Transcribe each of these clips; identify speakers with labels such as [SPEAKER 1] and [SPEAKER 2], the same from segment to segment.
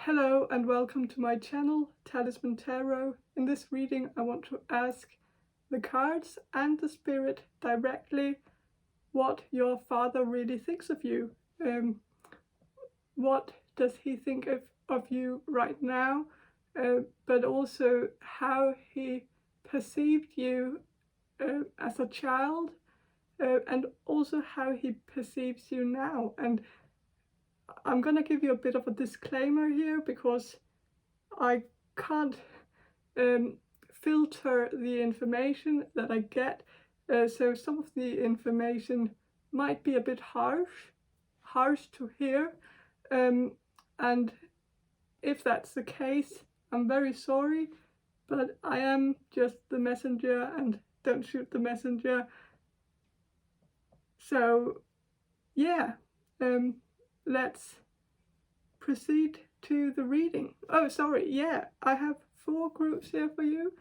[SPEAKER 1] Hello and welcome to my channel, Talisman Tarot. In this reading I want to ask the cards and the spirit directly what your father really thinks of you. What does he think of you right now, but also how he perceived you as a child, and also how he perceives you now. And I'm gonna give you a bit of a disclaimer here because I can't filter the information that I get, so some of the information might be a bit harsh to hear, and if that's the case, I'm very sorry, but I am just the messenger and don't shoot the messenger. So yeah, let's proceed to the reading. Oh, sorry, yeah, I have 4 groups here for you.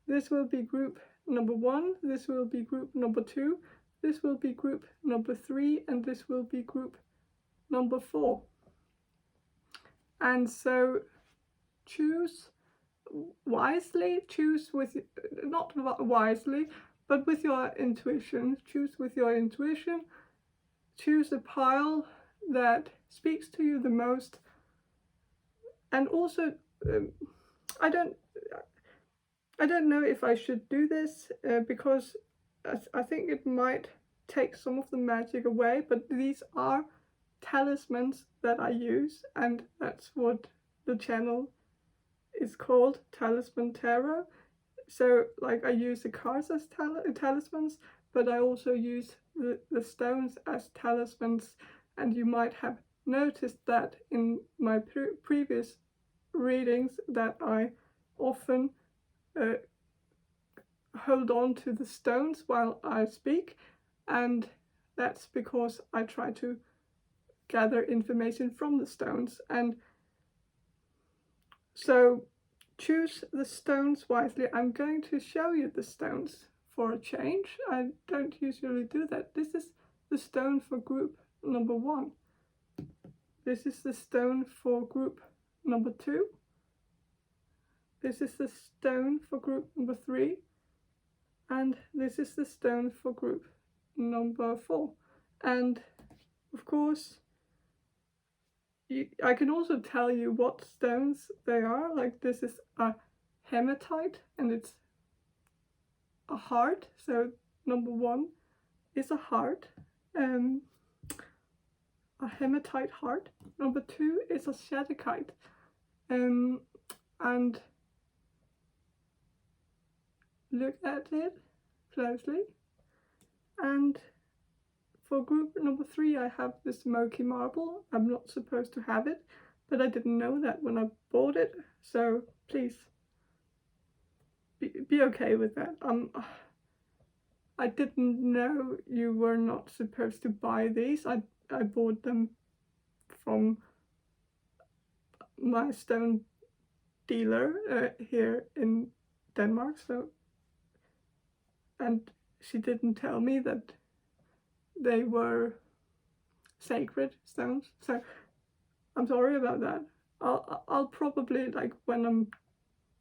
[SPEAKER 1] This will be group number 1, this will be group number 2, this will be group number 3, and this will be group number 4. And so choose wisely, choose with, not wisely, but with your intuition. Choose with your intuition. Choose a pile that speaks to you the most. And also, I don't know if I should do this because I think it might take some of the magic away, but these are talismans that I use, and that's what the channel is called, Talisman Tarot. So like I use the cards as talismans, but I also use the stones as talismans, and you might have noticed that in my previous readings that I often hold on to the stones while I speak, and that's because I try to gather information from the stones. And so choose the stones wisely. I'm going to show you the stones for a change. I don't usually do that. This is the stone for group number 1. This is the stone for group number 2. This is the stone for group number 3. And this is the stone for group number 4. And of course, I can also tell you what stones they are. Like this is a hematite and it's a heart. So number 1 is a heart, a hematite heart. Number 2 is a shadikite, and look at it closely. And for group number 3, I have this smoky marble. I'm not supposed to have it, but I didn't know that when I bought it. So please be okay with that. I didn't know you were not supposed to buy these. I bought them from my stone dealer here in Denmark. So, and she didn't tell me that they were sacred stones, so I'm sorry about that. I'll probably, like, when I'm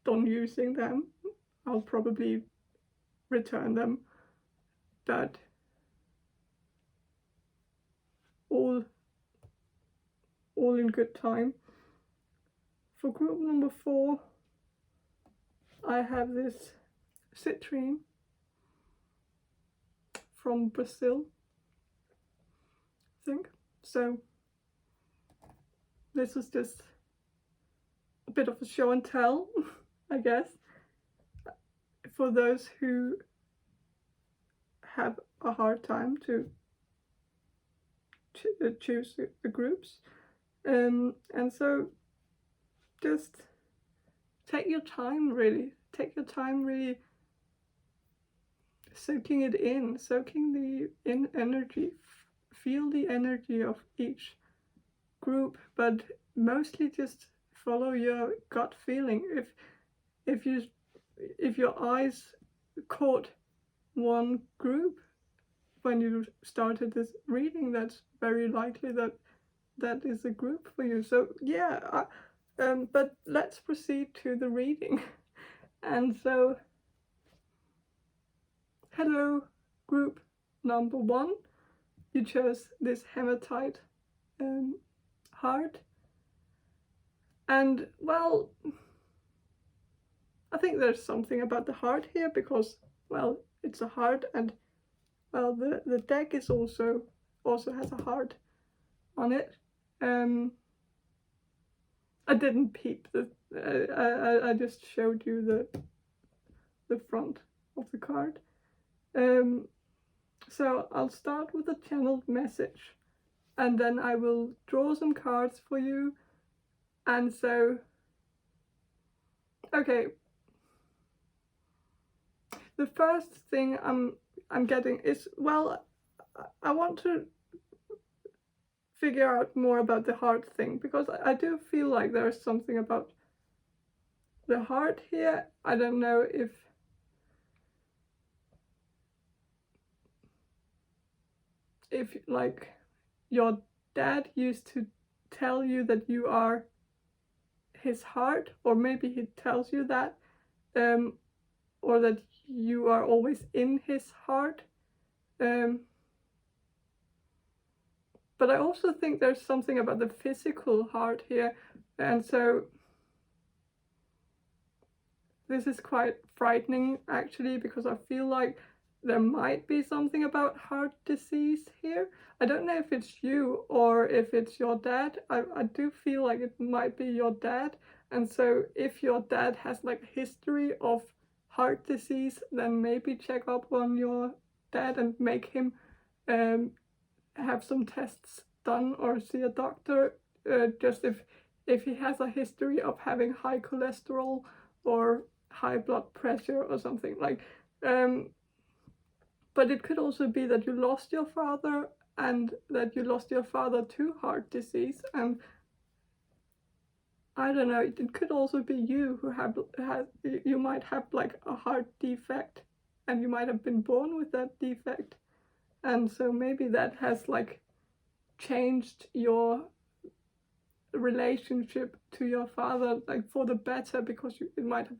[SPEAKER 1] done using them, I'll probably return them, but all in good time. For group number 4, I have this citrine from Brazil, I think. So this was just a bit of a show and tell, I guess, for those who have a hard time to choose the groups. And so just take your time, really. Take your time really soaking it in, soaking the energy. Feel the energy of each group, but mostly just follow your gut feeling. If your eyes caught one group when you started this reading, that's very likely that is a group for you. So yeah, But let's proceed to the reading. And so, hello, group number 1. You chose this hematite heart. And, well, I think there's something about the heart here because, well, it's a heart, and, well, the deck is also has a heart on it. I didn't peep the. I just showed you the front of the card. So I'll start with a channeled message, and then I will draw some cards for you. And so, okay. The first thing I'm getting is, well, I want to figure out more about the heart thing, because I do feel like there's something about the heart here. I don't know if like your dad used to tell you that you are his heart, or maybe he tells you that, or that you are always in his heart. But I also think there's something about the physical heart here, and so this is quite frightening actually, because I feel like there might be something about heart disease here. I don't know if it's you or if it's your dad. I do feel like it might be your dad, and so if your dad has like a history of heart disease, then maybe check up on your dad and make him have some tests done or see a doctor, just if he has a history of having high cholesterol or high blood pressure or something like. But it could also be that you lost your father, and that you lost your father to heart disease, and I don't know, it could also be you who you might have like a heart defect, and you might have been born with that defect, and so maybe that has like changed your relationship to your father like for the better, because it might have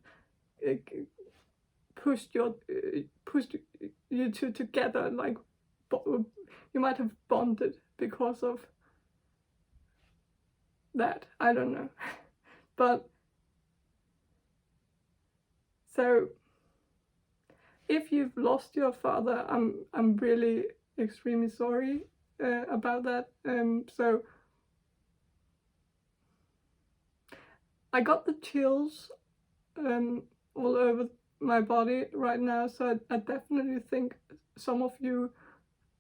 [SPEAKER 1] pushed you two together, like you might have bonded because of that. I don't know. But so if you've lost your father, I'm really extremely sorry about that. So I got the chills all over my body right now, so I definitely think some of you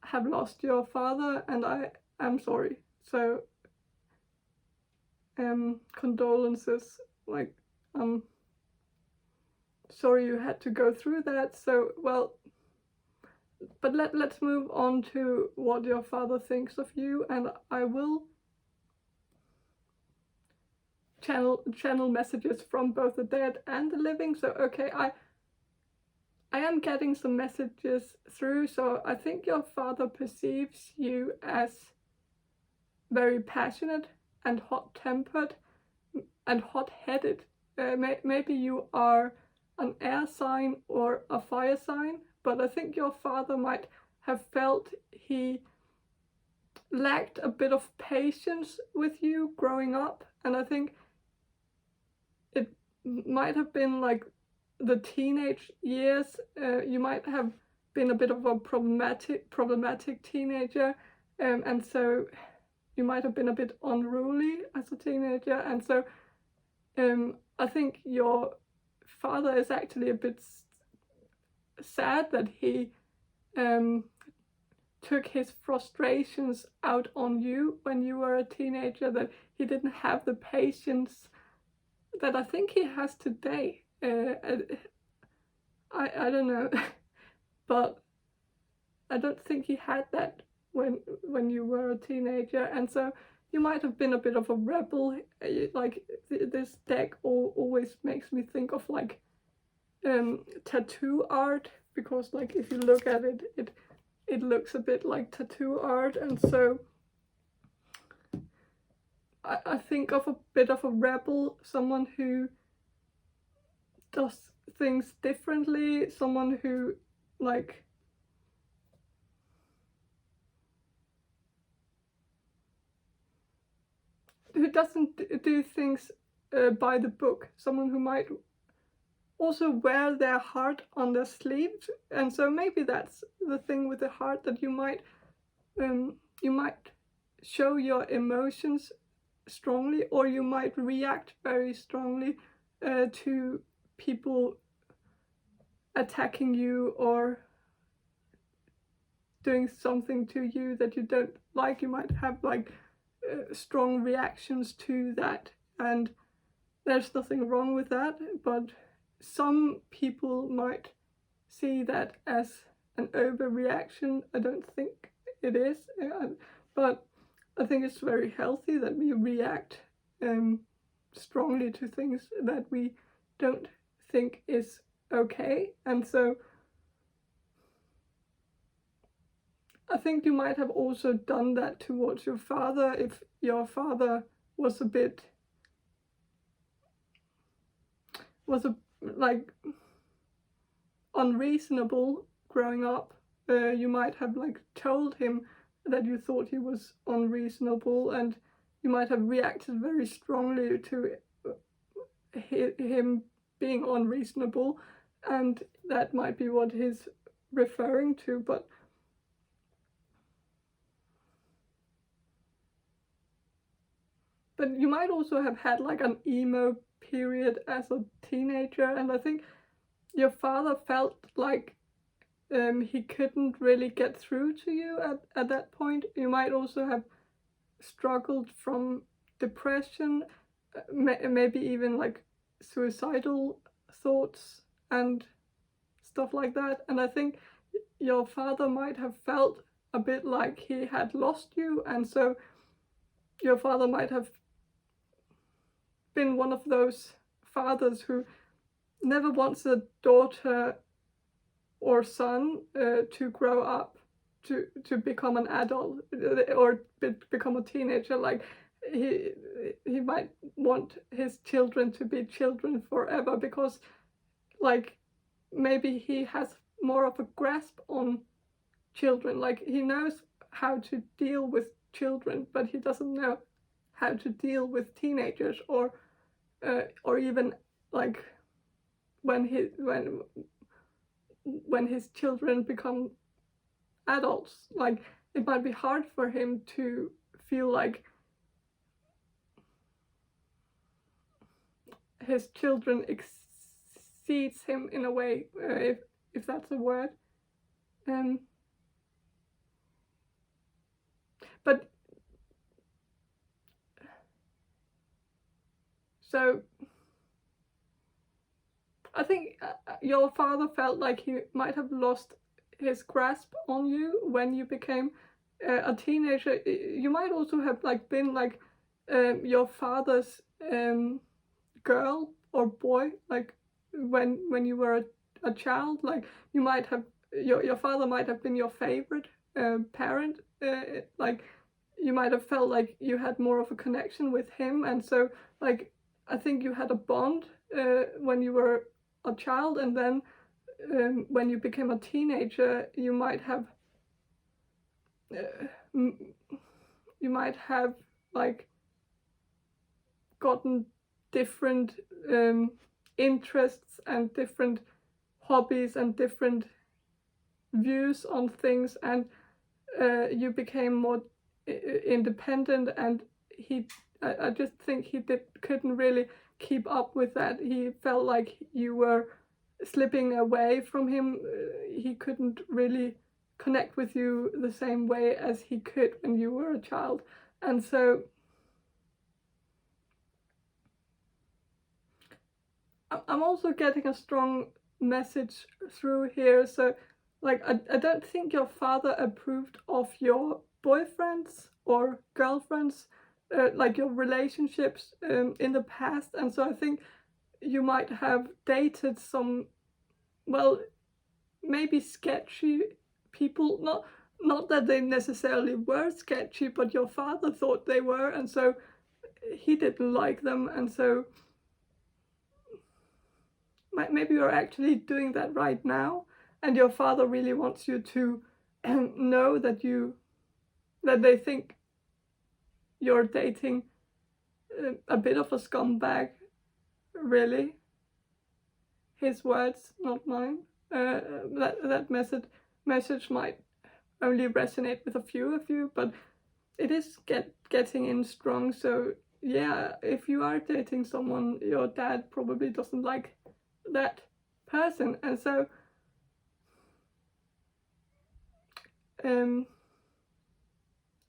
[SPEAKER 1] have lost your father, and I am sorry. So condolences, like I'm sorry you had to go through that. So, well, but let's move on to what your father thinks of you, and I will channel messages from both the dead and the living. So okay, I am getting some messages through. So I think your father perceives you as very passionate and hot-tempered and hot-headed. Maybe you are an air sign or a fire sign, but I think your father might have felt he lacked a bit of patience with you growing up, and I think it might have been like the teenage years. You might have been a bit of a problematic teenager, and so you might have been a bit unruly as a teenager, and so I think your father is actually a bit sad that he took his frustrations out on you when you were a teenager, that he didn't have the patience that I think he has today. I don't know, but I don't think he had that when you were a teenager, and so you might have been a bit of a rebel. Like this deck always makes me think of like tattoo art, because like if you look at it, it looks a bit like tattoo art, and so I think of a bit of a rebel, someone who does things differently, someone who like who doesn't do things by the book, someone who might also wear their heart on their sleeve. And so maybe that's the thing with the heart, that you might show your emotions strongly, or you might react very strongly to people attacking you or doing something to you that you don't like. You might have like strong reactions to that, and there's nothing wrong with that, but some people might see that as an overreaction. I don't think it is, but I think it's very healthy that we react strongly to things that we don't think is okay. And so I think you might have also done that towards your father, if your father was like unreasonable growing up. You might have like told him that you thought he was unreasonable, and you might have reacted very strongly to him being unreasonable, and that might be what he's referring to. But you might also have had like an emo period as a teenager, and I think your father felt like he couldn't really get through to you at that point. You might also have struggled from depression, maybe even like suicidal thoughts and stuff like that. And I think your father might have felt a bit like he had lost you, and so your father might have been one of those fathers who never wants a daughter or son to grow up to become an adult or become a teenager. Like he might want his children to be children forever, because like maybe he has more of a grasp on children. Like he knows how to deal with children, but he doesn't know how to deal with teenagers, or even like when his children become adults. Like it might be hard for him to feel like his children exceeds him in a way, if that's a word. But so I think your father felt like he might have lost his grasp on you when you became a teenager. You might also have like been like your father's girl or boy, like when you were a child. Like you might have your father might have been your favorite parent. Like you might have felt like you had more of a connection with him, and so like I think you had a bond when you were a child, and then when you became a teenager, you might have like gotten different interests and different hobbies and different views on things, and you became more independent, and I just think he couldn't really keep up with that. He felt like you were slipping away from him. He couldn't really connect with you the same way as he could when you were a child. And so I'm also getting a strong message through here. So like I don't think your father approved of your boyfriends or girlfriends, like your relationships in the past. And so I think you might have dated some, well, maybe sketchy people. Not that they necessarily were sketchy, but your father thought they were, and so he didn't like them, and so maybe you're actually doing that right now, and your father really wants you to know that they think you're dating a bit of a scumbag, really. His words, not mine. That message might only resonate with a few of you, but it is getting in strong. So yeah, if you are dating someone, your dad probably doesn't like that person, and so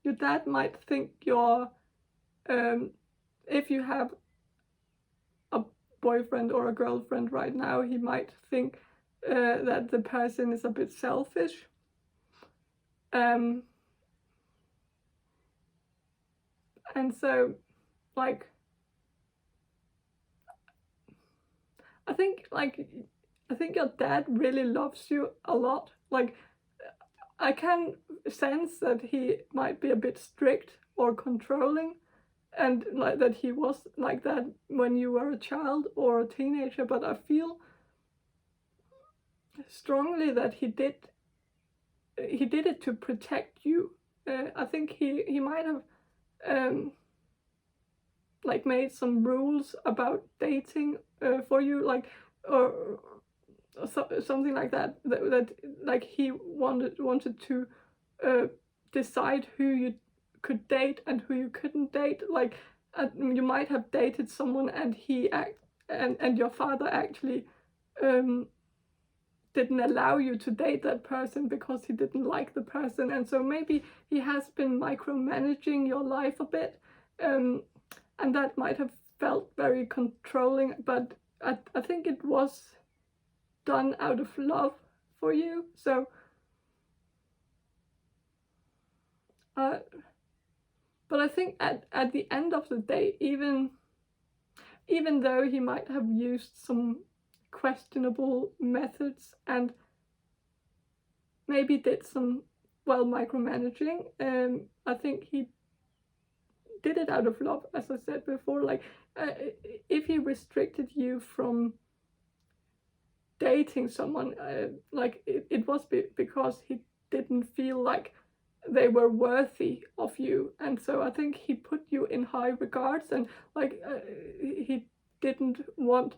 [SPEAKER 1] your dad might think you're if you have a boyfriend or a girlfriend right now, he might think that the person is a bit selfish. And so, like, I think your dad really loves you a lot. Like, I can sense that he might be a bit strict or controlling, and like that he was like that when you were a child or a teenager, but I feel strongly that he did it to protect you. I think he might have like made some rules about dating for you, like, or something like that like he wanted to decide who you could date and who you couldn't date. Like, you might have dated someone and and your father actually didn't allow you to date that person because he didn't like the person, and so maybe he has been micromanaging your life a bit, and that might have felt very controlling, but I think it was done out of love for you. So but I think at the end of the day, even though he might have used some questionable methods and maybe did some micromanaging, I think he did it out of love, as I said before. Like, if he restricted you from dating someone, like it was because he didn't feel like they were worthy of you, and so I think he put you in high regards, and like he didn't want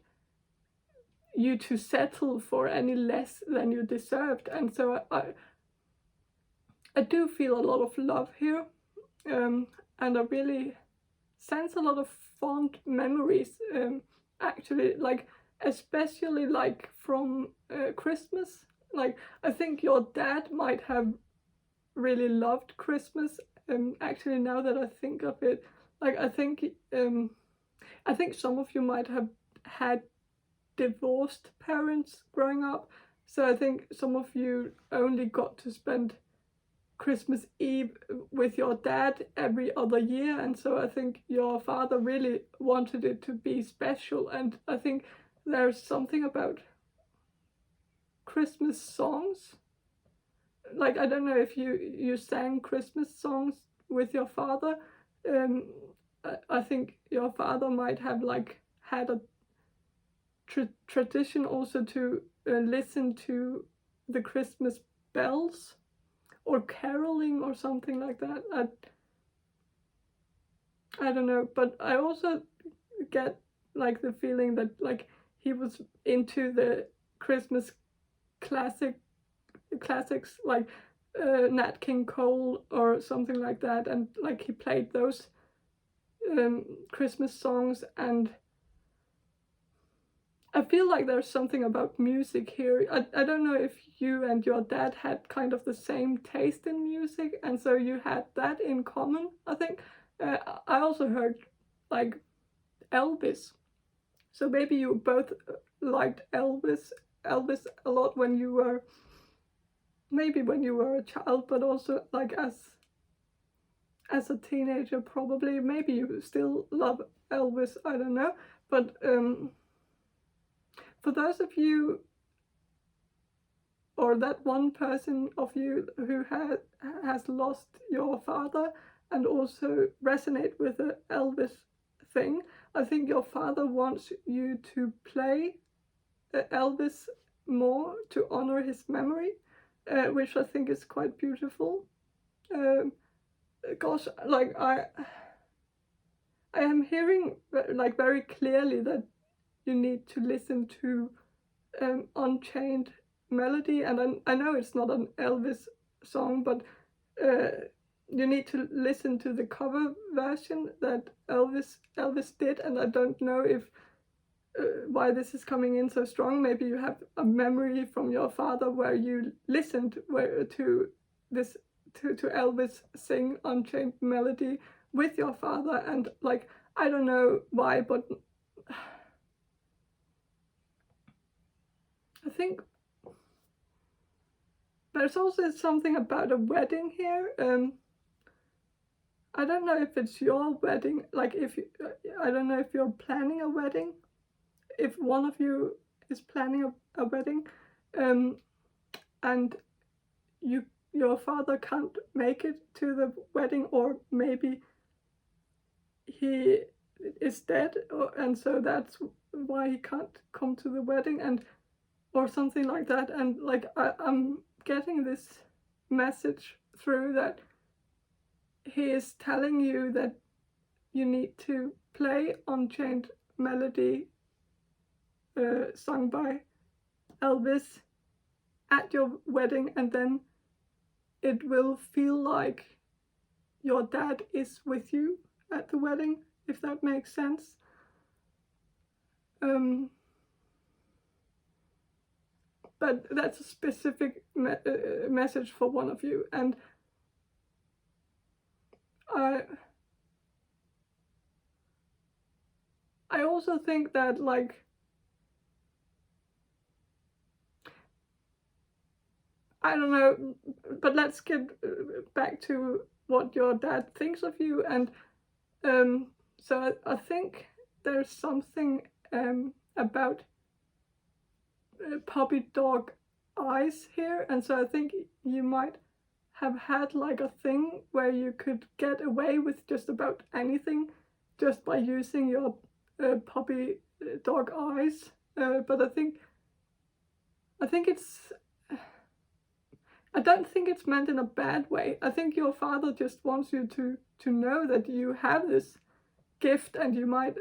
[SPEAKER 1] you to settle for any less than you deserved, and so I do feel a lot of love here, and I really sense a lot of fond memories, actually, like especially like from Christmas. Like, I think your dad might have really loved Christmas. Actually, now that I think of it, like I think some of you might have had divorced parents growing up, so I think some of you only got to spend Christmas Eve with your dad every other year, and so I think your father really wanted it to be special, and I think there's something about Christmas songs. Like, I don't know if you sang Christmas songs with your father. I think your father might have like had a tradition also to listen to the Christmas bells or caroling or something like that. I don't know, but I also get like the feeling that like he was into the Christmas classics like Nat King Cole or something like that, and like he played those Christmas songs, and I feel like there's something about music here. I don't know if you and your dad had kind of the same taste in music, and so you had that in common, I think. I also heard like Elvis, so maybe you both liked Elvis a lot when you were a child, but also like as a teenager probably. Maybe you still love Elvis, I don't know. But for those of you, or that one person of you who has lost your father and also resonate with the Elvis thing. I think your father wants you to play Elvis more to honor his memory, which I think is quite beautiful. Gosh, like I am hearing like very clearly that you need to listen to Unchained Melody, and I know it's not an Elvis song, but you need to listen to the cover version that Elvis did, and I don't know if why this is coming in so strong. Maybe you have a memory from your father where you listened to Elvis sing Unchained Melody with your father, and like I don't know why, but I think there's also something about a wedding here. I don't know if it's your wedding, like I don't know if you're planning a wedding, if one of you is planning a wedding, and your father can't make it to the wedding, or maybe he is dead, and so that's why he can't come to the wedding, and or something like that. And like I'm getting this message through that he is telling you that you need to play Unchained Melody sung by Elvis at your wedding, and then it will feel like your dad is with you at the wedding, if that makes sense. But that's a specific message for one of you, and I also think that, like, I don't know, but let's get back to what your dad thinks of you. And so I think there's something about puppy dog eyes here, and so I think you might have had like a thing where you could get away with just about anything just by using your puppy dog eyes. But I think it's, I don't think it's meant in a bad way. I think your father just wants you to know that you have this gift and you might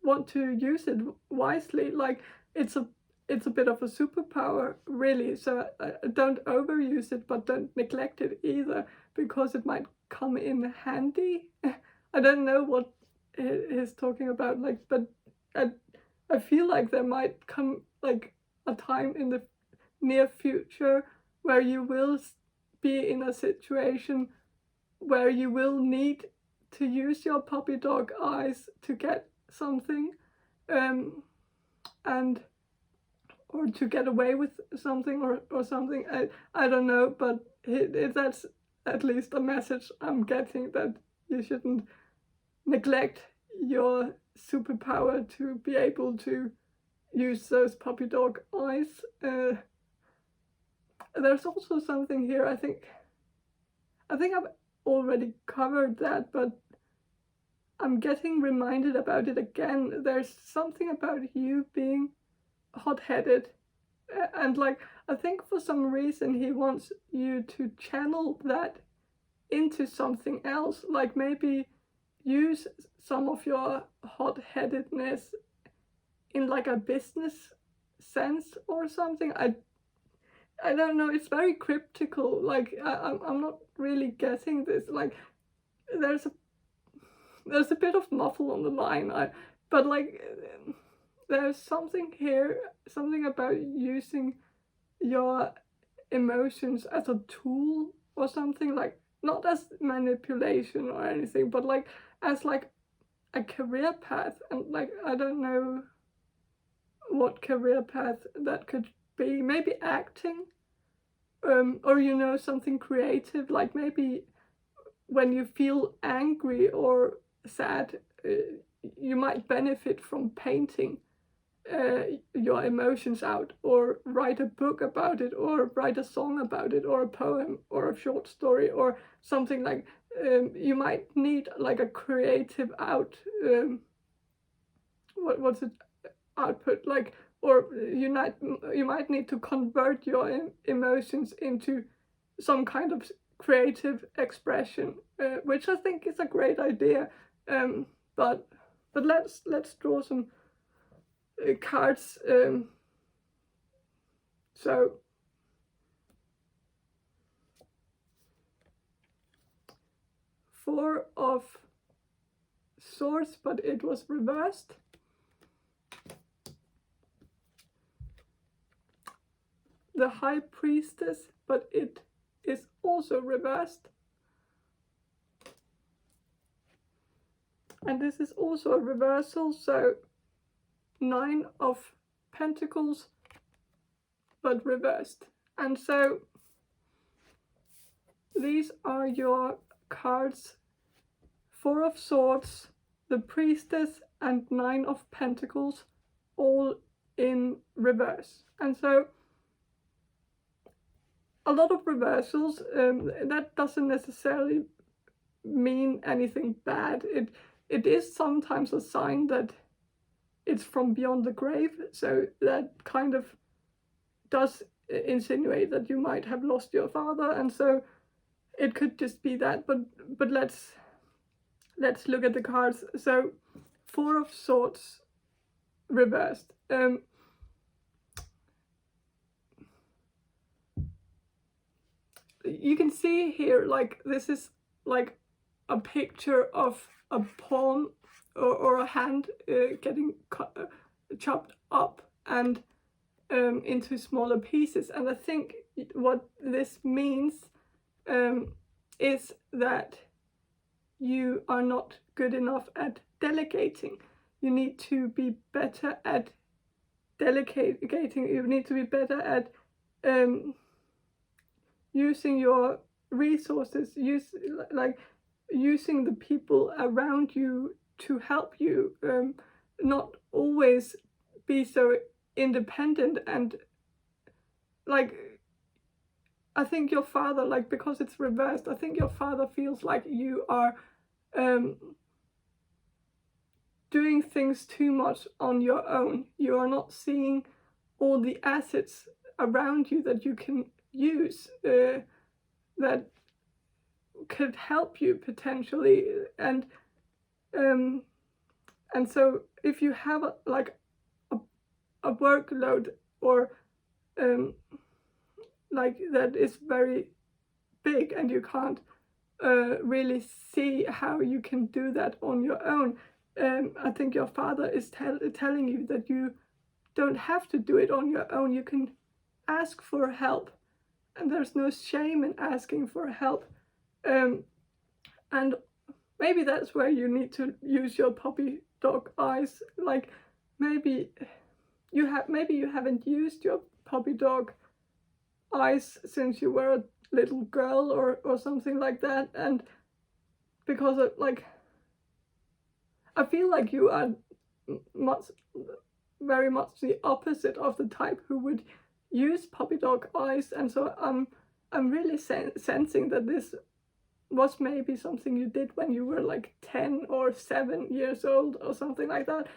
[SPEAKER 1] want to use it wisely. Like it's a bit of a superpower, really. So don't overuse it, but don't neglect it either, because it might come in handy. I don't know what he's talking about, like, but I feel like there might come like a time in the near future where you will be in a situation where you will need to use your puppy dog eyes to get something, and or to get away with something, or something. I don't know, but that's at least a message I'm getting, that you shouldn't neglect your superpower to be able to use those puppy dog eyes. There's also something here, I think I've already covered that, but I'm getting reminded about it again. There's something about you being hot-headed, and like I think for some reason he wants you to channel that into something else, like maybe use some of your hot-headedness in like a business sense or something. I don't know, it's very cryptical. Like I'm not really getting this. Like there's a bit of muffle on the line, but like there's something here, something about using your emotions as a tool or something, like not as manipulation or anything, but like as like a career path. And like I don't know what career path that could be. Maybe acting, or you know, something creative, like maybe when you feel angry or sad, you might benefit from painting your emotions out, or write a book about it, or write a song about it, or a poem, or a short story, or something like you might need like a creative output, like, or you might need to convert your emotions into some kind of creative expression, which I think is a great idea. But let's draw some cards. So Four of Swords, but it was reversed. The High Priestess, but it is also reversed. And this is also a reversal, so 9 of Pentacles, but reversed. And so these are your cards: 4 of Swords, the Priestess, and 9 of Pentacles, all in reverse. And so a lot of reversals, that doesn't necessarily mean anything bad. It is sometimes a sign that it's from beyond the grave, so that kind of does insinuate that you might have lost your father, and so it could just be that. But let's look at the cards. So 4 of Swords reversed. You can see here, like, this is like a picture of a palm or a hand getting chopped up and into smaller pieces. And I think what this means is that you are not good enough at delegating. You need to be better at delegating. You need to be better at using your resources, using the people around you to help you, not always be so independent. And like, I think your father, like, because it's reversed, I think your father feels like you are doing things too much on your own. You are not seeing all the assets around you that you can use, that could help you potentially. And so if you have a workload, or like, that is very big, and you can't really see how you can do that on your own, I think your father is telling you that you don't have to do it on your own. You can ask for help, and there's no shame in asking for help. And maybe that's where you need to use your puppy dog eyes. Like, maybe you haven't used your puppy dog eyes since you were a little girl or something like that. And because of, like, I feel like you are very much the opposite of the type who would use puppy dog eyes. And so I'm really sensing that this was maybe something you did when you were like 10 or 7 years old or something like that,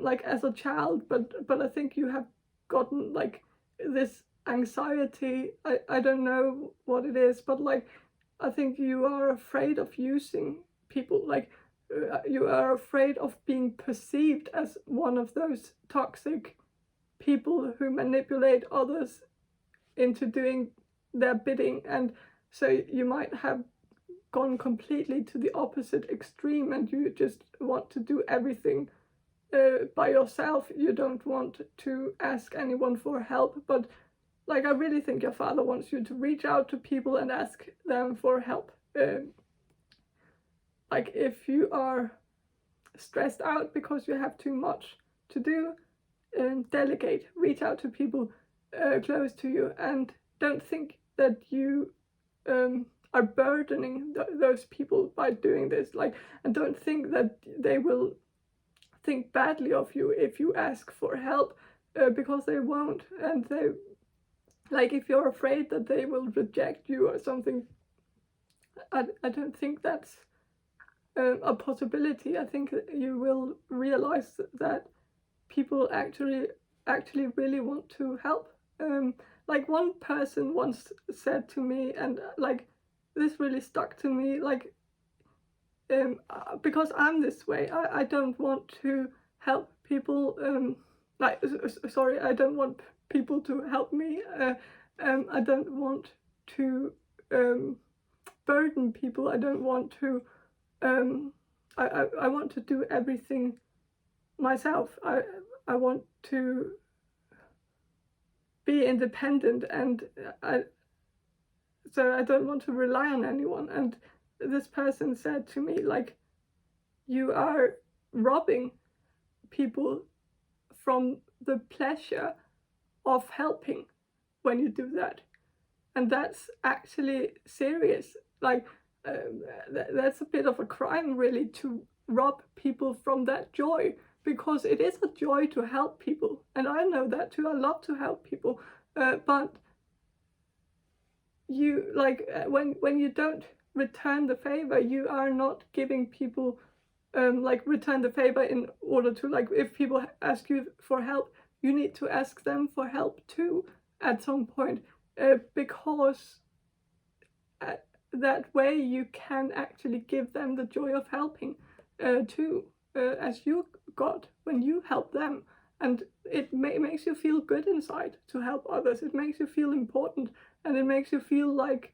[SPEAKER 1] like as a child. But I think you have gotten like this anxiety. I don't know what it is, but like, I think you are afraid of using people. Like, you are afraid of being perceived as one of those toxic people who manipulate others into doing their bidding. And so you might have gone completely to the opposite extreme, and you just want to do everything by yourself. You don't want to ask anyone for help. But like, I really think your father wants you to reach out to people and ask them for help. Like, if you are stressed out because you have too much to do, delegate, reach out to people close to you, and don't think that you are burdening those people by doing this. Like, and don't think that they will think badly of you if you ask for help, because they won't. And they, like, if you're afraid that they will reject you or something, I don't think that's a possibility. I think you will realize that people actually really want to help. Like one person once said to me, and like this really stuck to me, like because I'm this way, I don't want to help people. Like sorry, I don't want people to help me. I don't want to burden people. I don't want to. I want to do everything myself. I want to be independent, and so I don't want to rely on anyone. And this person said to me, like, you are robbing people from the pleasure of helping when you do that. And that's actually serious. Like, that's a bit of a crime, really, to rob people from that joy, because it is a joy to help people. And I know that too. I love to help people. But you, like, when you don't return the favor, you are not giving people, like, return the favor in order to, like, if people ask you for help, you need to ask them for help too at some point, because that way you can actually give them the joy of helping too, as you got when you help them. And it makes you feel good inside to help others. It makes you feel important, and it makes you feel like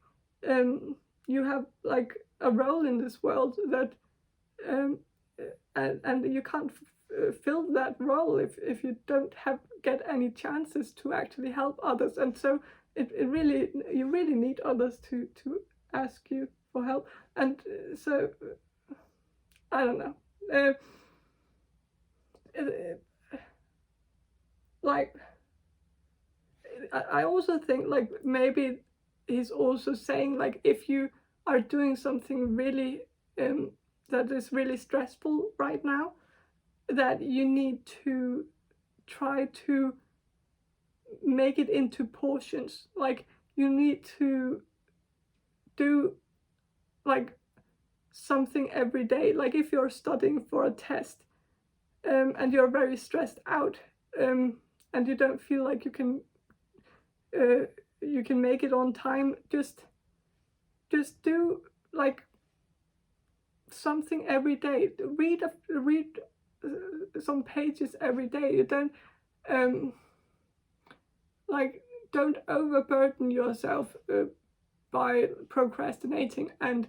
[SPEAKER 1] you have like a role in this world that and you can't fill that role if you don't get any chances to actually help others. And so it really, you really need others to ask you for help. And so I don't know, like I also think like maybe he's also saying, like, if you are doing something really that is really stressful right now, that you need to try to make it into portions. Like, you need to do like something every day. Like, if you're studying for a test and you're very stressed out, and you don't feel like you can make it on time, just do like something every day. Read some pages every day. You don't like, don't overburden yourself by procrastinating and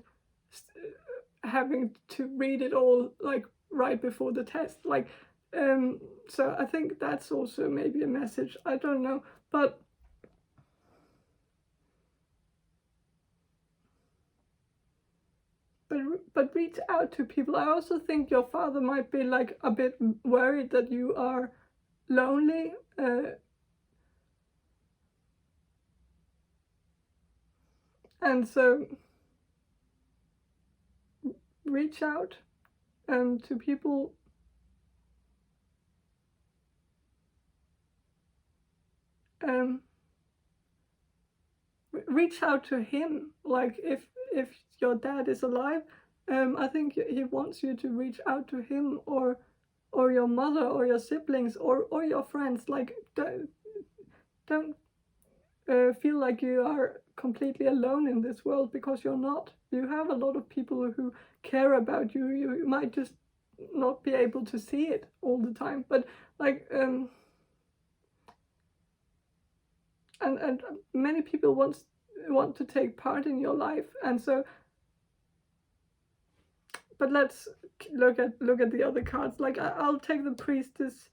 [SPEAKER 1] having to read it all like right before the test. Like, so I think that's also maybe a message. I don't know, but reach out to people. I also think your father might be like a bit worried that you are lonely, and so reach out to people. Reach out to him. Like, if your dad is alive, I think he wants you to reach out to him, or your mother, or your siblings, or your friends. Like, don't feel like you are completely alone in this world, because you're not. You have a lot of people who care about you. You might just not be able to see it all the time, but like and many people want to take part in your life. And so, but let's look at the other cards. Like, I'll take the priestess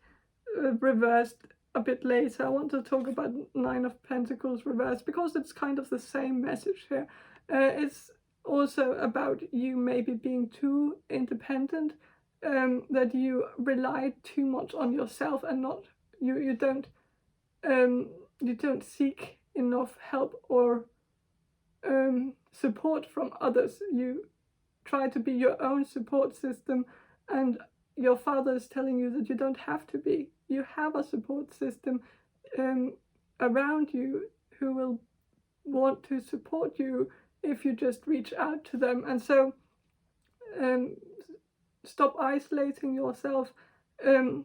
[SPEAKER 1] reversed a bit later. I want to talk about Nine of Pentacles reversed, because it's kind of the same message here. It's also about you maybe being too independent, that you rely too much on yourself, and not you don't seek enough help or support from others. You try to be your own support system, and your father is telling you that you don't have to be. You have a support system around you who will want to support you if you just reach out to them. And so stop isolating yourself. You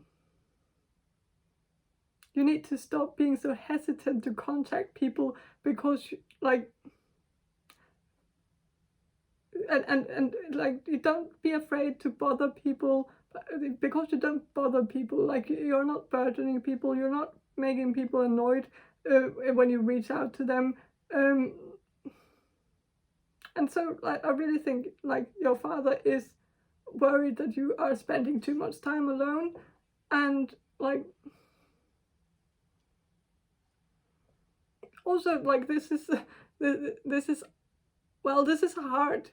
[SPEAKER 1] need to stop being so hesitant to contact people, because like and like, you don't be afraid to bother people, because you don't bother people. Like, you're not burdening people, you're not making people annoyed when you reach out to them. And so like, I really think like your father is worried that you are spending too much time alone. And like, also like, this is hard,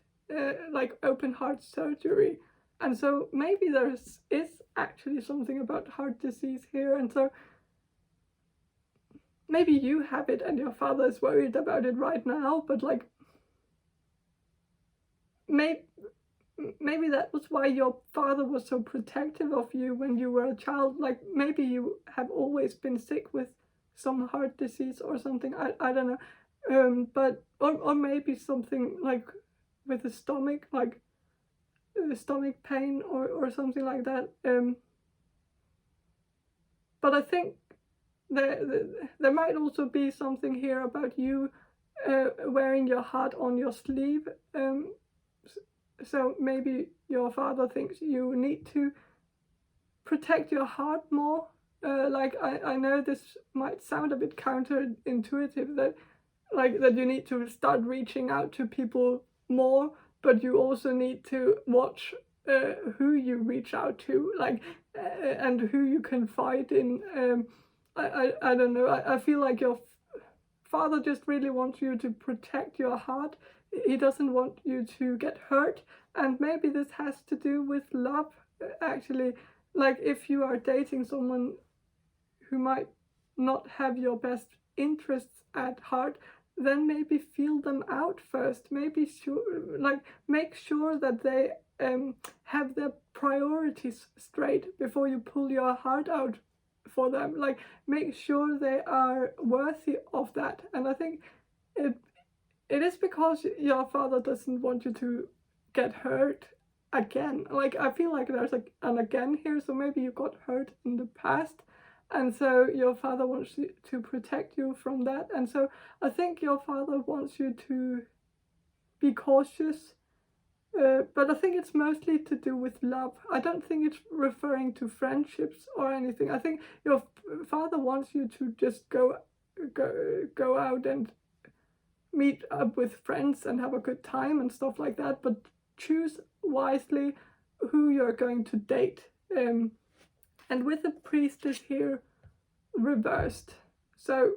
[SPEAKER 1] like open heart surgery. And so maybe there is actually something about heart disease here. And so maybe you have it and your father is worried about it right now, but like, maybe that was why your father was so protective of you when you were a child. Like, maybe you have always been sick with some heart disease or something. I don't know. But or maybe something like with the stomach, like stomach pain or something like that. But I think there might also be something here about you wearing your heart on your sleeve. So maybe your father thinks you need to protect your heart more. Like, I know this might sound a bit counterintuitive, that like that you need to start reaching out to people more, but you also need to watch who you reach out to, like, and who you confide in. I don't know. I feel like your father just really wants you to protect your heart. He doesn't want you to get hurt. And maybe this has to do with love, actually. Like, if you are dating someone who might not have your best interests at heart, then maybe feel them out first. Maybe make sure that they have their priorities straight before you pull your heart out for them. Like, make sure they are worthy of that. And I think it is because your father doesn't want you to get hurt again. Like, I feel like there's like an again here. So maybe you got hurt in the past, and so your father wants to protect you from that. And so I think your father wants you to be cautious. But I think it's mostly to do with love. I don't think it's referring to friendships or anything. I think your father wants you to just go out and meet up with friends and have a good time and stuff like that. But choose wisely who you're going to date. And with the priestess here reversed. So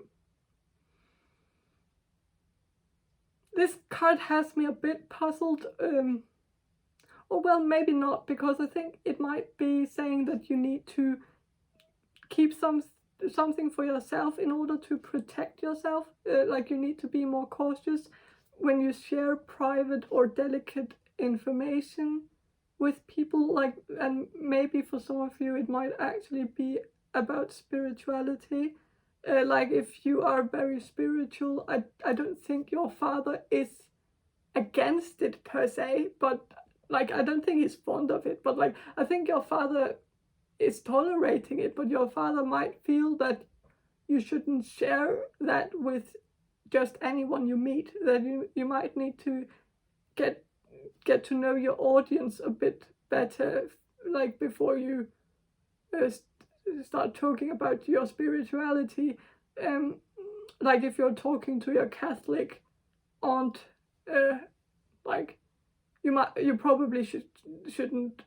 [SPEAKER 1] this card has me a bit puzzled. Or well, maybe not, because I think it might be saying that you need to keep something for yourself in order to protect yourself. Like, you need to be more cautious when you share private or delicate information with people. Like, and maybe for some of you it might actually be about spirituality. Like, if you are very spiritual, I don't think your father is against it per se, but like, I don't think he's fond of it, but like, I think your father is tolerating it. But your father might feel that you shouldn't share that with just anyone you meet, that you might need to get to know your audience a bit better, like, before you start talking about your spirituality. Like, if you're talking to your Catholic aunt, like, you probably shouldn't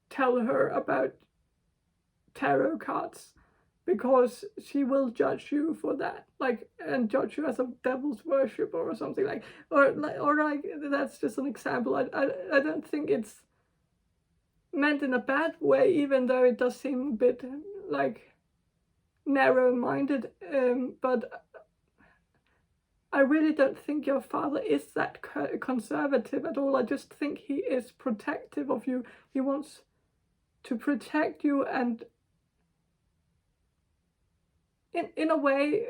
[SPEAKER 1] tell her about tarot cards, because she will judge you for that, like, and judge you as a devil's worshipper or something, like, or like, that's just an example. I don't think it's meant in a bad way, even though it does seem a bit like narrow-minded. But I really don't think your father is that conservative at all. I just think he is protective of you. He wants to protect you, and in a way,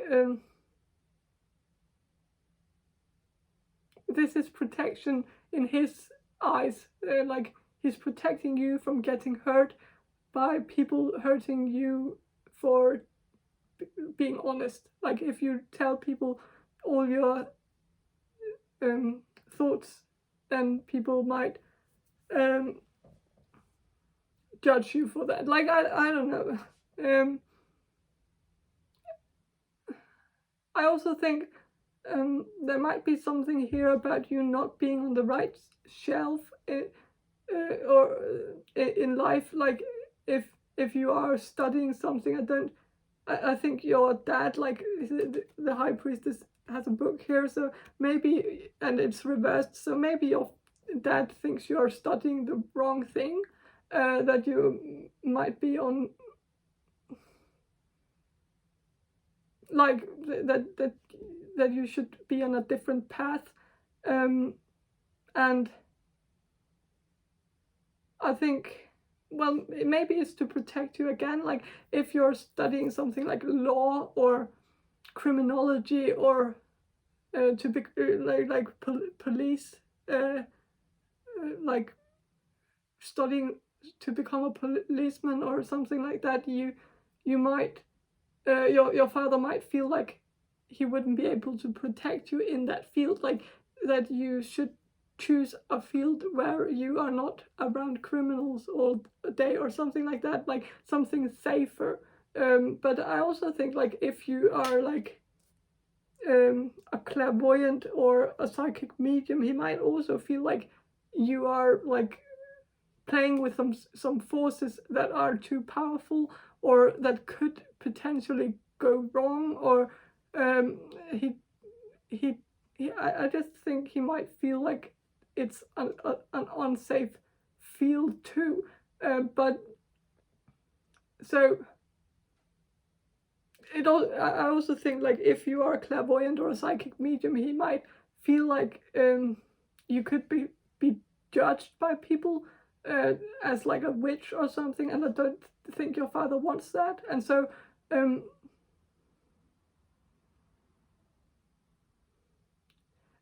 [SPEAKER 1] this is protection in his eyes, like he's protecting you from getting hurt by people hurting you for being honest. Like if you tell people all your thoughts, then people might judge you for that. Like I don't know. I also think there might be something here about you not being on the right shelf or in life. Like if you are studying something, I think your dad, like the high priestess, has a book here, so maybe, and it's reversed, so maybe your dad thinks you're studying the wrong thing, that you might be on, like that you should be on a different path, and I think, well, maybe it's to protect you again. Like if you're studying something like law or criminology, or to be like police, like studying to become a policeman or something like that, you might your father might feel like he wouldn't be able to protect you in that field, like that you should choose a field where you are not around criminals all day or something like that, like something safer. But I also think, like, if you are like a clairvoyant or a psychic medium, he might also feel like you are like playing with some forces that are too powerful or that could potentially go wrong, or I just think he might feel like it's an unsafe field too. But so I also think, like, if you are a clairvoyant or a psychic medium, he might feel like you could be judged by people as like a witch or something, and I don't think your father wants that. And so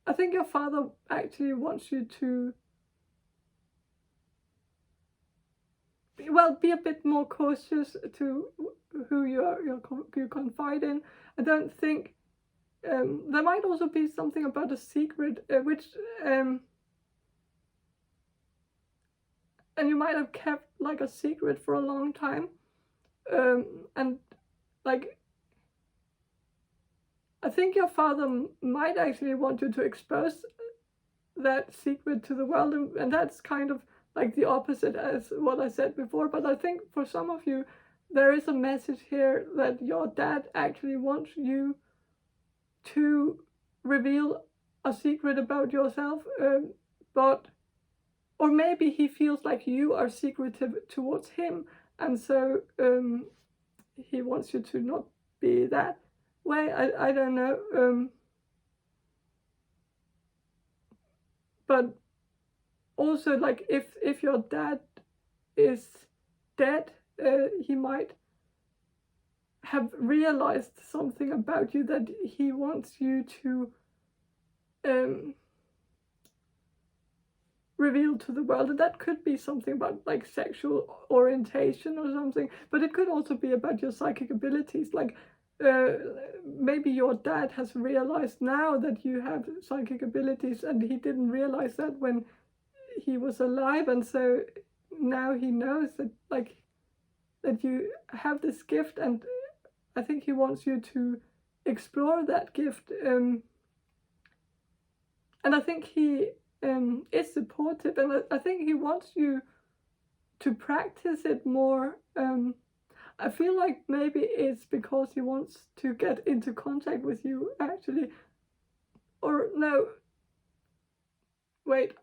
[SPEAKER 1] I think your father actually wants you to, well, be a bit more cautious to who you confide in. I don't think there might also be something about a secret, which and you might have kept like a secret for a long time, and like I think your father might actually want you to expose that secret to the world, and that's kind of like the opposite as what I said before. But I think for some of you, there is a message here that your dad actually wants you to reveal a secret about yourself, or maybe he feels like you are secretive towards him, and so he wants you to not be that way. I don't know. But also, like, if your dad is dead, he might have realized something about you that he wants you to reveal to the world, and that could be something about like sexual orientation or something, but it could also be about your psychic abilities. Like maybe your dad has realized now that you have psychic abilities, and he didn't realize that when he was alive, and so now he knows that, like, that you have this gift, and I think he wants you to explore that gift, and I think he is supportive, and I think he wants you to practice it more. I feel like maybe it's because he wants to get into contact with you, actually. Or no, wait.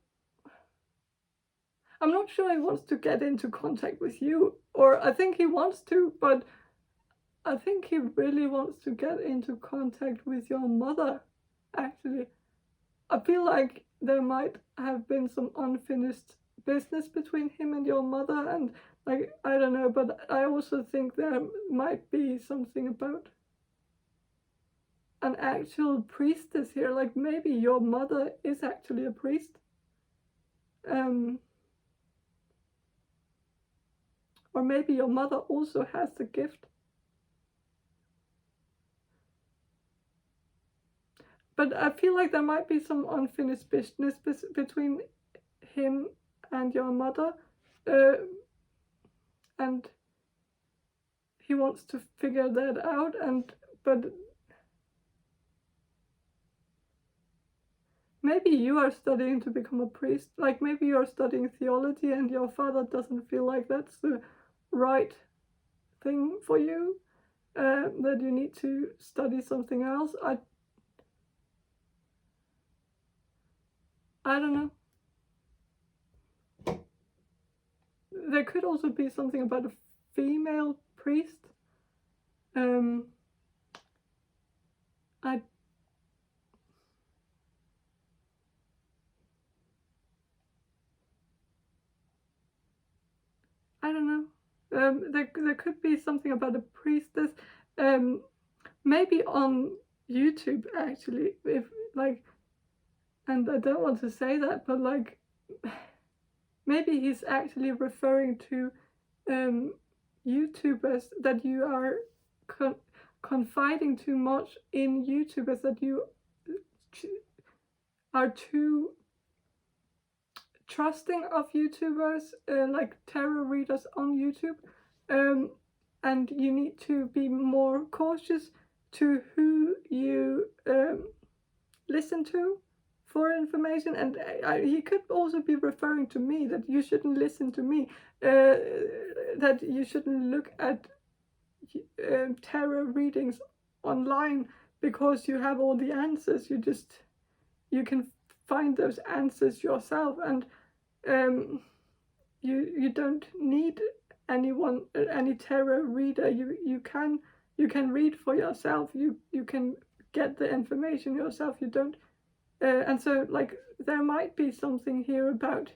[SPEAKER 1] I'm not sure he wants to get into contact with you, or I think he wants to, but I think he really wants to get into contact with your mother, actually. I feel like there might have been some unfinished business between him and your mother, and like, I don't know, but I also think there might be something about, an actual priestess here, like maybe your mother is actually a priest. Or maybe your mother also has the gift. But I feel like there might be some unfinished business between him and your mother. And he wants to figure that out, but maybe you are studying to become a priest. Like maybe you're studying theology and your father doesn't feel like that's the right thing for you, that you need to study something else. I don't know. There could also be something about a female priest. I don't know. There could be something about a priestess. Maybe on YouTube actually, if like, and I don't want to say that, but like, maybe he's actually referring to YouTubers that you are confiding too much in YouTubers, that you are too trusting of YouTubers, like tarot readers on YouTube, and you need to be more cautious to who you listen to for information. And he could also be referring to me, that you shouldn't listen to me, that you shouldn't look at tarot readings online because you have all the answers. You can find those answers yourself, and you don't need any tarot reader. You can read for yourself. You can get the information yourself. You don't, and so like there might be something here about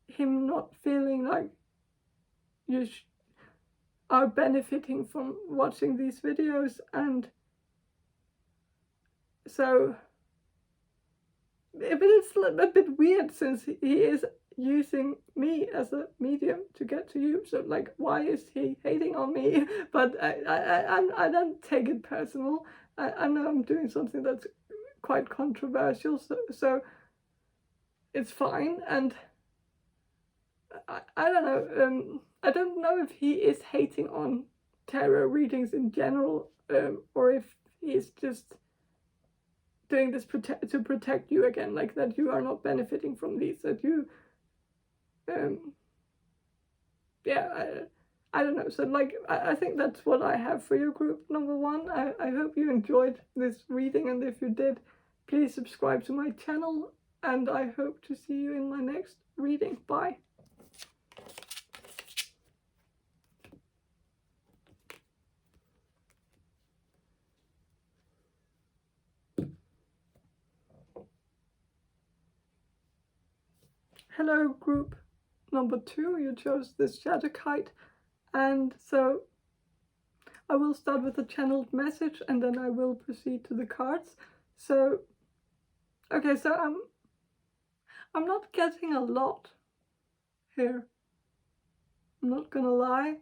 [SPEAKER 1] him not feeling like you are benefiting from watching these videos, and so. But it's a bit weird since he is using me as a medium to get to you. So like, why is he hating on me? But I don't take it personal. I know I'm doing something that's quite controversial, so it's fine. And I don't know. I don't know if he is hating on tarot readings in general, or if he's just doing this to protect you again, like that you are not benefiting from these, that you I don't know. So like I think that's what I have for your group number 1. I hope you enjoyed this reading, and if you did, please subscribe to my channel, and I hope to see you in my next reading. Bye. Hello, group number 2. You chose this shadow kite, and so I will start with a channeled message, and then I will proceed to the cards. So, okay, so I'm not getting a lot here. I'm not gonna lie.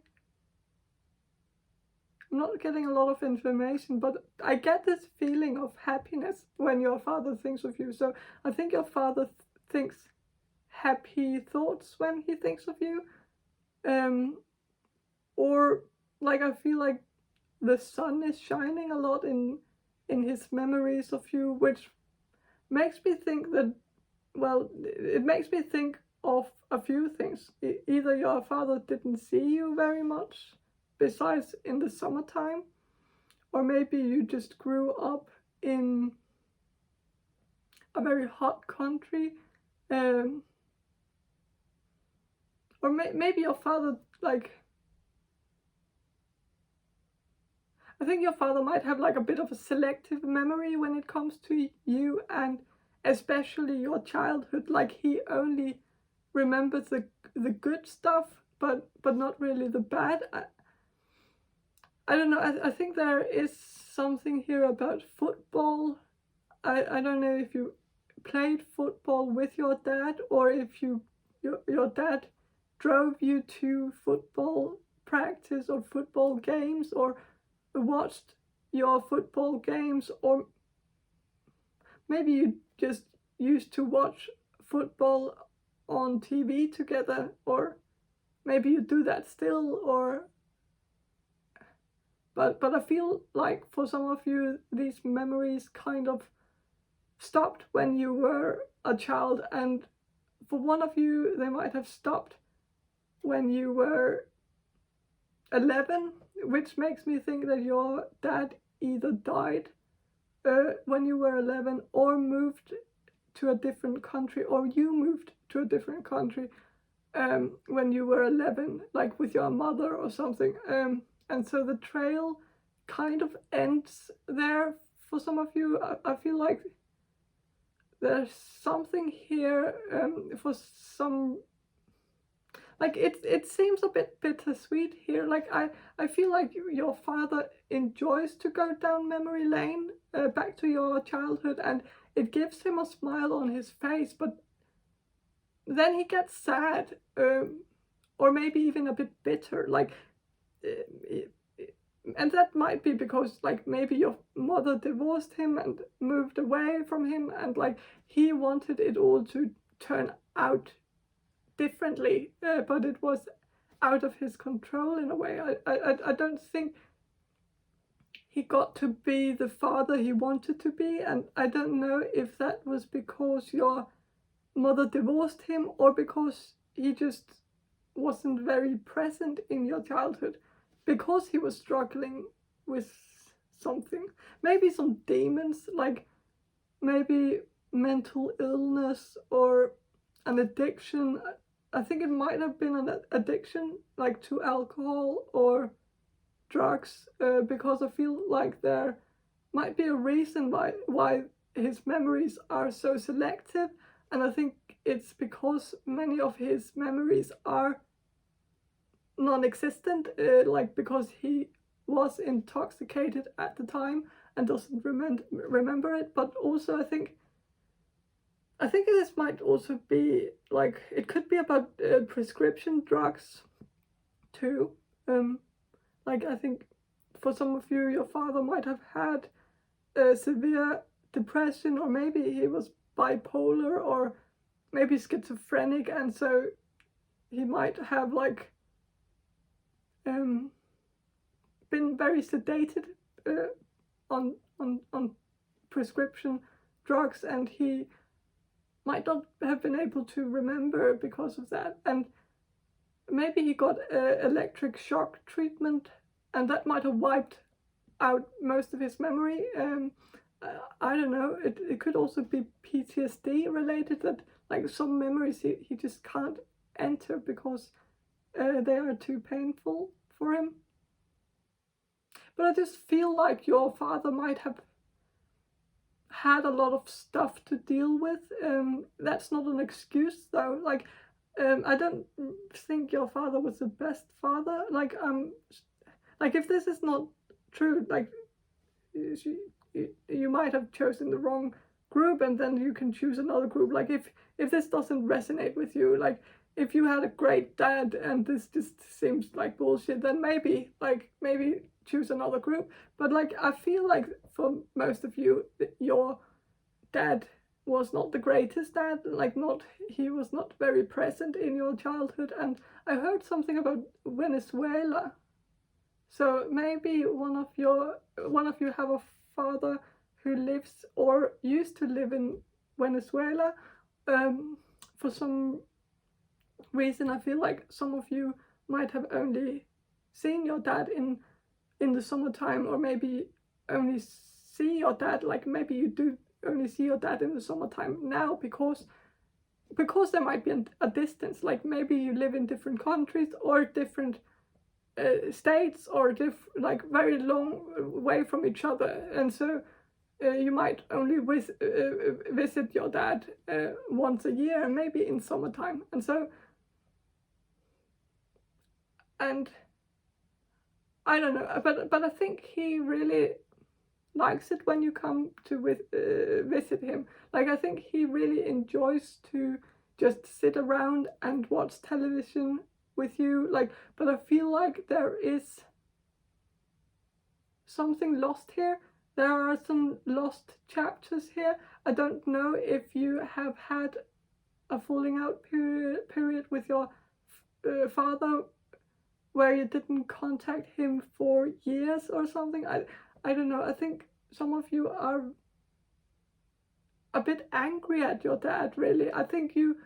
[SPEAKER 1] I'm not getting a lot of information, but I get this feeling of happiness when your father thinks of you. So I think your father thinks happy thoughts when he thinks of you, or like I feel like the sun is shining a lot in his memories of you, which makes me think that, well, it makes me think of a few things. Either your father didn't see you very much besides in the summertime, or maybe you just grew up in a very hot country, or maybe your father, like, I think your father might have like a bit of a selective memory when it comes to you, and especially your childhood. Like he only remembers the good stuff, but not really the bad. I don't know, I think there is something here about football. I don't know if you played football with your dad, or if your dad drove you to football practice or football games, or watched your football games, or maybe you just used to watch football on TV together, or maybe you do that still, or but I feel like for some of you these memories kind of stopped when you were a child, and for one of you they might have stopped when you were 11, which makes me think that your dad either died when you were 11, or moved to a different country, or you moved to a different country when you were 11, like with your mother or something. And so the trail kind of ends there for some of you. I feel like there's something here for some, like it seems a bit bittersweet here. Like I feel like your father enjoys to go down memory lane back to your childhood, and it gives him a smile on his face, but then he gets sad, or maybe even a bit bitter, like and that might be because like maybe your mother divorced him and moved away from him, and like he wanted it all to turn out differently, but it was out of his control in a way. I don't think he got to be the father he wanted to be, and I don't know if that was because your mother divorced him, or because he just wasn't very present in your childhood, because he was struggling with something, maybe some demons, like maybe mental illness or an addiction. I think it might have been an addiction, like to alcohol or drugs, because I feel like there might be a reason why his memories are so selective, and I think it's because many of his memories are non-existent, like because he was intoxicated at the time and doesn't remember it. But also I think this might also be like, it could be about prescription drugs too. Like I think for some of you, your father might have had severe depression, or maybe he was bipolar, or maybe schizophrenic, and so he might have like been very sedated on prescription drugs, and he might not have been able to remember because of that. And maybe he got electric shock treatment, and that might have wiped out most of his memory. I don't know, it could also be PTSD related, that like some memories he just can't enter because they are too painful for him. But I just feel like your father might have had a lot of stuff to deal with. That's not an excuse though. Like I don't think your father was the best father. Like if this is not true, like you might have chosen the wrong group, and then you can choose another group. Like if this doesn't resonate with you, like if you had a great dad and this just seems like bullshit, then maybe choose another group. But like I feel like for most of you, your dad was not the greatest dad. Like he was not very present in your childhood. And I heard something about Venezuela. So maybe one of you have a father who lives or used to live in Venezuela. For some reason, I feel like some of you might have only seen your dad in the summertime, or maybe only see your dad, like maybe you do only see your dad in the summertime now, because there might be a distance. Like maybe you live in different countries or different states, or like very long way from each other, and so you might only visit your dad once a year, maybe in summertime. And I don't know, but I think he really likes it when you come to visit him. Like, I think he really enjoys to just sit around and watch television with you. Like, but I feel like there is something lost here. There are some lost chapters here. I don't know if you have had a falling out period with your father where you didn't contact him for years or something. I don't know. I think some of you are a bit angry at your dad, really. I think you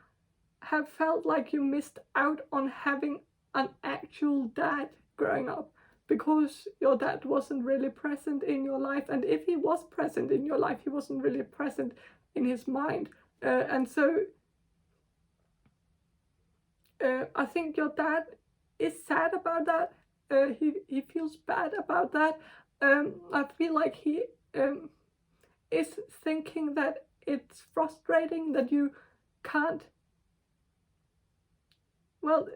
[SPEAKER 1] have felt like you missed out on having an actual dad growing up, because your dad wasn't really present in your life, and if he was present in your life, he wasn't really present in his mind. And so I think your dad is sad about that. He feels bad about that. I feel like he is thinking that it's frustrating that you can't. Well,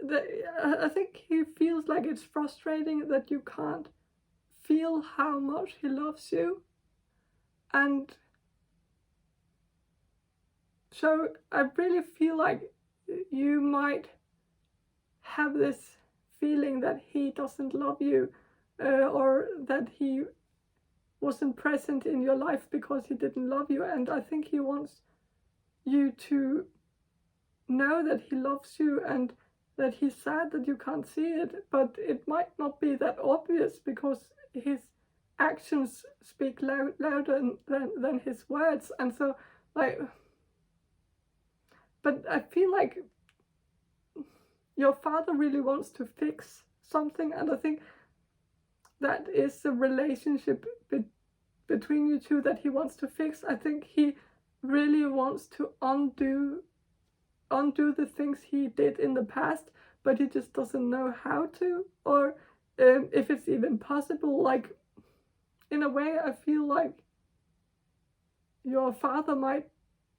[SPEAKER 1] I think he feels like it's frustrating that you can't feel how much he loves you. And so I really feel like you might have this feeling that he doesn't love you, or that he wasn't present in your life because he didn't love you. And I think he wants you to know that he loves you and that he's sad that you can't see it, but it might not be that obvious because his actions speak louder than his words. And so, like, but I feel like your father really wants to fix something, and I think that is a relationship between you two that he wants to fix. I think he really wants to undo the things he did in the past, but he just doesn't know how to, or if it's even possible. Like, in a way, I feel like your father might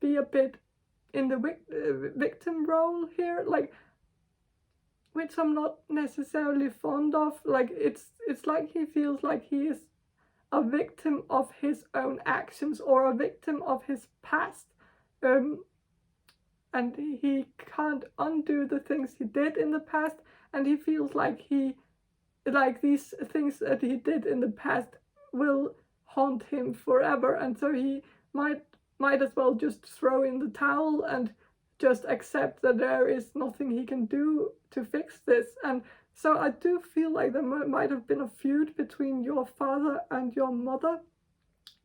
[SPEAKER 1] be a bit in the victim role here, like, which I'm not necessarily fond of. Like, it's like he feels like he is a victim of his own actions or a victim of his past, and he can't undo the things he did in the past, and he feels like these things that he did in the past will haunt him forever, and so he might as well just throw in the towel and just accept that there is nothing he can do to fix this. And so I do feel like there might have been a feud between your father and your mother,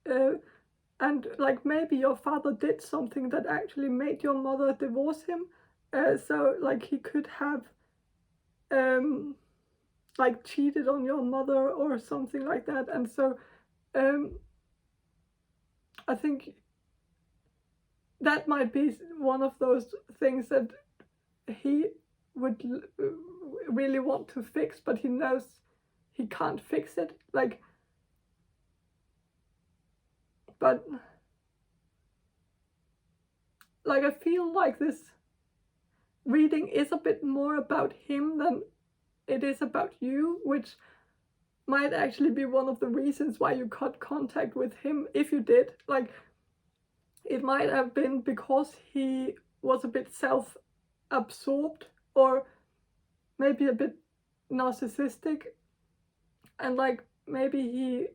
[SPEAKER 1] and like maybe your father did something that actually made your mother divorce him, so like he could have like cheated on your mother or something like that. And so I think that might be one of those things that he would really want to fix, but he knows he can't fix it. Like, but like I feel like this reading is a bit more about him than it is about you, which might actually be one of the reasons why you cut contact with him, if you did. Like, it might have been because he was a bit self-absorbed, or maybe a bit narcissistic, and like maybe he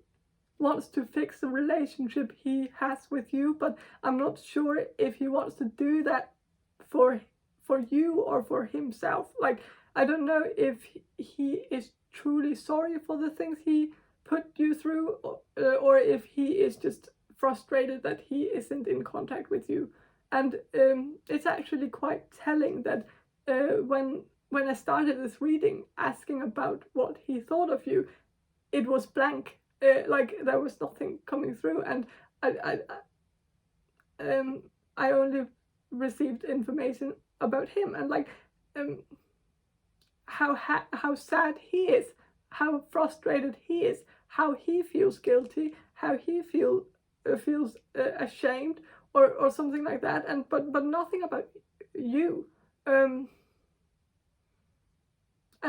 [SPEAKER 1] wants to fix the relationship he has with you, but I'm not sure if he wants to do that for you or for himself. Like, I don't know if he is truly sorry for the things he put you through, or if he is just frustrated that he isn't in contact with you. And it's actually quite telling that when I started this reading asking about what he thought of you, it was blank. Like, there was nothing coming through, and I only received information about him, and like how sad he is, how frustrated he is, how he feels guilty, how he feels ashamed, or something like that, and but nothing about you. And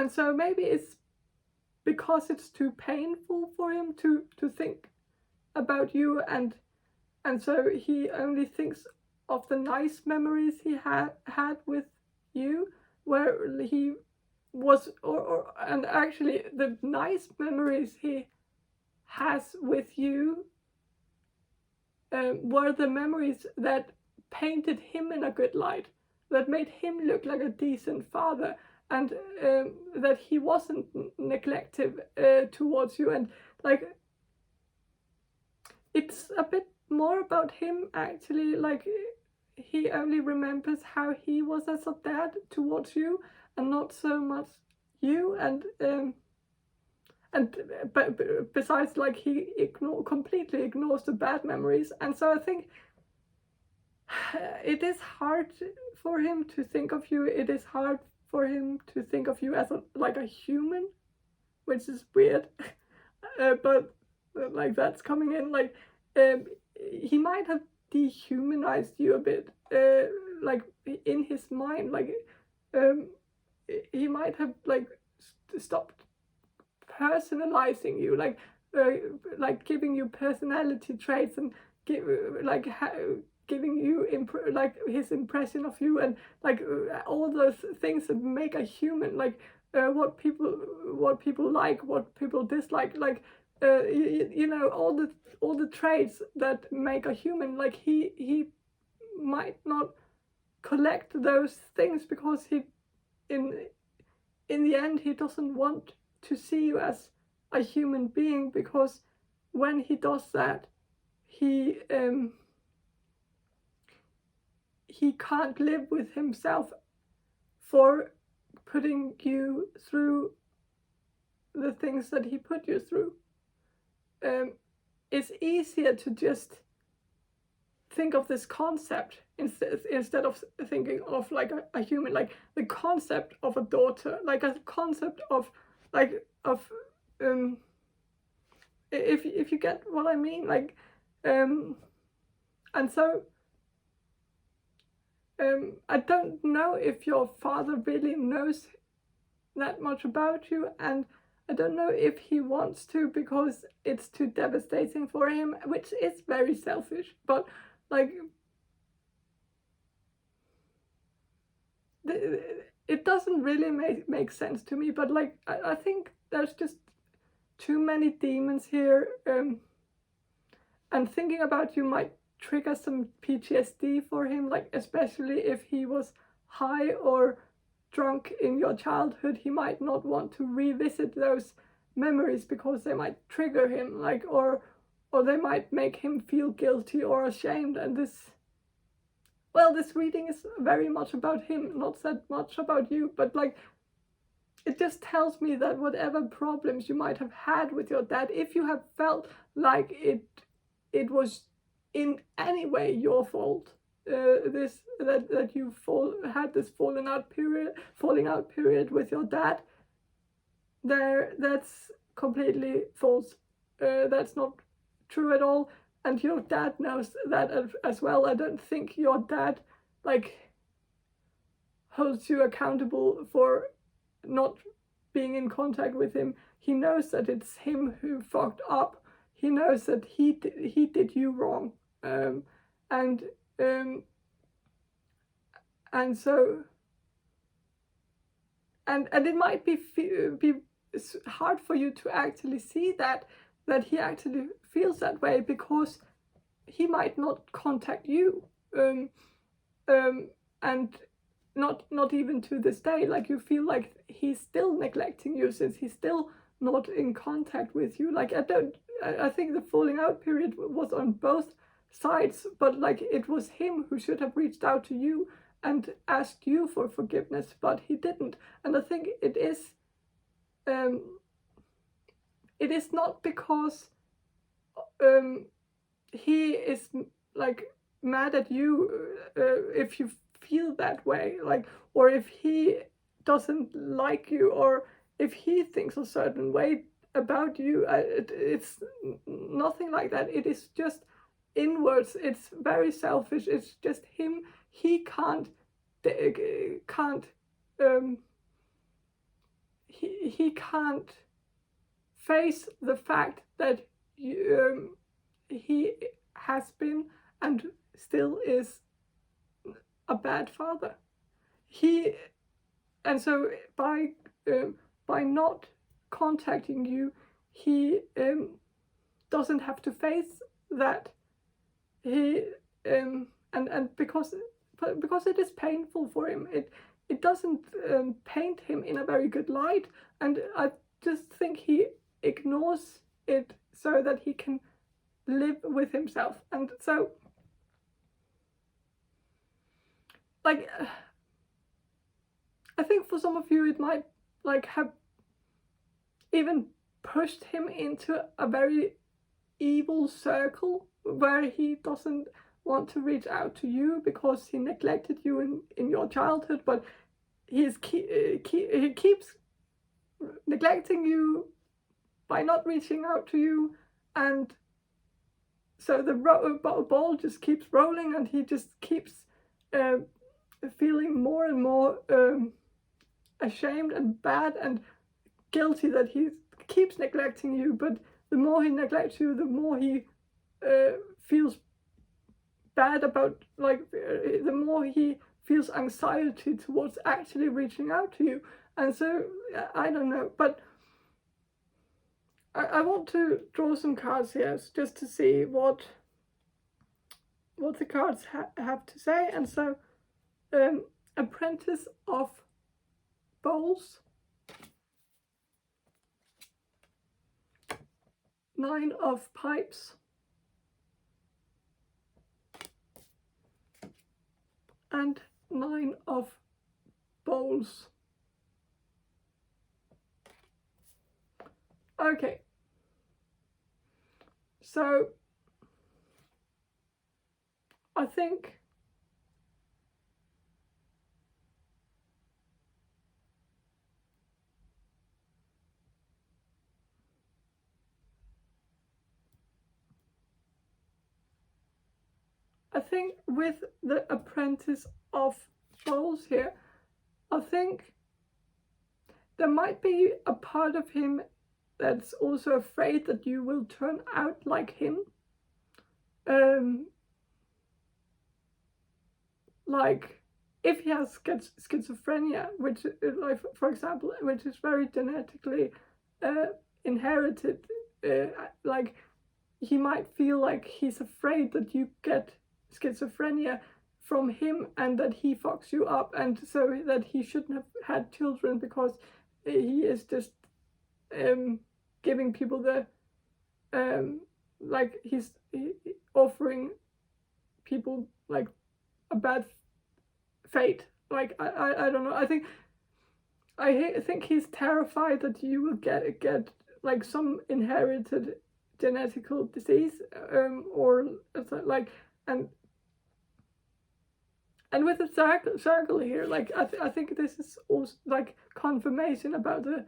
[SPEAKER 1] so maybe it's because it's too painful for him to think about you, and so he only thinks of the nice memories he had with you, where he was, and actually the nice memories he has with you were the memories that painted him in a good light, that made him look like a decent father, and that he wasn't neglective towards you. And like, it's a bit more about him actually. Like, he only remembers how he was as a dad towards you, and not so much you. But besides, like, he completely ignores the bad memories. And so I think it is hard for him to think of you. It is hard for him to think of you as like a human, which is weird. But like, that's coming in. Like, he might have dehumanized you a bit, like in his mind. Like, he might have like stopped personalizing you, like giving you personality traits, and giving you like his impression of you, and like all those things that make a human, like what people like, what people dislike, like you know, all the traits that make a human. Like, he might not collect those things because he in the end he doesn't want to see you as a human being, because when he does that, he can't live with himself for putting you through the things that he put you through. It's easier to just think of this concept instead of thinking of like a human, like the concept of a daughter, like a concept of if you get what I mean, like and so I don't know if your father really knows that much about you, and I don't know if he wants to, because it's too devastating for him, which is very selfish. But like, it doesn't really make sense to me. But like, I think there's just too many demons here, and thinking about you might trigger some PTSD for him, like especially if he was high or drunk in your childhood. He might not want to revisit those memories because they might trigger him, like, or they might make him feel guilty or ashamed. And this reading is very much about him, not that much about you. But like, it just tells me that whatever problems you might have had with your dad, if you have felt like it was in any way your fault, that you had this falling out period with your dad, that's completely false. That's not true at all, and your dad knows that as well. I don't think your dad like holds you accountable for not being in contact with him. He knows that it's him who fucked up. He knows that he did you wrong, and so it might be hard for you to actually see that he actually feels that way, because he might not contact you, and not even to this day. Like, you feel like he's still neglecting you, since he's still not in contact with you. Like, I think the falling out period was on both sides, but like, it was him who should have reached out to you and asked you for forgiveness, but he didn't. And I think it is not because he is like mad at you, if you feel that way, like, or if he doesn't like you, or if he thinks a certain way about you. It's nothing like that. It is just inwards. It's very selfish. It's just him. He can't he can't face the fact that he has been and still is a bad father. And so by not contacting you, he doesn't have to face that. He and because it is painful for him, it doesn't paint him in a very good light, and I just think he ignores it so that he can live with himself. And so, like, I think for some of you it might like have even pushed him into a very evil circle where he doesn't want to reach out to you because he neglected you in your childhood, but he keeps neglecting you by not reaching out to you, and so the ball just keeps rolling, and he just keeps feeling more and more ashamed and bad and guilty that he keeps neglecting you. But the more he neglects you, the more he feels bad about, like, the more he feels anxiety towards actually reaching out to you. And so I don't know, but I want to draw some cards here just to see what the cards have to say. And so Apprentice of Bowls, 9 of Pipes, and 9 of Bowls. Okay, so I think with the Apprentice of Bowls here, I think there might be a part of him that's also afraid that you will turn out like him. Like if he has schizophrenia, which, like, for example, which is very genetically inherited, like he might feel like he's afraid that you get schizophrenia from him and that he fucks you up, and so that he shouldn't have had children because he is just giving people the like he's offering people like a bad fate. Like I don't know. I think he's terrified that you will get like some inherited genetical disease, or like, and with the circle here, like I think this is also like confirmation about the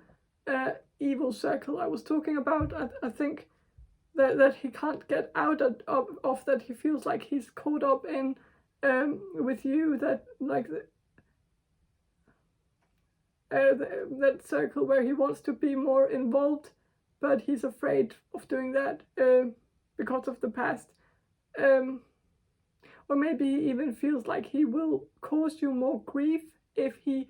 [SPEAKER 1] evil circle I was talking about. I think that he can't get out of that. He feels like he's caught up in with you, that like that circle where he wants to be more involved, but he's afraid of doing that because of the past. Or maybe he even feels like he will cause you more grief if he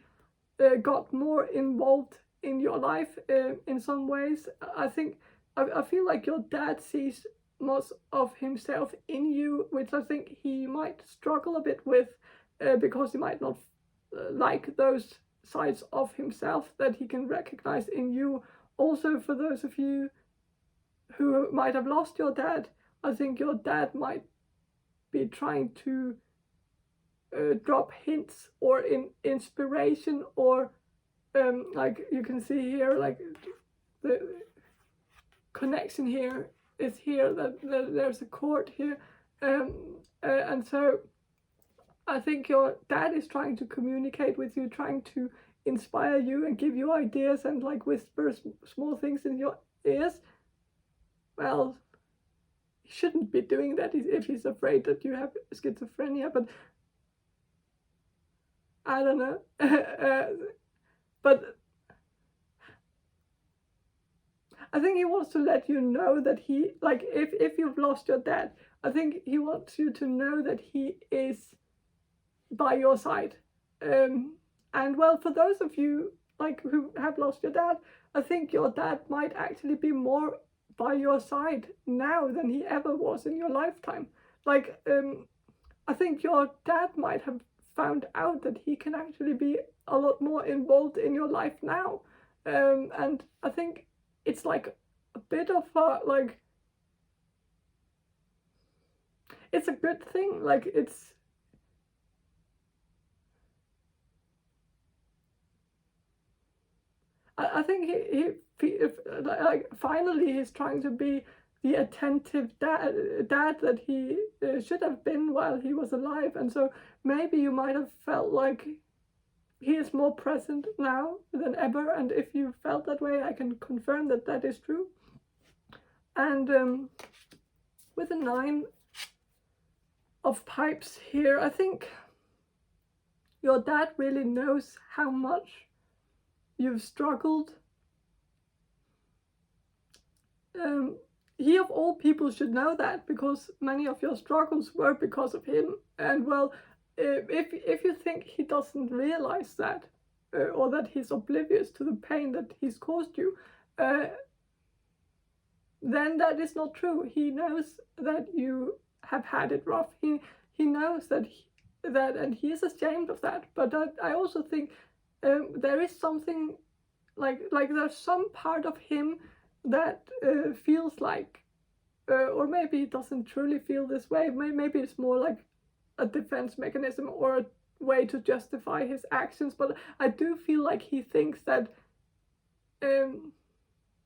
[SPEAKER 1] got more involved in your life in some ways. I feel like your dad sees most of himself in you, which I think he might struggle a bit with because he might not like those sides of himself that he can recognize in you. Also, for those of you who might have lost your dad, I think your dad might be trying to drop hints or inspiration, or like you can see here, like the connection here is here, that there's a chord here, and so I think your dad is trying to communicate with you, trying to inspire you and give you ideas and like whisper small things in your ears. Well, he shouldn't be doing that if he's afraid that you have schizophrenia, but I don't know. But I think he wants to let you know that he, like, if you've lost your dad, I think he wants you to know that he is by your side. And well, for those of you like who have lost your dad, I think your dad might actually be more by your side now than he ever was in your lifetime. Like, I think your dad might have found out that he can actually be a lot more involved in your life now. And I think it's like a bit of a, like, it's a good thing. Like, it's, I think like finally he's trying to be the attentive dad that he should have been while he was alive, and so maybe you might have felt like he is more present now than ever. And if you felt that way, I can confirm that that is true. And with the 9 of pipes here, I think your dad really knows how much you've struggled. He of all people should know that, because many of your struggles were because of him. And well, if you think he doesn't realize that, or that he's oblivious to the pain that he's caused you, then that is not true. He knows that you have had it rough. He knows that and he is ashamed of that. But I also think there is something like there's some part of him that feels like, or maybe he doesn't truly feel this way. Maybe it's more like a defense mechanism or a way to justify his actions. But I do feel like he thinks that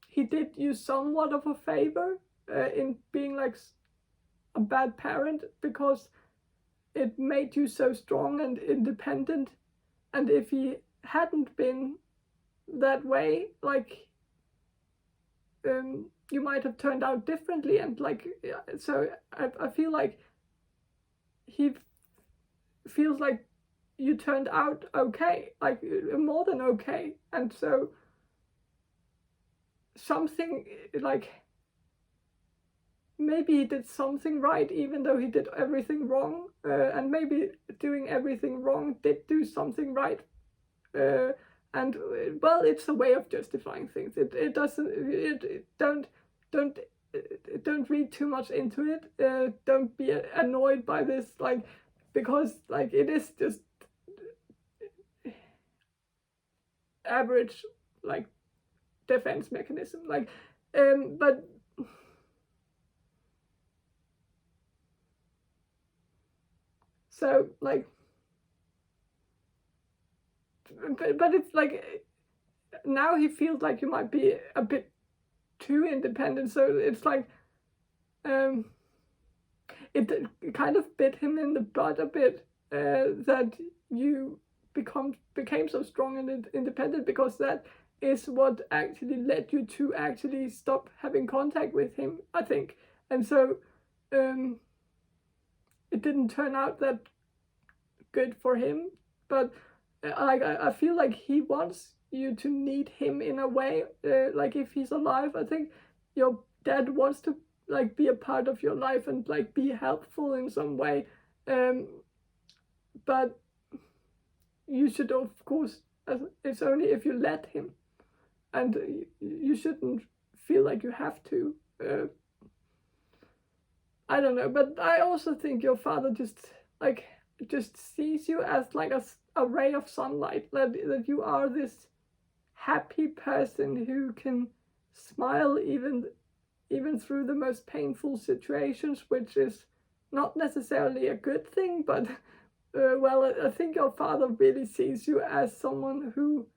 [SPEAKER 1] he did you somewhat of a favor in being like a bad parent, because it made you so strong and independent. And if he hadn't been that way, like, you might have turned out differently. And like, so I feel like he feels like you turned out okay, like more than okay. And so something, like, maybe he did something right even though he did everything wrong, and maybe doing everything wrong did do something right. And well, it's a way of justifying things. It doesn't, don't read too much into it. Don't be annoyed by this, like, because like it is just average, like, defense mechanism. Like, but so like, but it's like now he feels like you might be a bit too independent. So it's like it kind of bit him in the butt a bit, that you became so strong and independent, because that is what actually led you to actually stop having contact with him, I think. And so it didn't turn out that good for him. But I feel like he wants you to need him in a way. Like, if he's alive, I think your dad wants to like be a part of your life and like be helpful in some way. But you should, of course, it's only if you let him, and you shouldn't feel like you have to. I don't know, but I also think your father just sees you as like a ray of sunlight, that you are this happy person who can smile even through the most painful situations, which is not necessarily a good thing. But well, I think your father really sees you as someone who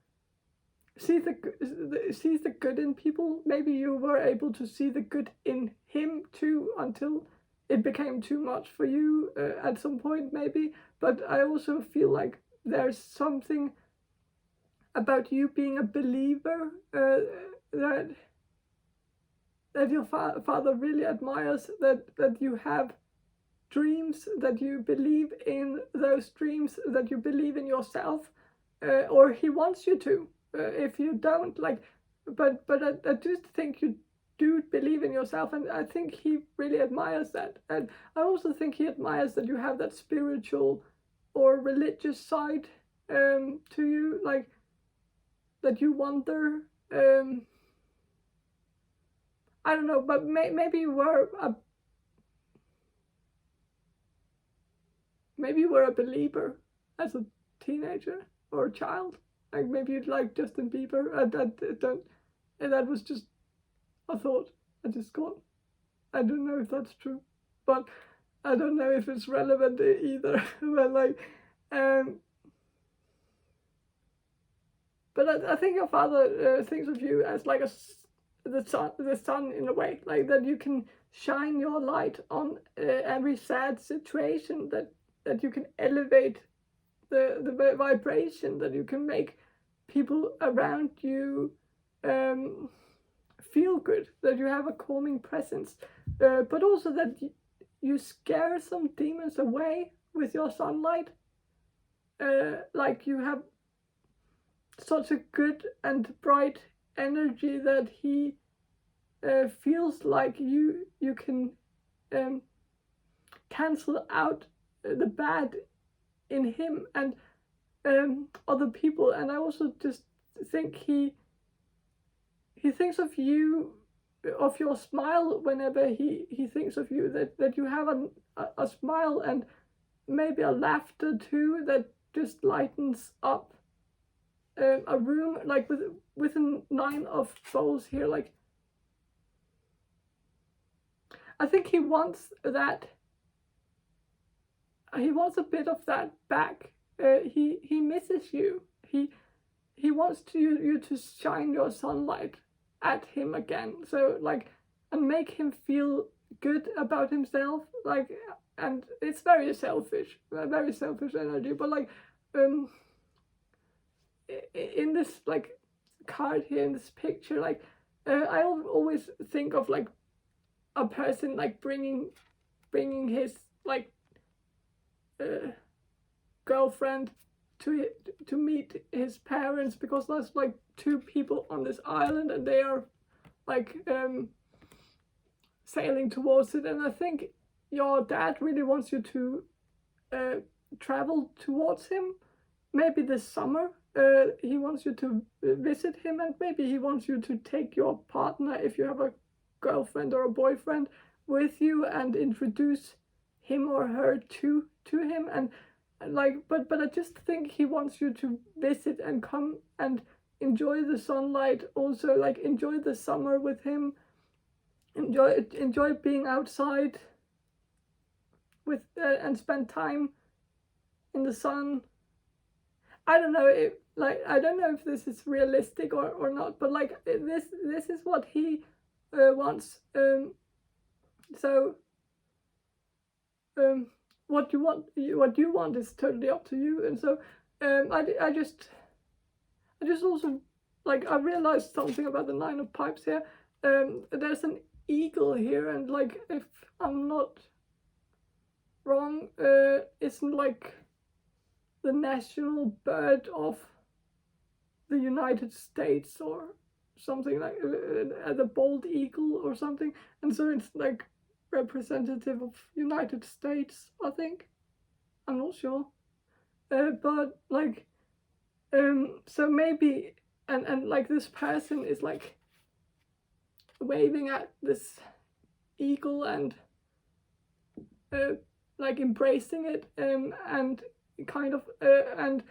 [SPEAKER 1] sees the good in people. Maybe you were able to see the good in him too, until it became too much for you at some point, maybe. But I also feel like there's something about you being a believer that your father really admires, that you have dreams, that you believe in those dreams, that you believe in yourself, or he wants you to. If you don't, like, but I do think you do believe in yourself, and I think he really admires that. And I also think he admires that you have that spiritual or religious side to you, like that you wonder. I don't know, but maybe you were a believer as a teenager or a child. Like maybe you'd like Justin Bieber. That was just a thought I just got. I don't know if that's true, but I don't know if it's relevant either. But like, but I think your father thinks of you as like the sun in a way, like that you can shine your light on every sad situation, that you can elevate the vibration, that you can make people around you feel good, that you have a calming presence, but also that you scare some demons away with your sunlight. Like you have such a good and bright energy that he feels like you can cancel out the bad in him and other people. And I also just think he thinks of you, of your smile whenever he thinks of you, that you have a smile and maybe a laughter too that just lightens up a room, like with a 9 of bowls here. Like I think he wants that. He wants a bit of that back. He misses you. He wants you to shine your sunlight at him again. So like, and make him feel good about himself. Like, and it's very selfish energy. But like, in this like card here, in this picture, like I always think of like a person like bringing his like girlfriend to meet his parents, because there's like 2 people on this island and they are like sailing towards it. And I think your dad really wants you to travel towards him, maybe this summer. He wants you to visit him, and maybe he wants you to take your partner, if you have a girlfriend or a boyfriend, with you and introduce him or her to him. And like, but I just think he wants you to visit and come and enjoy the sunlight, also like enjoy the summer with him, enjoy being outside with and spend time in the sun. I don't know if this is realistic or not, but like this is what he wants. What you want is totally up to you. And so I just also, like, I realized something about the 9 of pipes here. There's an eagle here, and like, if I'm not wrong, isn't like the national bird of the United States or something, like the bald eagle or something. And so it's like representative of United States, I think. I'm not sure. But like, so maybe, and like this person is like waving at this eagle and like embracing it, and kind of, and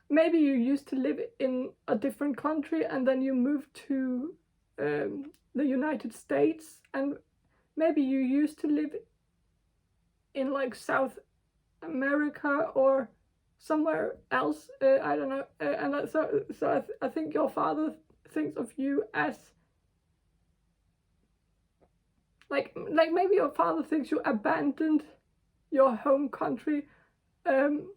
[SPEAKER 1] maybe you used to live in a different country and then you moved to the United States, and maybe you used to live in like South America or somewhere else. I don't know. And so I think your father thinks of you as like maybe your father thinks you abandoned your home country, and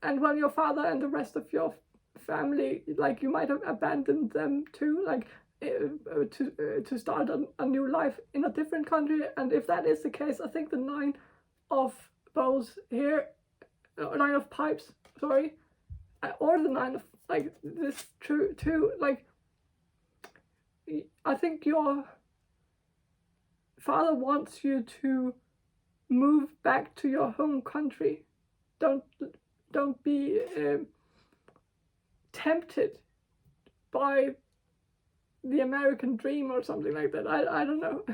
[SPEAKER 1] when your father and the rest of your family, like, you might have abandoned them too, like to start a new life in a different country. And if that is the case, I think the 9 of bowls here, 9 of pipes, sorry, or the nine of, like, this true too, like, I think your father wants you to move back to your home country. Don't be tempted by the American dream or something like that. I don't know.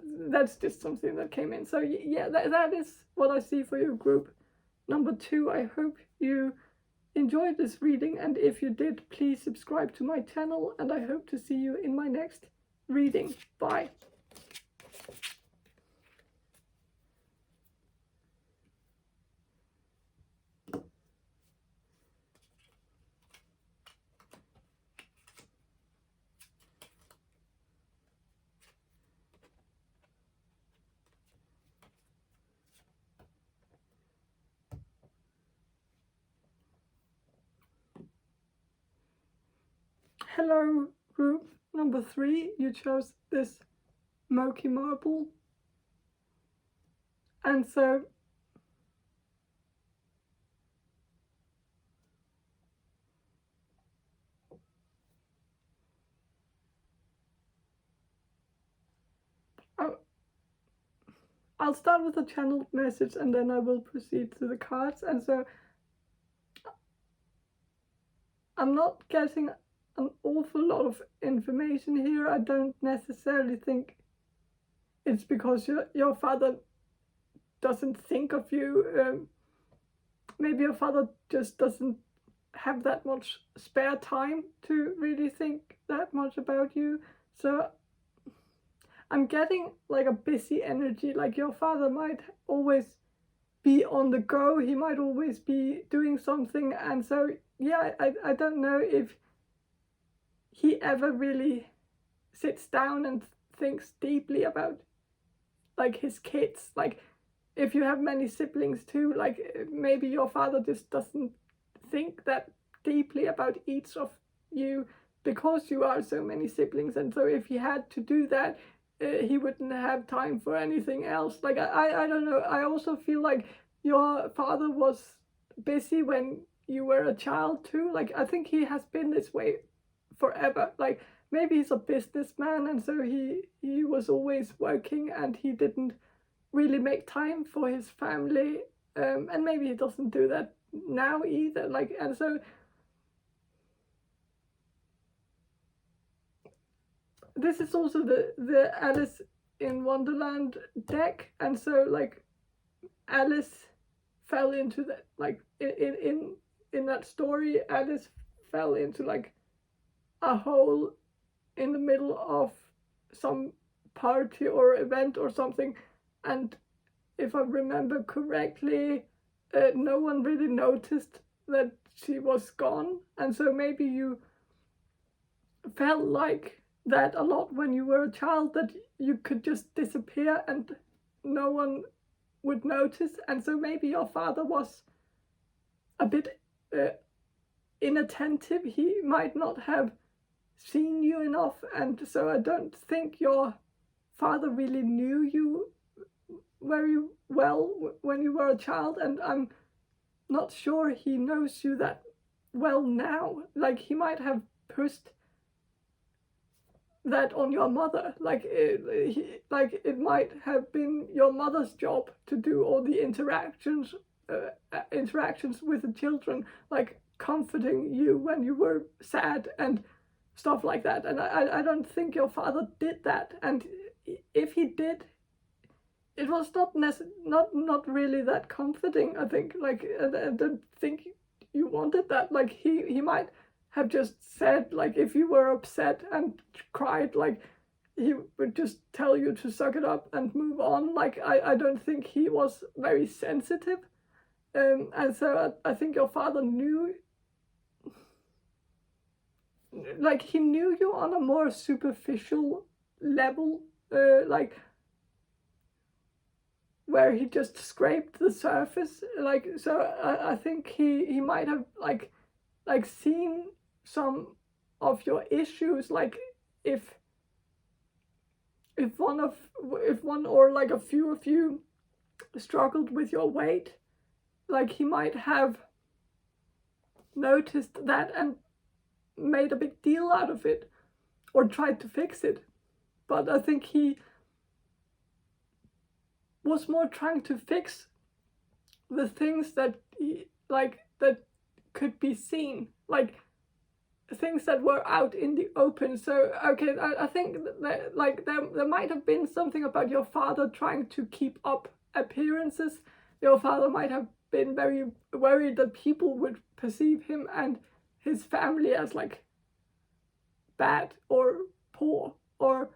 [SPEAKER 1] That's just something that came in. So yeah, that is what I see for your group number 2. I hope you enjoyed this reading, and if you did, please subscribe to my channel, and I hope to see you in my next reading. Bye. Hello, group number 3. You chose this Moki marble. And so I'll start with a channeled message and then I will proceed to the cards. And so I'm not getting an awful lot of information here. I don't necessarily think it's because your father doesn't think of you. Maybe your father just doesn't have that much spare time to really think that much about you. So I'm getting like a busy energy, like your father might always be on the go, he might always be doing something, and so yeah, I don't know if he ever really sits down and thinks deeply about like his kids. Like if you have many siblings too, like maybe your father just doesn't think that deeply about each of you because you are so many siblings, and so if he had to do that, he wouldn't have time for anything else. Like I don't know. I also feel like your father was busy when you were a child too. Like I think he has been this way forever. Like maybe he's a businessman, and so he was always working and he didn't really make time for his family, and maybe he doesn't do that now either. Like, and so this is also the Alice in Wonderland deck, and so like Alice fell into that, like in that story, Alice fell into like a hole in the middle of some party or event or something, and if I remember correctly, no one really noticed that she was gone, and so maybe you felt like that a lot when you were a child, that you could just disappear and no one would notice, and so maybe your father was a bit inattentive. He might not have seen you enough, and so I don't think your father really knew you very well when you were a child, and I'm not sure he knows you that well now. Like he might have pushed that on your mother, like it might have been your mother's job to do all the interactions with the children, like comforting you when you were sad and stuff like that, and I don't think your father did that, and if he did, it was not really that comforting. I think, like I don't think you wanted that. Like he might have just said, like if you were upset and cried, like he would just tell you to suck it up and move on. Like I don't think he was very sensitive, and so I think your father knew, like he knew you on a more superficial level, like where he just scraped the surface. Like so I think he might have like seen some of your issues, like if one or like a few of you struggled with your weight, like he might have noticed that and made a big deal out of it or tried to fix it. But I think he was more trying to fix the things that that could be seen, like things that were out in the open. So okay, I think that there might have been something about your father trying to keep up appearances. Your father might have been very worried that people would perceive him and his family as like bad or poor or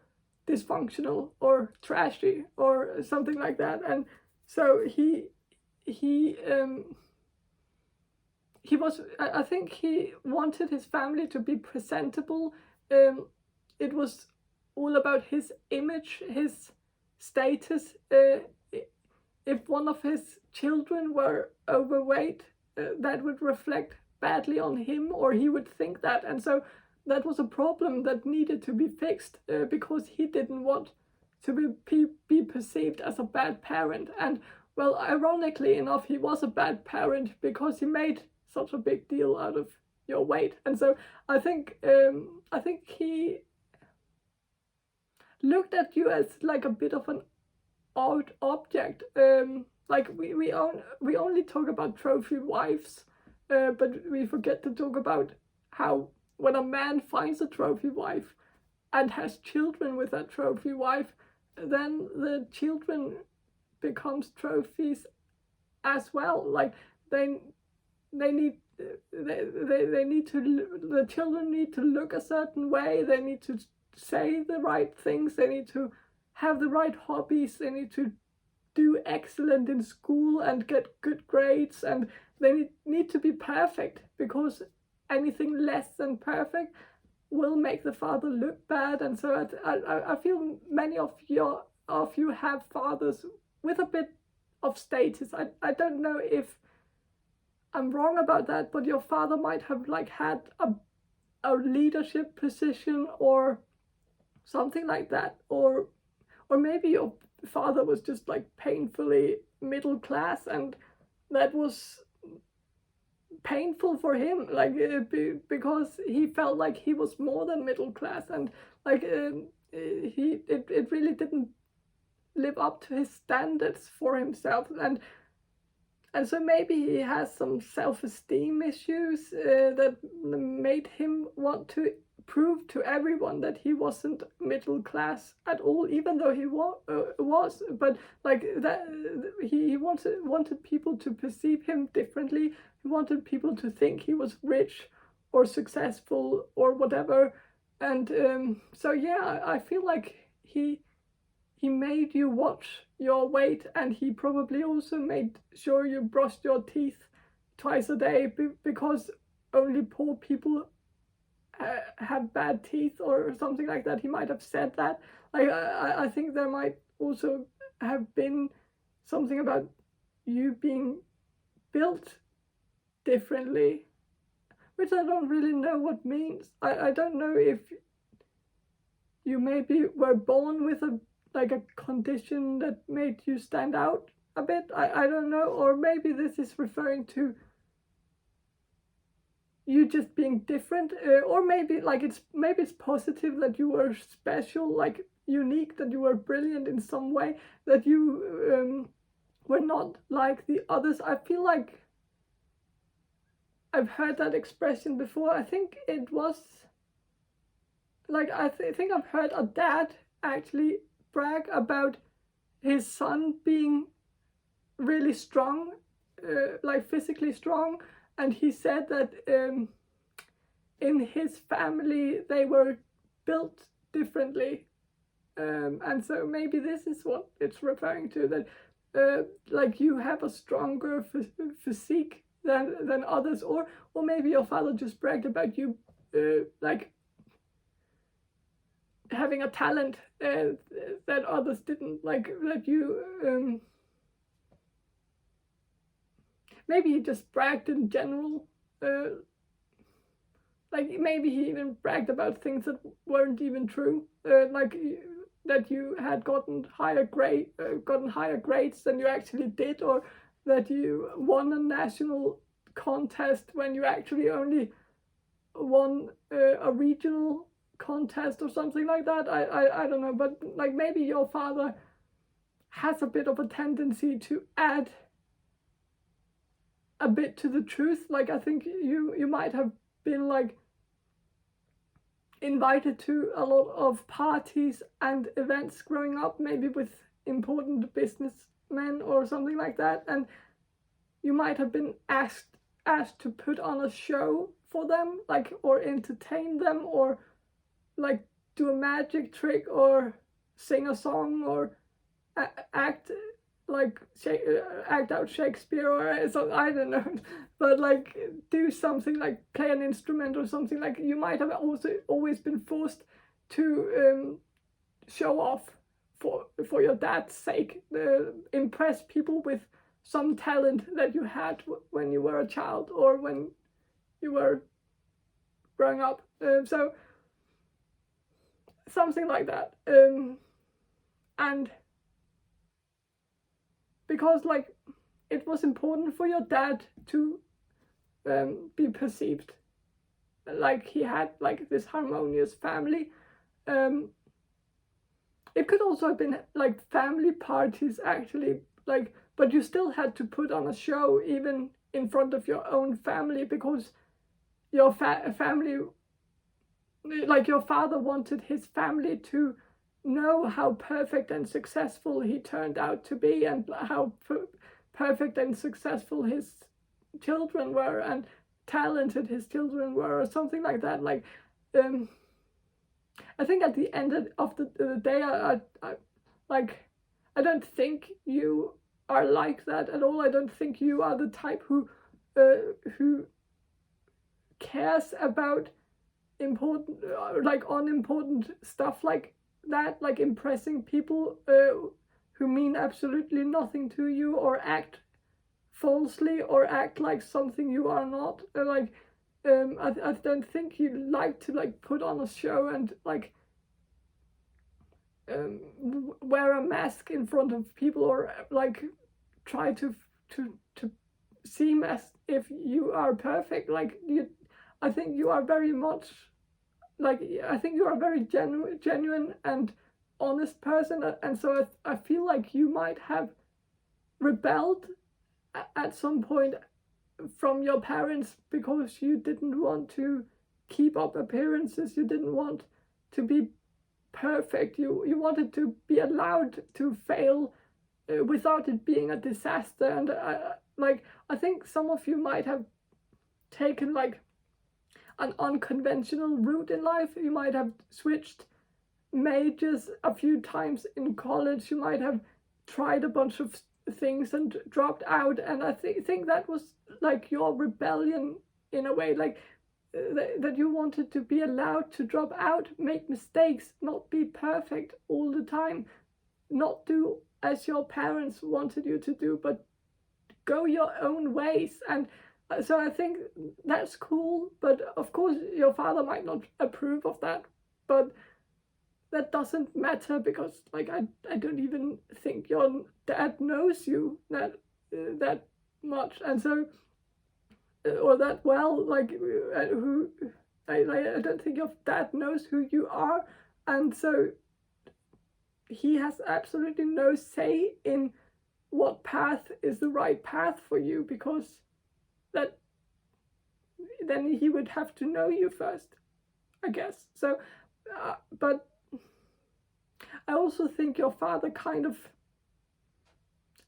[SPEAKER 1] dysfunctional or trashy or something like that. And so he was, I think he wanted his family to be presentable. It was all about his image, his status. If one of his children were overweight, that would reflect badly on him, or he would think that. And so that was a problem that needed to be fixed, because he didn't want to be perceived as a bad parent. And well, ironically enough, he was a bad parent because he made such a big deal out of your weight. And so I think he looked at you as like a bit of an odd object. Like we only talk about trophy wives, but we forget to talk about how when a man finds a trophy wife and has children with that trophy wife, then the children becomes trophies as well. Like the children need to look a certain way. They need to say the right things. They need to have the right hobbies. They need to do excellent in school and get good grades, and they need to be perfect, because anything less than perfect will make the father look bad. And so I feel many of you have fathers with a bit of status. I don't know if I'm wrong about that, but your father might have like had a leadership position or something like that, or maybe your father was just like painfully middle class, and that was painful for him, like because he felt like he was more than middle class, and like it really didn't live up to his standards for himself, and so maybe he has some self-esteem issues that made him want to prove to everyone that he wasn't middle class at all, even though he was. But like that, he wanted people to perceive him differently. He wanted people to think he was rich or successful or whatever. And so yeah, I feel like he made you watch your weight, and he probably also made sure you brushed your teeth twice a day, because only poor people have bad teeth or something like that. He might have said that. Like I think there might also have been something about you being built differently, which I don't really know what means. I don't know if you maybe were born with a condition that made you stand out a bit. I don't know, or maybe this is referring to you just being different, or maybe it's positive that you were special, like unique, that you were brilliant in some way, that you were not like the others. I feel like I've heard that expression before. I think it was like I think I've heard a dad actually brag about his son being really strong, like physically strong, and he said that in his family they were built differently, and so maybe this is what it's referring to, that like you have a stronger physique than others, or maybe your father just bragged about you like having a talent that others didn't, like that you maybe he just bragged in general, like maybe he even bragged about things that weren't even true, like that you had gotten higher grades than you actually did, or that you won a national contest when you actually only won a regional contest or something like that. I don't know, but like maybe your father has a bit of a tendency to add a bit to the truth. Like I think you might have been like invited to a lot of parties and events growing up, maybe with important businessmen or something like that, and you might have been asked to put on a show for them, like, or entertain them, or like do a magic trick, or sing a song, or act out Shakespeare, or something, I don't know, but like do something, like play an instrument or something. Like you might have also always been forced to show off for your dad's sake, impress people with some talent that you had when you were a child or when you were growing up. So something like that. And because like it was important for your dad to be perceived like he had like this harmonious family. It could also have been like family parties actually, like, but you still had to put on a show even in front of your own family, because your family, like your father wanted his family to know how perfect and successful he turned out to be, and how perfect and successful his children were, and talented his children were, or something like that. Like, I think at the end of the day, I don't think you are like that at all. I don't think you are the type who cares about important, like unimportant stuff like that, like impressing people who mean absolutely nothing to you, or act falsely, or act like something you are not. I don't think you like to like put on a show and like wear a mask in front of people, or like try to seem as if you are perfect. Like I think you are very much like, I think you are a very genuine and honest person, and so I feel like you might have rebelled at some point from your parents, because you didn't want to keep up appearances, you didn't want to be perfect, you wanted to be allowed to fail without it being a disaster. And I think some of you might have taken like an unconventional route in life. You might have switched majors a few times in college, you might have tried a bunch of things and dropped out, and I think that was like your rebellion in a way, like that you wanted to be allowed to drop out, make mistakes, not be perfect all the time, not do as your parents wanted you to do, but go your own ways. And so I think that's cool, but of course your father might not approve of that, but that doesn't matter, because like I don't even think your dad knows you that much, and so or that well, like who I don't think your dad knows who you are, and so he has absolutely no say in what path is the right path for you, because that then he would have to know you first, I guess. So but I also think your father kind of,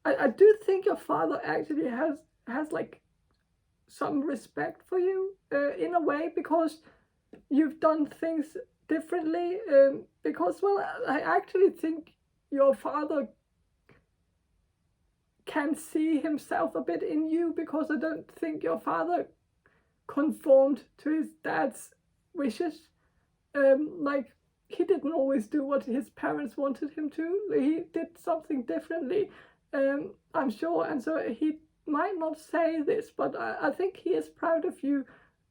[SPEAKER 1] I do think your father actually has like some respect for you in a way, because you've done things differently, because, well, I actually think your father can see himself a bit in you, because I don't think your father conformed to his dad's wishes. Like, he didn't always do what his parents wanted him to. He did something differently, I'm sure. And so he might not say this, but I think he is proud of you,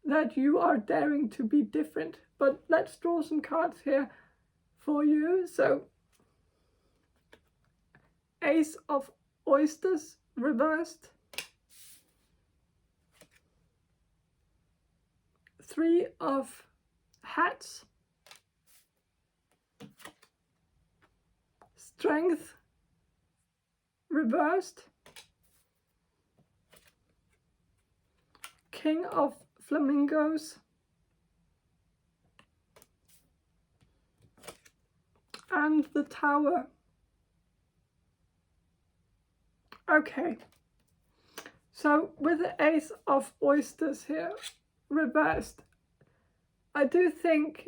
[SPEAKER 1] that you are daring to be different. But let's draw some cards here for you. So, Ace of Oysters reversed, Three of Hats, Strength reversed, King of Flamingos, and the Tower. Okay, so with the Ace of Oysters here reversed, I do think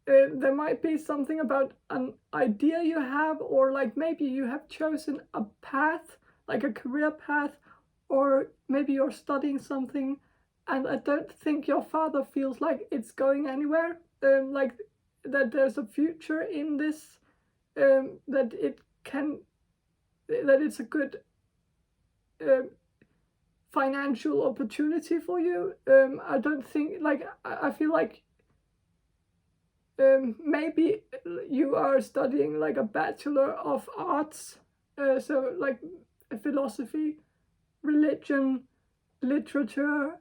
[SPEAKER 1] there might be something about an idea you have, or like maybe you have chosen a path, like a career path, or maybe you're studying something, and I don't think your father feels like it's going anywhere, like that there's a future in this, that it's a good financial opportunity for you. I don't think, like, I feel like maybe you are studying like a Bachelor of Arts, so like philosophy, religion, literature,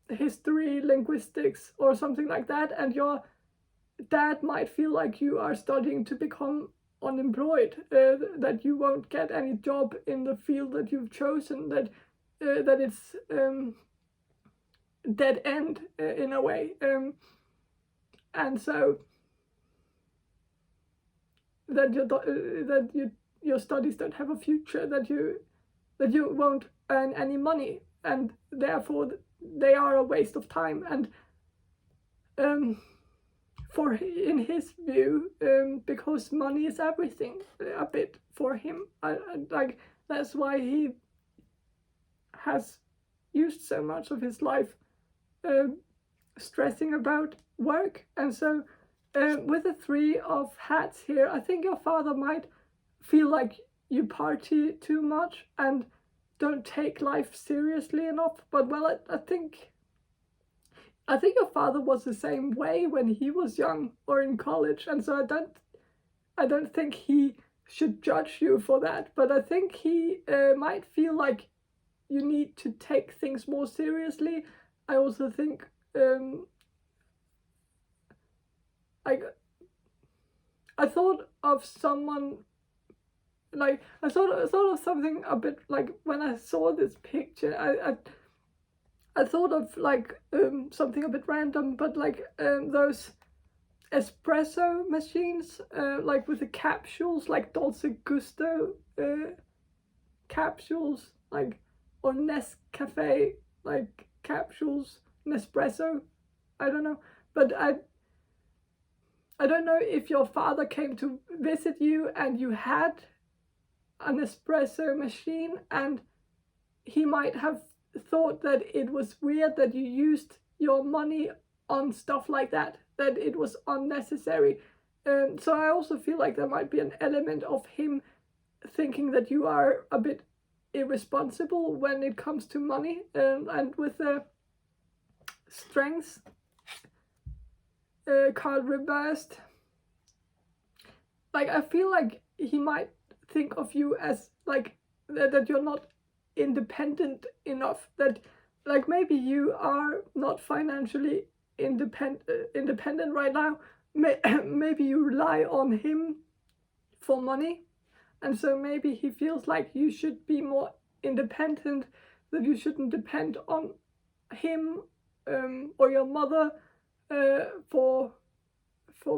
[SPEAKER 1] history, linguistics, or something like that, and your dad might feel like you are studying to become unemployed, that you won't get any job in the field that you've chosen, that it's dead end in a way, and so that your studies don't have a future, that you won't earn any money, and therefore they are a waste of time. And in his view, because money is everything a bit for him, like that's why he has used so much of his life stressing about work. And so with the Three of Hats here, I think your father might feel like you party too much and don't take life seriously enough. But well, I think your father was the same way when he was young or in college, and so I don't think he should judge you for that. But I think he might feel like you need to take things more seriously. I also think I thought of someone, like I thought of something a bit like when I saw this picture. I thought of like something a bit random, but like those espresso machines, like with the capsules, like Dolce Gusto capsules, like, or Nescafe like capsules, Nespresso. I don't know, but I don't know if your father came to visit you and you had an espresso machine, and he might have thought that it was weird that you used your money on stuff like that it was unnecessary. So I also feel like there might be an element of him thinking that you are a bit irresponsible when it comes to money, and with the Strength card reversed, like I feel like he might think of you as like that you're not independent enough, that like maybe you are not financially independent right now. Maybe you rely on him for money, and so maybe he feels like you should be more independent, that you shouldn't depend on him or your mother for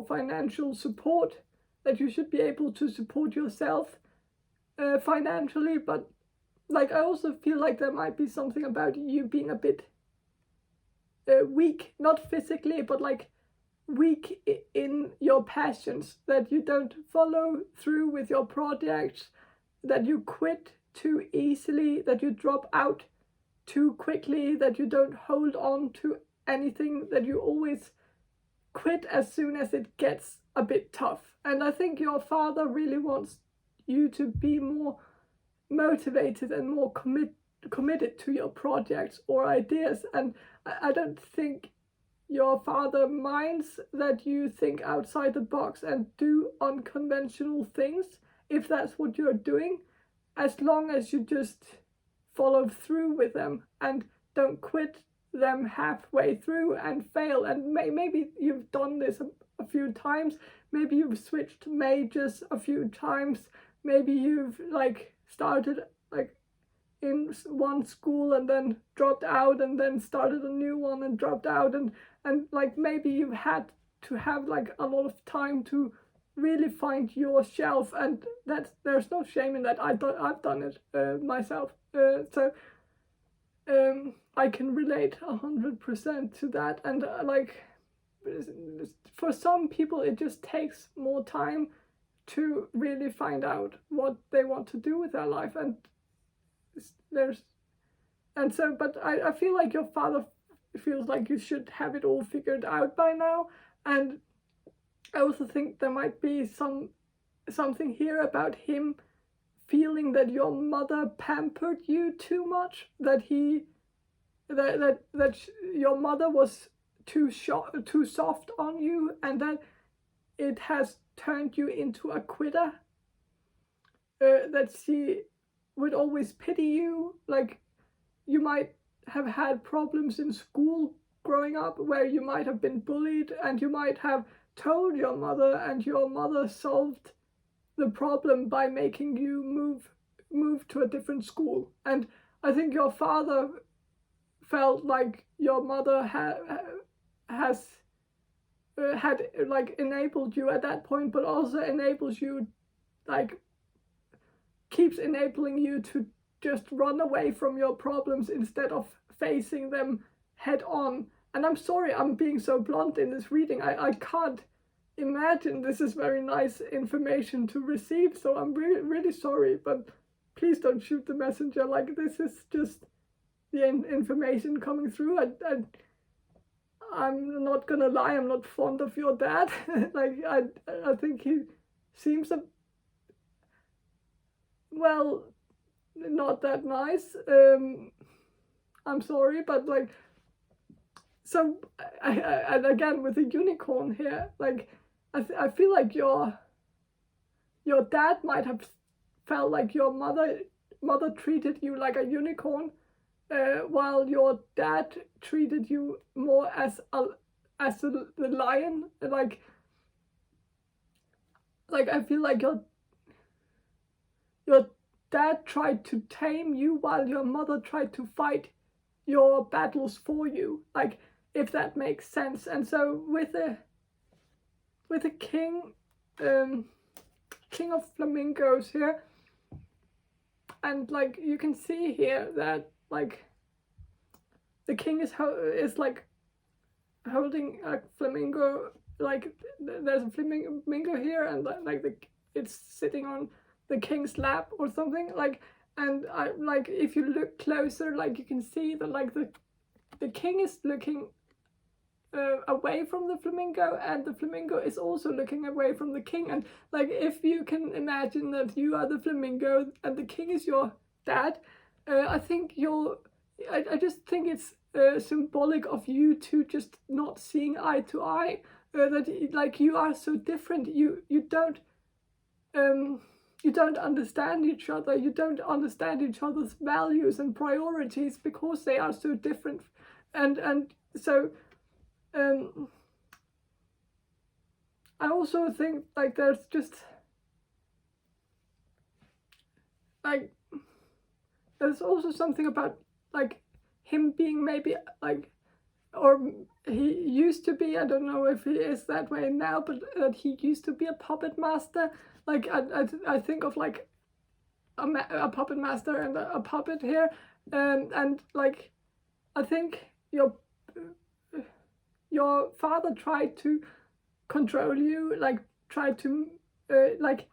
[SPEAKER 1] financial support, that you should be able to support yourself financially. But like I also feel like there might be something about you being a bit weak, not physically, but like weak in your passions, that you don't follow through with your projects, that you quit too easily, that you drop out too quickly, that you don't hold on to anything, that you always quit as soon as it gets a bit tough. And I think your father really wants you to be more motivated and more committed to your projects or ideas. And I don't think your father minds that you think outside the box and do unconventional things, if that's what you're doing, as long as you just follow through with them and don't quit them halfway through and fail. And maybe you've done this a few times. Maybe you've switched majors a few times. Maybe you've like started like in one school and then dropped out and then started a new one and dropped out, and like maybe you've had to have like a lot of time to really find yourself, and there's no shame in that. I've done it myself, so I can relate 100% to that. And like for some people it just takes more time to really find out what they want to do with their life, and but I feel like your father feels like you should have it all figured out by now. And I also think there might be something here about him feeling that your mother pampered you too much, that your mother was too soft on you, and that it has turned you into a quitter, that she would always pity you. Like you might have had problems in school growing up where you might have been bullied, and you might have told your mother, and your mother solved the problem by making you move to a different school. And I think your father felt like your mother had like enabled you at that point, but also enables you, like keeps enabling you to just run away from your problems instead of facing them head on. And I'm sorry I'm being so blunt in this reading. I can't imagine this is very nice information to receive, so I'm really, really sorry, but please don't shoot the messenger. Like, this is just the information coming through. I'm not gonna lie, I'm not fond of your dad. Like, I think he seems well, not that nice. I'm sorry, but like, so and again with the unicorn here, like I feel like your dad might have felt like your mother treated you like a unicorn, while your dad treated you more as the lion. Like I feel like your dad tried to tame you while your mother tried to fight your battles for you, like, if that makes sense. And so with the king of flamingos here, and like you can see here that like the king is like holding a flamingo, like there's a flamingo here, and like it's sitting on the king's lap or something, like. And like if you look closer, like you can see that like the king is looking away from the flamingo, and the flamingo is also looking away from the king. And like if you can imagine that you are the flamingo and the king is your dad, I think I just think it's symbolic of you two just not seeing eye to eye, that like you are so different. You don't understand each other. You don't understand each other's values and priorities because they are so different. And so I also think like there's just like there's also something about like him being maybe like, or he used to be, I don't know if he is that way now, but that he used to be a puppet master. Like I think of like a puppet master and a puppet here, and like I think your father tried to control you, like tried to like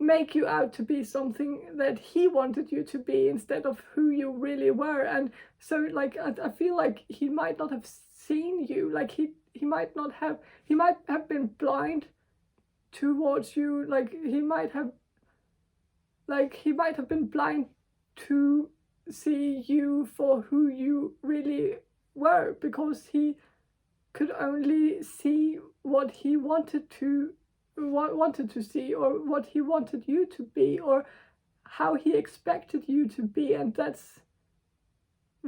[SPEAKER 1] make you out to be something that he wanted you to be instead of who you really were. And so like I feel like he might not have seen you, like he might have been blind towards you. Like he might have been blind to see you for who you really were, because he could only see what he wanted to see, or what he wanted you to be, or how he expected you to be. And that's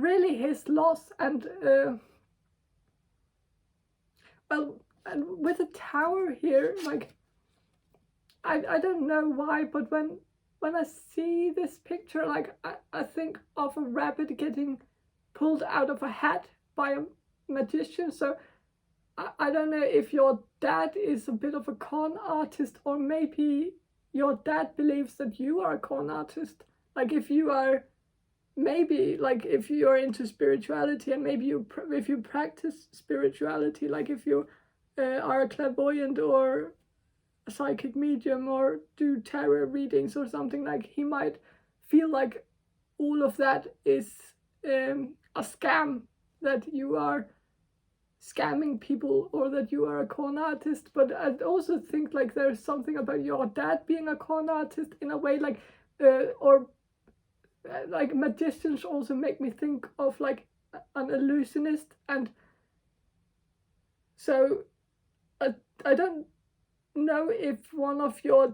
[SPEAKER 1] really his loss. And well, and with the tower here, like I don't know why, but when I see this picture, like I think of a rabbit getting pulled out of a hat by a magician. So I don't know if your dad is a bit of a con artist, or maybe your dad believes that you are a con artist. Like if you are, maybe like if you're into spirituality, and maybe if you practice spirituality, like if you are a clairvoyant or a psychic medium or do tarot readings or something, like he might feel like all of that is a scam, that you are scamming people or that you are a con artist. But I also think like there's something about your dad being a con artist in a way, like or like magicians also make me think of like an illusionist. And so I don't know if one of your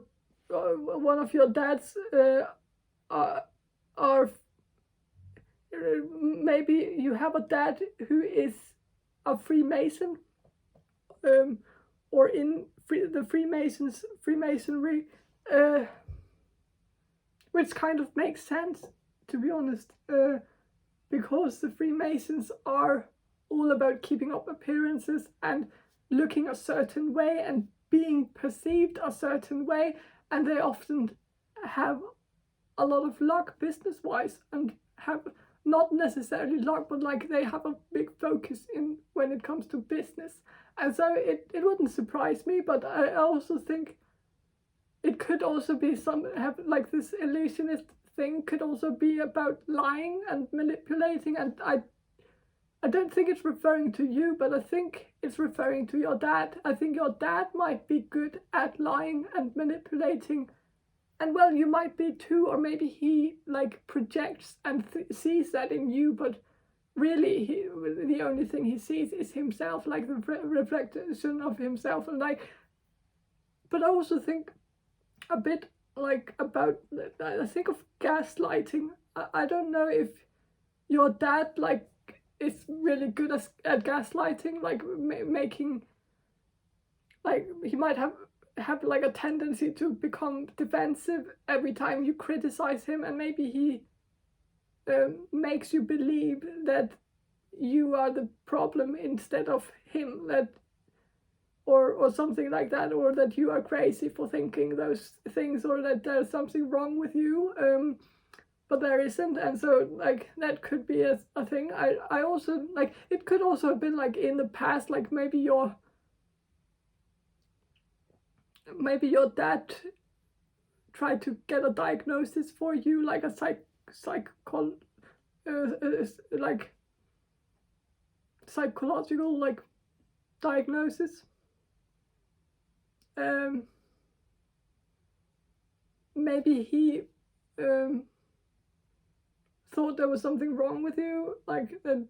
[SPEAKER 1] dads are maybe you have a dad who is a Freemason, or in the Freemasonry, which kind of makes sense, to be honest, because the Freemasons are all about keeping up appearances and looking a certain way and being perceived a certain way, and they often have a lot of luck business-wise, and have not necessarily luck, but like they have a big focus in when it comes to business. And so it wouldn't surprise me, but I also think it could also be like this illusionist thing could also be about lying and manipulating. And I don't think it's referring to you, but I think it's referring to your dad. I think your dad might be good at lying and manipulating. And well, you might be too, or maybe he like projects and sees that in you, but really the only thing he sees is himself, like the reflection of himself. And like, but I also think a bit like about, I think of gaslighting. I don't know if your dad like is really good at gaslighting, like making, like he might have like a tendency to become defensive every time you criticize him, and maybe he makes you believe that you are the problem instead of him, that or something like that, or that you are crazy for thinking those things, or that there's something wrong with you, but there isn't. And so like that could be a thing. I also like, it could also have been like in the past, like maybe your dad tried to get a diagnosis for you, like a like psychological like diagnosis. Maybe he thought there was something wrong with you, like that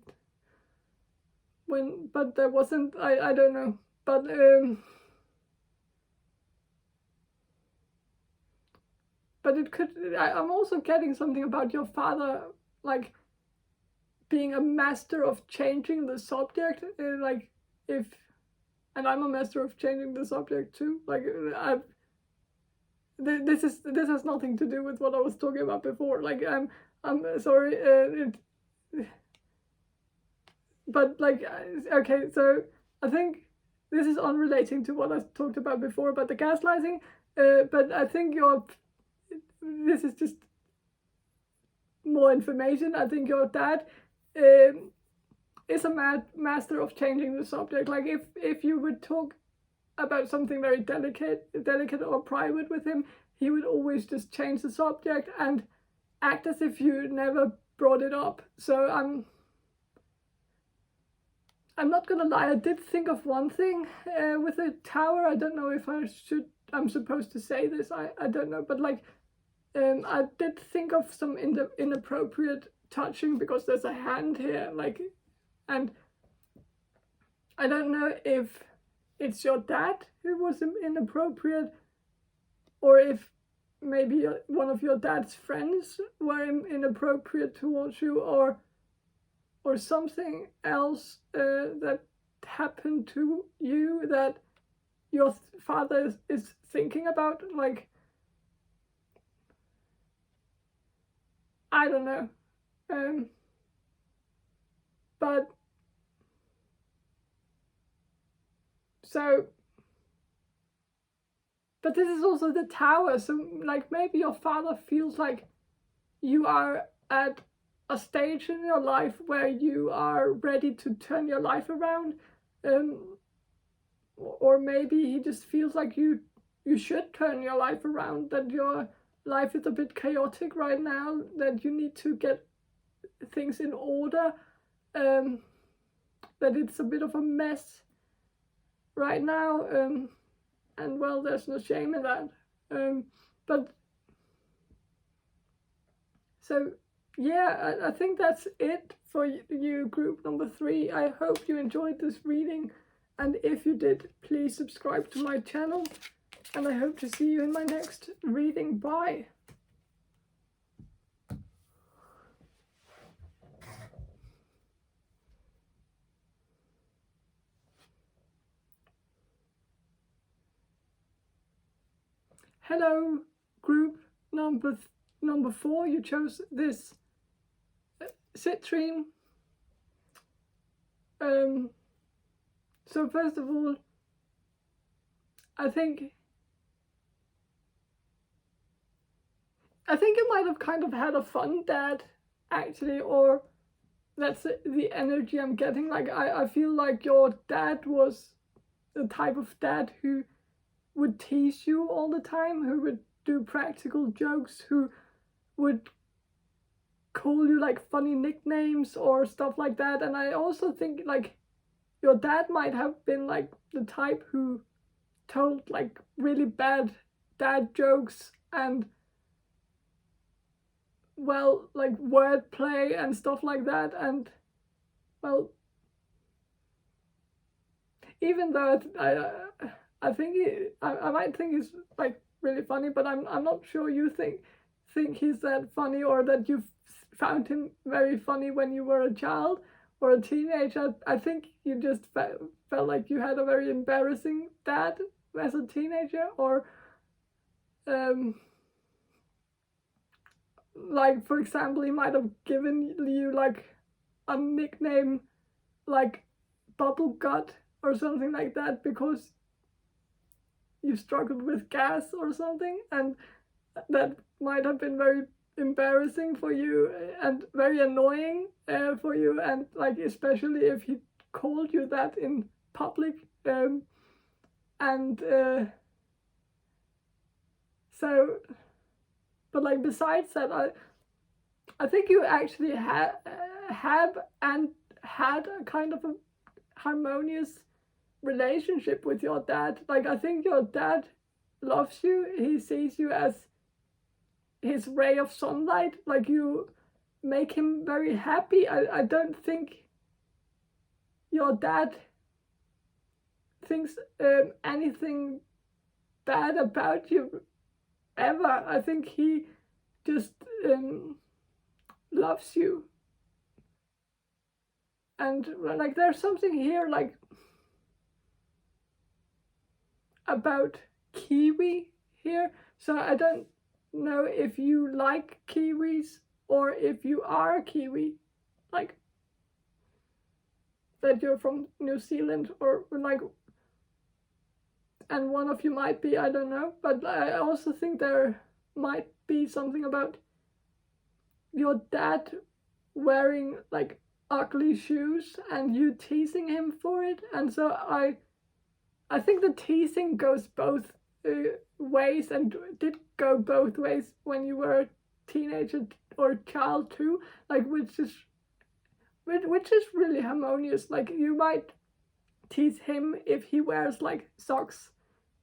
[SPEAKER 1] but there wasn't. I don't know, but it could. I'm also getting something about your father, like being a master of changing the subject. Like if, and I'm a master of changing the subject too. Like this has nothing to do with what I was talking about before. Like I'm sorry. But like okay, so I think this is unrelating to what I talked about before about the gaslighting. But I think this is just more information. I think your dad is a master of changing the subject. Like if you would talk about something very delicate or private with him, he would always just change the subject and act as if you never brought it up. So I'm not gonna lie, I did think of one thing with the tower. I don't know if I'm supposed to say this. I don't know, but like I did think of some inappropriate touching, because there's a hand here, like, and I don't know if it's your dad who was inappropriate, or if maybe one of your dad's friends were inappropriate towards you, or or something else that happened to you that your father is thinking about, like, I don't know, but so, but this is also the Tower, so like maybe your father feels like you are at a stage in your life where you are ready to turn your life around, or maybe he just feels like you should turn your life around, that your life is a bit chaotic right now, that you need to get things in order, that it's a bit of a mess right now, and well, there's no shame in that, but so yeah, I think that's it for you, group number 3. I hope you enjoyed this reading, and if you did, please subscribe to my channel, and I hope to see you in my next reading. Bye. Hello, group number 4. You chose this citrine. So first of all, I think you might have kind of had a fun dad, actually, or that's the energy I'm getting. Like, I feel like your dad was the type of dad who would tease you all the time, who would do practical jokes, who would call you like funny nicknames or stuff like that. And I also think like your dad might have been like the type who told like really bad dad jokes and, well, like wordplay and stuff like that. And well, even though I think I might think he's like really funny, but I'm not sure you think he's that funny, or that you found him very funny when you were a child or a teenager. I think you just felt like you had a very embarrassing dad as a teenager, or like, for example, he might have given you like a nickname like Bubble Gut or something like that because you struggled with gas or something, and that might have been very embarrassing for you and very annoying for you, and like especially if he called you that in public, and so, but like besides that, I think you actually have and had a kind of a harmonious relationship with your dad. Like, I think your dad loves you. He sees you as his ray of sunlight. Like, you make him very happy. I don't think your dad thinks anything bad about you ever. I think he just loves you. And like, there's something here like about kiwi here. So I don't know if you like kiwis or if you are a kiwi, like that you're from New Zealand, or like, and one of you might be, I don't know. But I also think there might be something about your dad wearing like ugly shoes and you teasing him for it. And so I think the teasing goes both ways, and did go both ways when you were a teenager or child too, like, which is really harmonious. Like, you might tease him if he wears like socks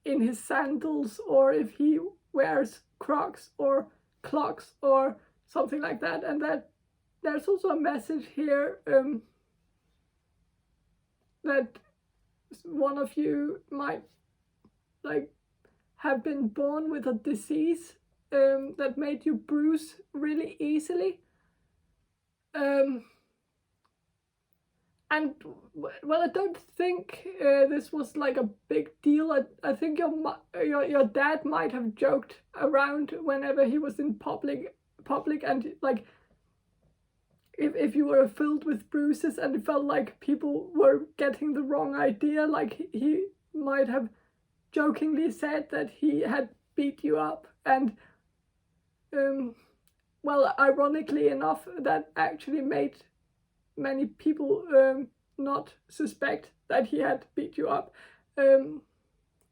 [SPEAKER 1] in his sandals, or if he wears Crocs or clocks or something like that. And that there's also a message here that one of you might like have been born with a disease that made you bruise really easily, And well, I don't think this was like a big deal. I think your dad might have joked around whenever he was in public, and like if you were filled with bruises and it felt like people were getting the wrong idea, like he might have jokingly said that he had beat you up. And well, ironically enough, that actually made many people not suspect that he had beat you up,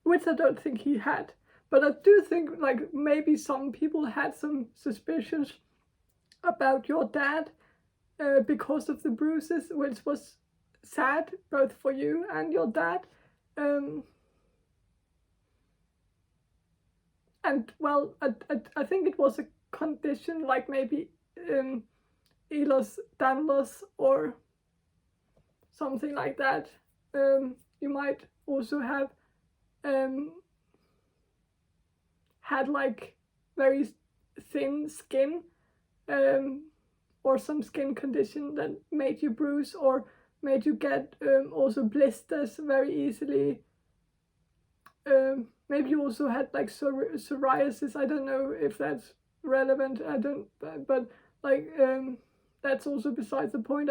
[SPEAKER 1] which I don't think he had. But I do think like maybe some people had some suspicions about your dad because of the bruises, which was sad both for you and your dad. And well, I think it was a condition like maybe Ehlers Danlos or something like that. You might also have had like very thin skin, or some skin condition that made you bruise or made you get also blisters very easily. Maybe you also had like psoriasis. I don't know if that's relevant. I don't, but like that's also besides the point.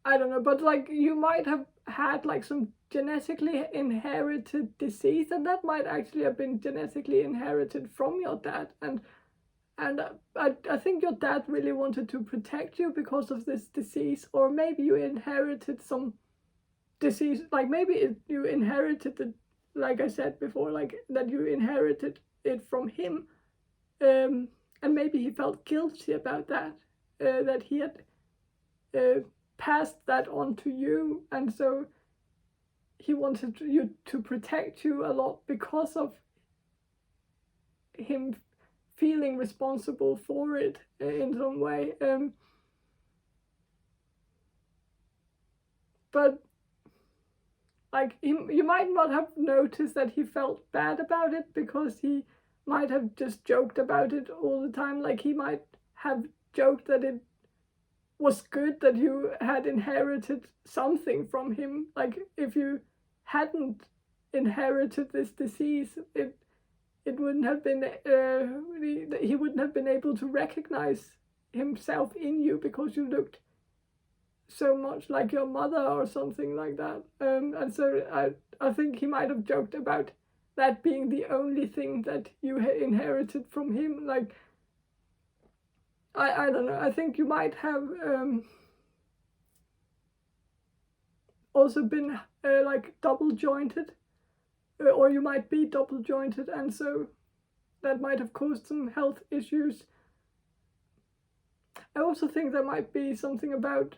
[SPEAKER 1] I don't know, but like you might have had like some genetically inherited disease, and that might actually have been genetically inherited from your dad. And I think your dad really wanted to protect you because of this disease, or maybe you inherited some disease, like maybe you inherited it, like I said before, like that you inherited it from him, and maybe he felt guilty about that, that he had passed that on to you, and so he wanted you to protect you a lot because of him feeling responsible for it in some way. But like you might not have noticed that he felt bad about it, because he might have just joked about it all the time. Like he might have joked that it was good that you had inherited something from him. Like if you hadn't inherited this disease, it wouldn't have been he wouldn't have been able to recognize himself in you, because you looked so much like your mother or something like that. And so I think he might have joked about that being the only thing that you inherited from him. Like I don't know, I think you might have also been like double jointed, or you might be double jointed, and so that might have caused some health issues. I also think there might be something about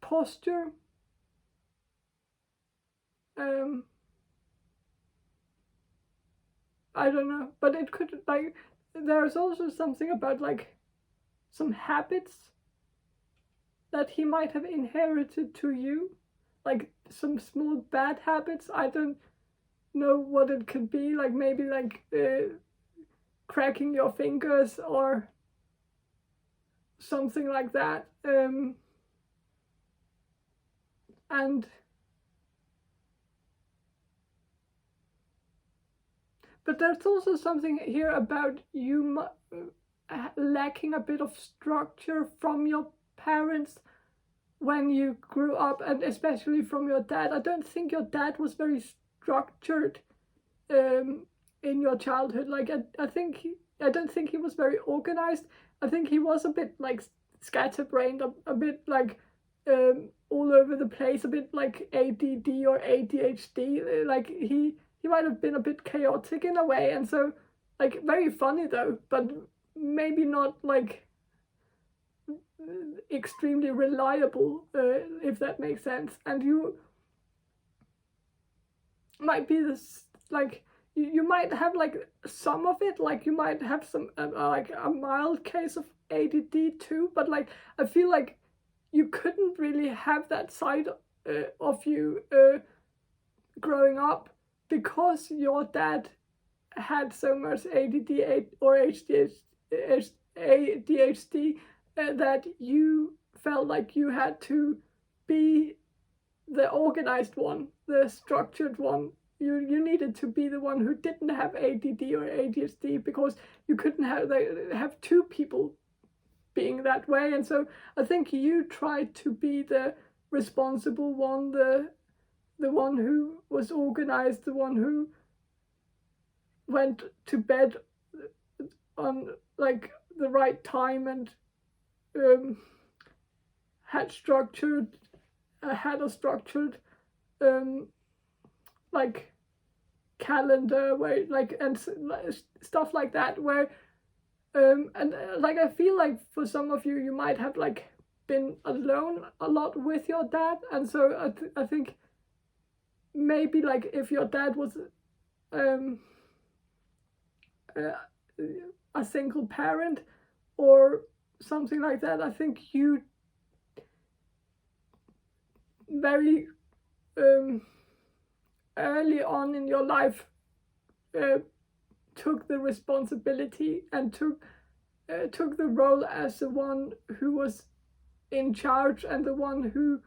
[SPEAKER 1] posture. I don't know, but it could, like, there's also something about like some habits that he might have inherited to you, like some small bad habits. I don't know what it could be, like maybe like cracking your fingers or something like that. And but there's also something here about you lacking a bit of structure from your parents when you grew up, and especially from your dad. I don't think your dad was very structured in your childhood. Like I don't think he was very organized. I think he was a bit like scatterbrained, a bit like all over the place, a bit like ADD or ADHD. Like he might have been a bit chaotic in a way, and so like very funny though, but maybe not like extremely reliable, if that makes sense. And you might be this, like you might have like some of it, like you might have some like a mild case of ADD too, but like I feel like you couldn't really have that side of you growing up, because your dad had so much ADD or ADHD. that you felt like you had to be the organized one, the structured one. You needed to be the one who didn't have ADD or ADHD, because you couldn't have two people being that way. And so I think you tried to be the responsible one, the one who was organized, the one who went to bed on like the right time, and had a structured like calendar, where like, and stuff like that, where and like I feel like for some of you, you might have like been alone a lot with your dad, and so I think maybe like if your dad was a single parent or something like that, I think you very early on in your life took the responsibility and took the role as the one who was in charge and the one who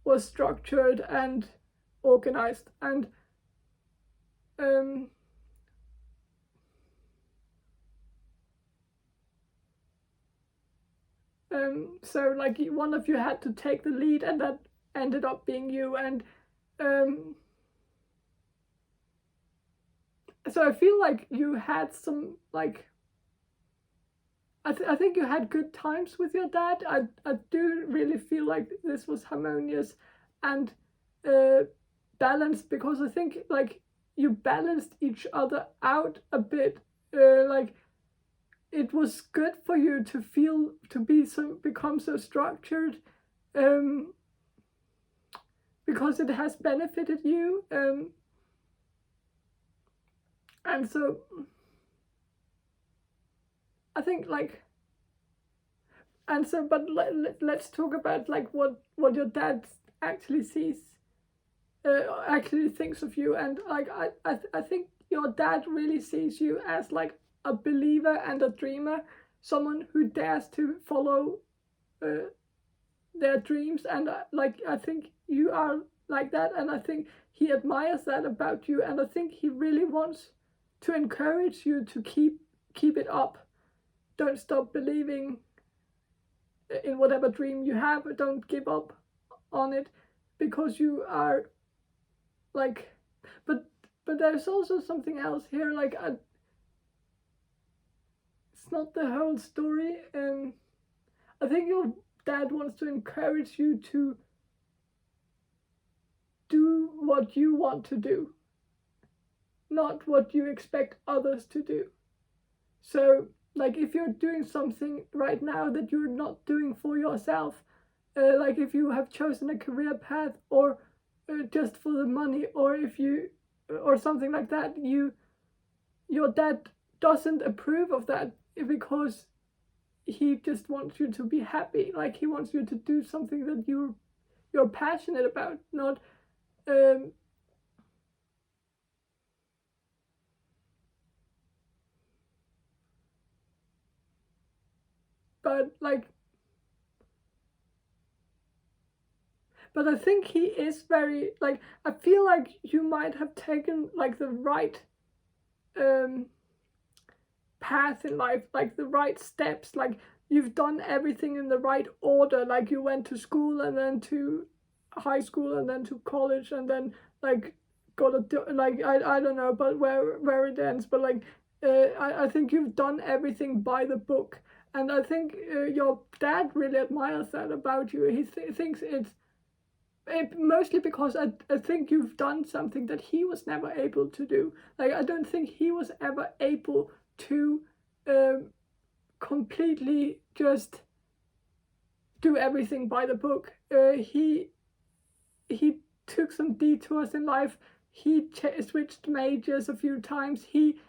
[SPEAKER 1] was structured and organized. And so like one of you had to take the lead, and that ended up being you. And so I feel like you had some like I think you had good times with your dad. I do really feel like this was harmonious and balanced, because I think like you balanced each other out a bit. Like it was good for you to become so structured, because it has benefited you. And so I think like, and so, but let's talk about like what your dad actually sees, actually thinks of you. And like I think your dad really sees you as like a believer and a dreamer, someone who dares to follow their dreams. And like I think you are like that, and I think he admires that about you, and I think he really wants to encourage you to keep it up. Don't stop believing in whatever dream you have. Don't give up on it, because you are like, but there's also something else here. Like it's not the whole story. I think your dad wants to encourage you to do what you want to do, not what you expect others to do. So like if you're doing something right now that you're not doing for yourself, like if you have chosen a career path, or just for the money, or if you or something like that, your dad doesn't approve of that, because he just wants you to be happy. Like he wants you to do something that you're passionate about, not but like, but I think he is very like, I feel like you might have taken like the right path in life, like the right steps. Like you've done everything in the right order. Like you went to school, and then to high school, and then to college, and then like got a like I don't know, but where it ends. But like I think you've done everything by the book, and I think your dad really admires that about you. He thinks mostly because I think you've done something that he was never able to do. Like I don't think he was ever able to completely just do everything by the book. He took some detours in life. He switched majors a few times. He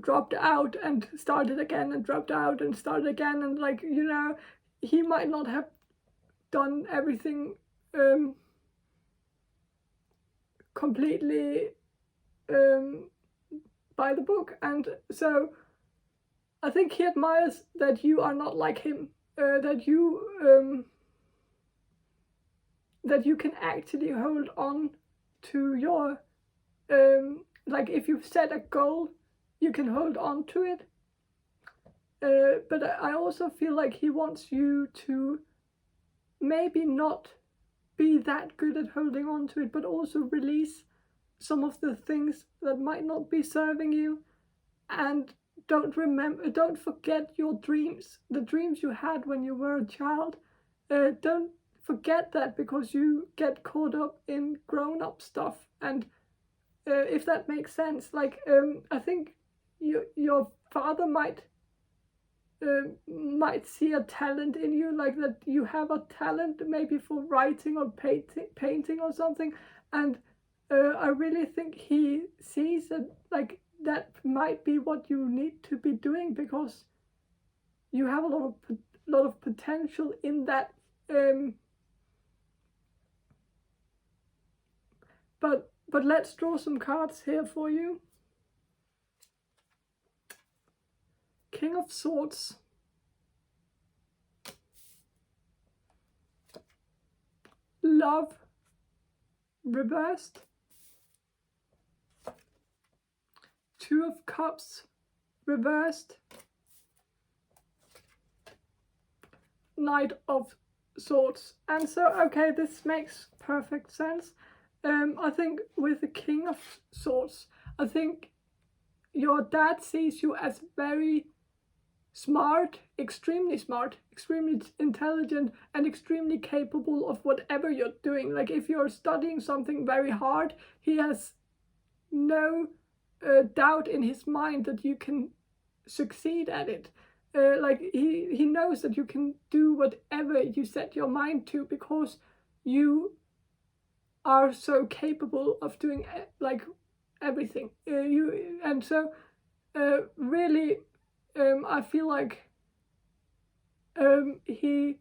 [SPEAKER 1] dropped out and started again, and dropped out and started again. And like, you know, he might not have done everything completely by the book. And so I think he admires that you are not like him, that you can actually hold on to your, like if you've set a goal, you can hold on to it. But I also feel like he wants you to maybe not be that good at holding on to it, but also release some of the things that might not be serving you. And don't forget your dreams, the dreams you had when you were a child. Don't forget that, because you get caught up in grown-up stuff. And if that makes sense, like I think your father might see a talent in you, like that you have a talent maybe for writing or painting or something. And I really think he sees that, like, that might be what you need to be doing, because you have a lot of potential in that. But let's draw some cards here for you. King of Swords. Love reversed. Two of Cups reversed. Knight of Swords. And so, okay, this makes perfect sense. I think with the King of Swords, I think your dad sees you as very smart, extremely intelligent, and extremely capable of whatever you're doing. Like if you're studying something very hard, he has no doubt in his mind that you can succeed at it. Like he knows that you can do whatever you set your mind to, because you are so capable of doing like everything. And so really, I feel like he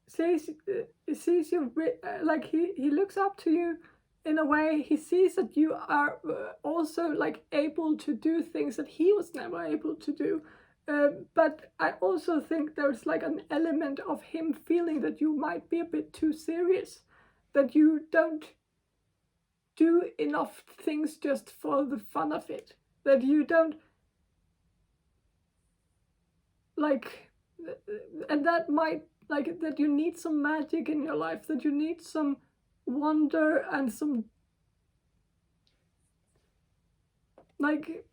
[SPEAKER 1] sees you, like he looks up to you in a way. He sees that you are also like able to do things that he was never able to do. But I also think there's like an element of him feeling that you might be a bit too serious, that you don't do enough things just for the fun of it, that you don't like, and that might, like, that you need some magic in your life, that you need some wonder and some like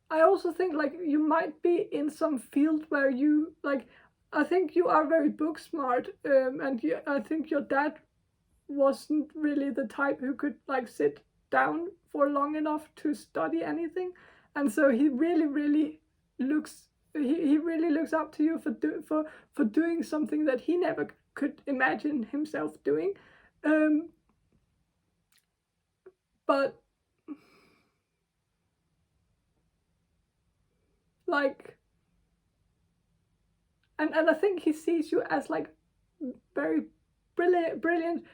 [SPEAKER 1] I also think like you might be in some field where you like, I think you are very book smart, and I think your dad wasn't really the type who could like sit down for long enough to study anything, and so he really looks he really looks up to you for doing something that he never could imagine himself doing. But like, and I think he sees you as like very brilliant,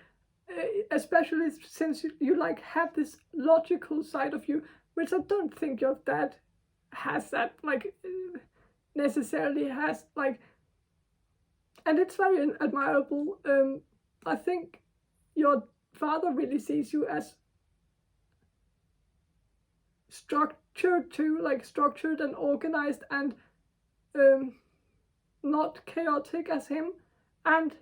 [SPEAKER 1] especially since you like have this logical side of you, which I don't think your dad has that like necessarily has, like, and it's very admirable. I think your father really sees you as structured too, like structured and organized, and not chaotic as him. And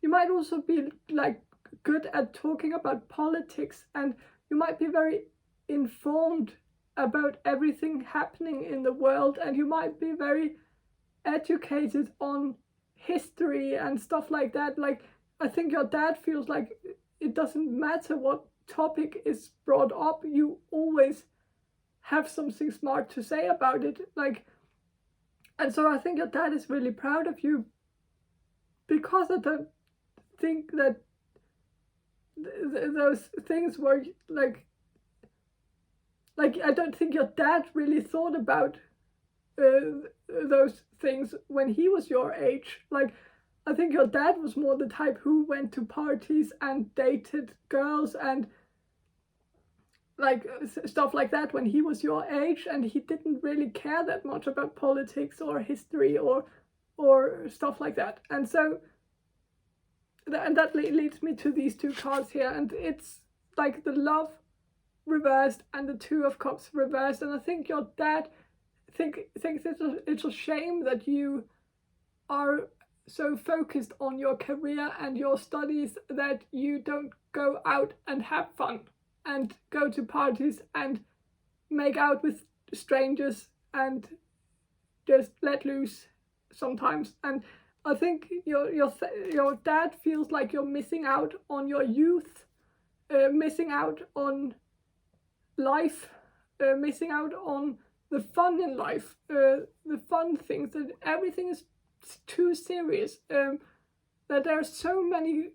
[SPEAKER 1] you might also be like good at talking about politics, and you might be very informed about everything happening in the world, and you might be very educated on history and stuff like that. Like I think your dad feels like it doesn't matter what topic is brought up, you always have something smart to say about it. Like, and so I think your dad is really proud of you, because I don't think that those things were like I don't think your dad really thought about those things when he was your age. Like I think your dad was more the type who went to parties and dated girls and like stuff like that when he was your age, and he didn't really care that much about politics or history or stuff like that. And so that leads me to these two cards here, and it's like the Love reversed and the Two of Cups reversed. And I think your dad thinks it's a shame that you are so focused on your career and your studies that you don't go out and have fun and go to parties and make out with strangers and just let loose sometimes. And I think your dad feels like you're missing out on your youth, missing out on life, missing out on the fun in life, the fun things, that everything is too serious, that there are so many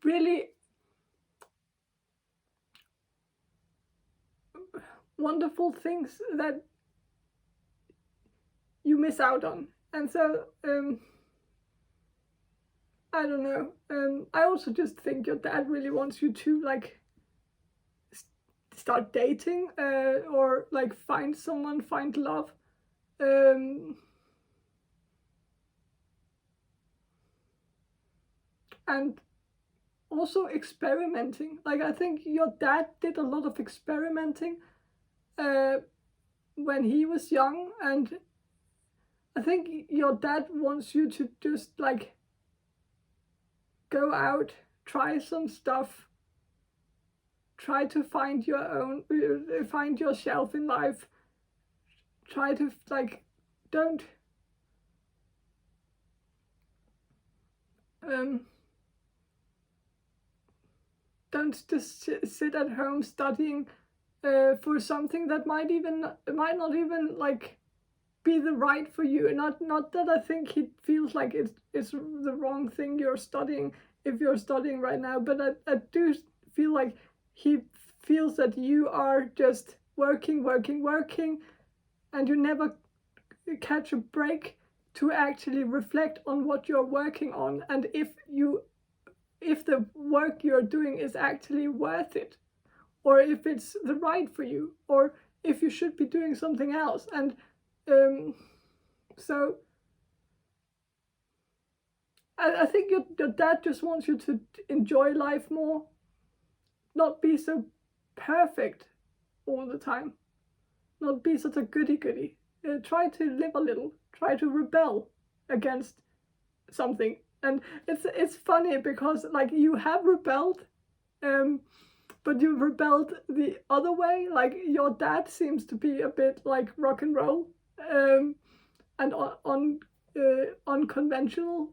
[SPEAKER 1] really wonderful things that you miss out on. And so I don't know, I also just think your dad really wants you to like start dating, or like find someone, find love, and also experimenting. Like I think your dad did a lot of experimenting when he was young, and I think your dad wants you to just like go out, try some stuff, try to find your own, find yourself in life, try to like, don't just sit at home studying for something that might not even like be the right for you. Not that I think he feels like it's the wrong thing you're studying if you're studying right now, but I do feel like he feels that you are just working, and you never catch a break to actually reflect on what you're working on, and if the work you're doing is actually worth it, or if it's the right for you, or if you should be doing something else. And so I think your dad just wants you to enjoy life more, not be so perfect all the time, not be such a goody-goody. Try to live a little, try to rebel against something. And it's funny because like you have rebelled, but you rebelled the other way. Like your dad seems to be a bit like rock and roll, and unconventional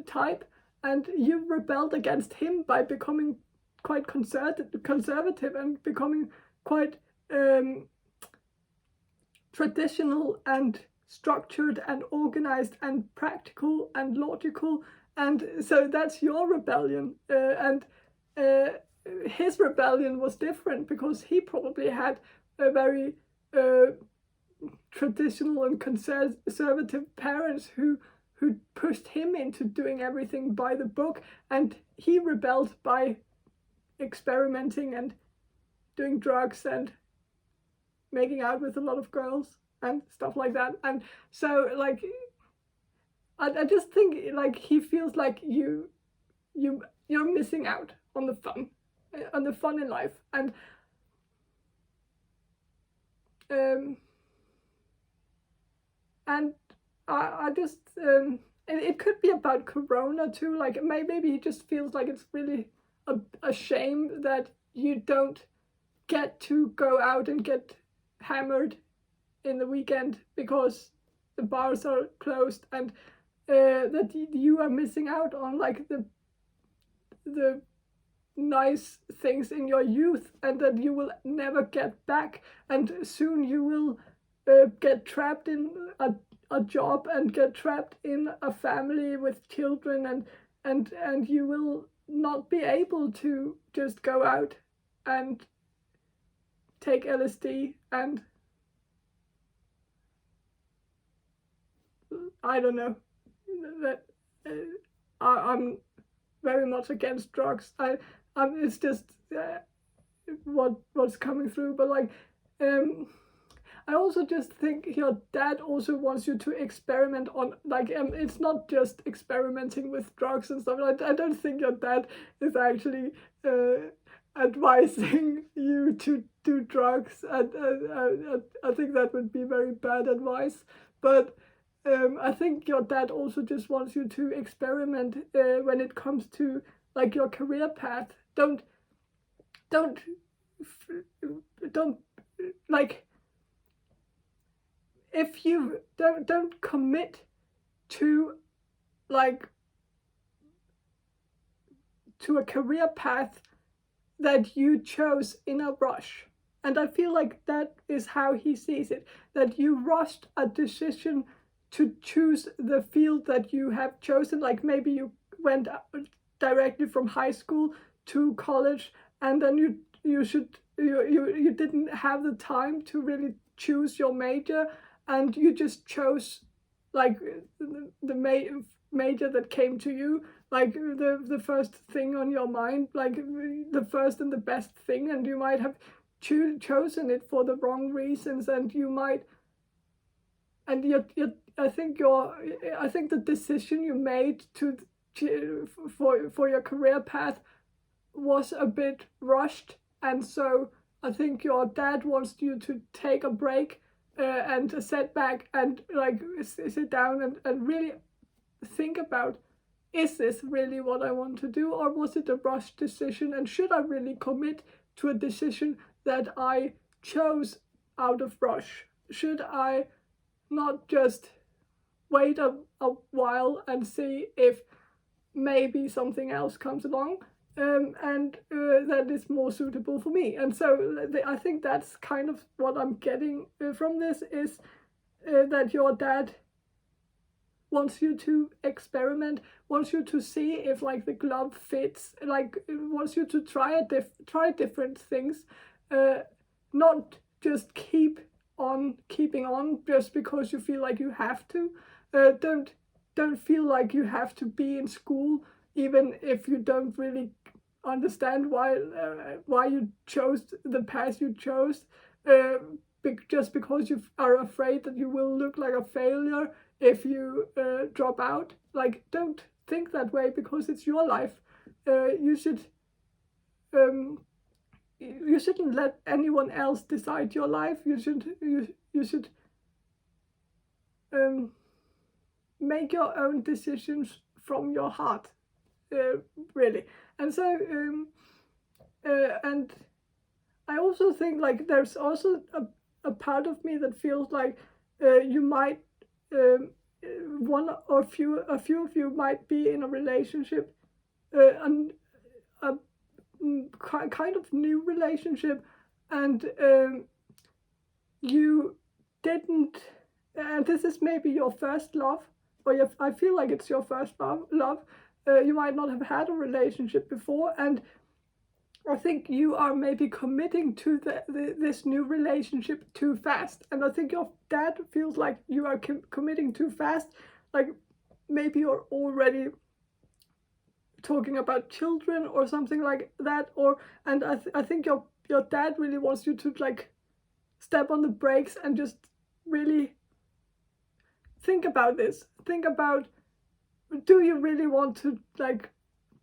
[SPEAKER 1] type, and you rebelled against him by becoming quite conservative and becoming quite traditional and structured and organized and practical and logical. And so that's your rebellion, and his rebellion was different because he probably had a very traditional and conservative parents who pushed him into doing everything by the book, and he rebelled by experimenting and doing drugs and making out with a lot of girls and stuff like that. And so like I just think like he feels like you're missing out on the fun in life. And I just it could be about Corona too. Like maybe he just feels like it's really a shame that you don't get to go out and get hammered in the weekend because the bars are closed, and that you are missing out on like the nice things in your youth, and that you will never get back, and soon you will get trapped in a job and get trapped in a family with children, and you will not be able to just go out and take LSD and I don't know, that I'm very much against drugs. It's just what's coming through. But like, I also just think your dad also wants you to experiment on, like, it's not just experimenting with drugs and stuff. I don't think your dad is actually advising you to do drugs. I think that would be very bad advice. But I think your dad also just wants you to experiment when it comes to like your career path. Don't like, if you don't commit to like to a career path that you chose in a rush. And I feel like that is how he sees it, that you rushed a decision to choose the field that you have chosen. Like maybe you went directly from high school to college, and then you didn't have the time to really choose your major, and you just chose like the major that came to you, like the first thing on your mind, like the first and the best thing, and you might have chosen it for the wrong reasons, and you might, and I think the decision you made for your career path was a bit rushed, and so I think your dad wants you to take a break and a setback, and like sit down and really think about, is this really what I want to do, or was it a rushed decision, and should I really commit to a decision that I chose out of rush? Should I not just wait a while and see if maybe something else comes along and that is more suitable for me? And so I think that's kind of what I'm getting from this, is that your dad wants you to experiment, wants you to see if like the glove fits, like wants you to try different things, not just keeping on just because you feel like you have to. Don't feel like you have to be in school even if you don't really understand why you chose the path you chose, just because you are afraid that you will look like a failure if you drop out. Like, don't think that way, because it's your life. You shouldn't let anyone else decide your life. You should make your own decisions from your heart, really. And so and I also think like there's also a part of me that feels like you might one or a few of you might be in a relationship, and a kind of new relationship, and you didn't, and this is maybe your first love, or I feel like it's your first love. You might not have had a relationship before, and I think you are maybe committing to this new relationship too fast. And I think your dad feels like you are committing too fast. Like maybe you're already talking about children or something like that. And I think your dad really wants you to like step on the brakes and just really think about this. Think about, do you really want to like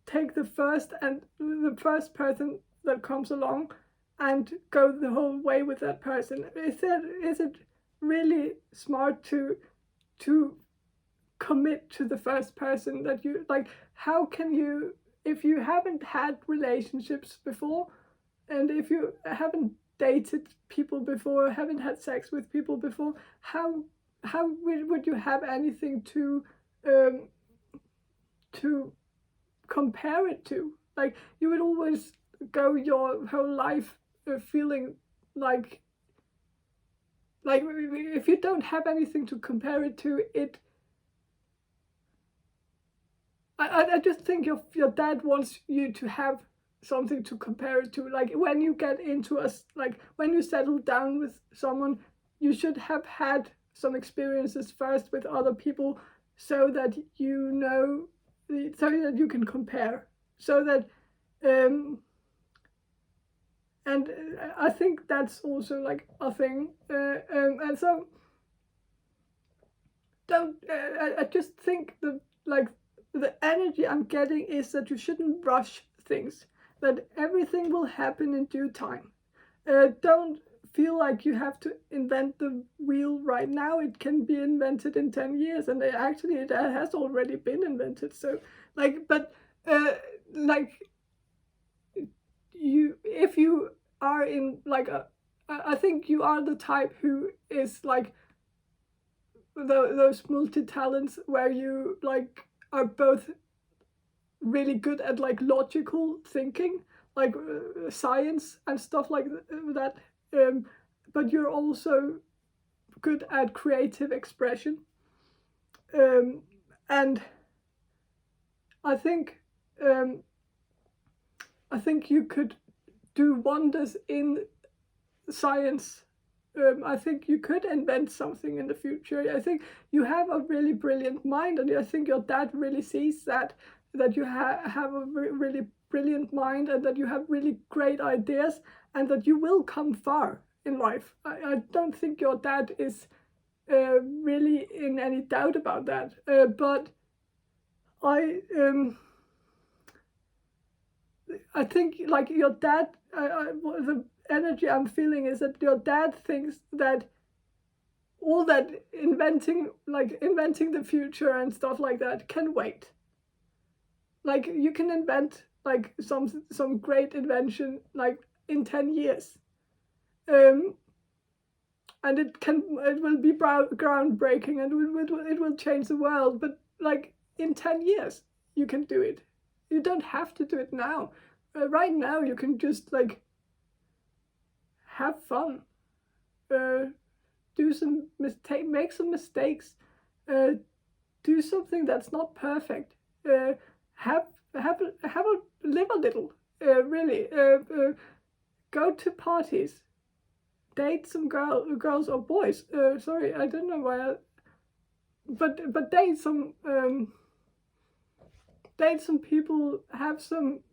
[SPEAKER 1] take the first person that comes along and go the whole way with that person? Is it really smart to commit to the first person that you like? How can you, if you haven't had relationships before, and if you haven't dated people before, haven't had sex with people before, how would you have anything to compare it to? Like, you would always go your whole life feeling like if you don't have anything to compare it to, I just think your dad wants you to have something to compare it to. Like when you get into when you settle down with someone, you should have had some experiences first with other people so that you know, so that you can compare, so that and I think that's also like a thing, and so don't. I just think the energy I'm getting is that you shouldn't rush things. That everything will happen in due time. Don't feel like you have to invent the wheel right now. It can be invented in 10 years, and it has already been invented. So, but like if you are in I think you are the type who is like those multi-talents where you like are both really good at like logical thinking, like science and stuff like that, but you're also good at creative expression, and I think you could do wonders in science. I think you could invent something in the future. I think you have a really brilliant mind, and I think your dad really sees that you have a really brilliant mind, and that you have really great ideas, and that you will come far in life. I don't think your dad is really in any doubt about that. But I think like your dad, the energy I'm feeling is that your dad thinks that all that inventing the future and stuff like that can wait. Like you can invent like some great invention like in 10 years, and it will be groundbreaking, and it will change the world. But like in 10 years you can do it. You don't have to do it now. Right now you can just have fun, do some make some mistakes, do something that's not perfect, live a little, really, go to parties, date some girls or boys. Sorry, I don't know why. But date some people, have some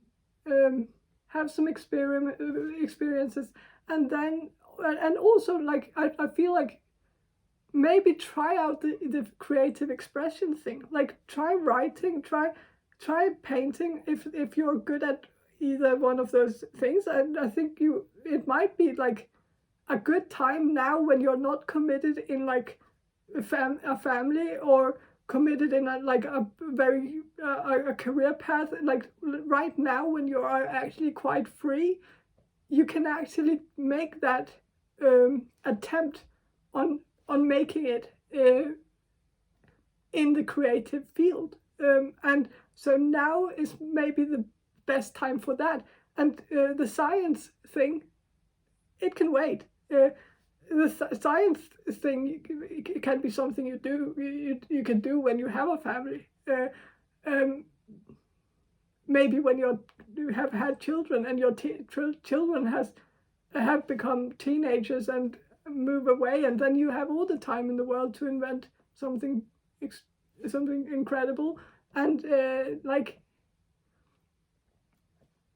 [SPEAKER 1] experiences, and then and also like I feel like maybe try out the creative expression thing. Like try writing, try painting if you're good at either one of those things. And I think it might be like a good time now when you're not committed in like a family, or committed in a very a career path. Like right now when you are actually quite free, you can actually make that attempt on making it in the creative field, and so now is maybe the best time for that. And the science thing, it can wait. The science thing can be something you can do when you have a family. Maybe when you have had children, and your children have become teenagers and move away, and then you have all the time in the world to invent something incredible. And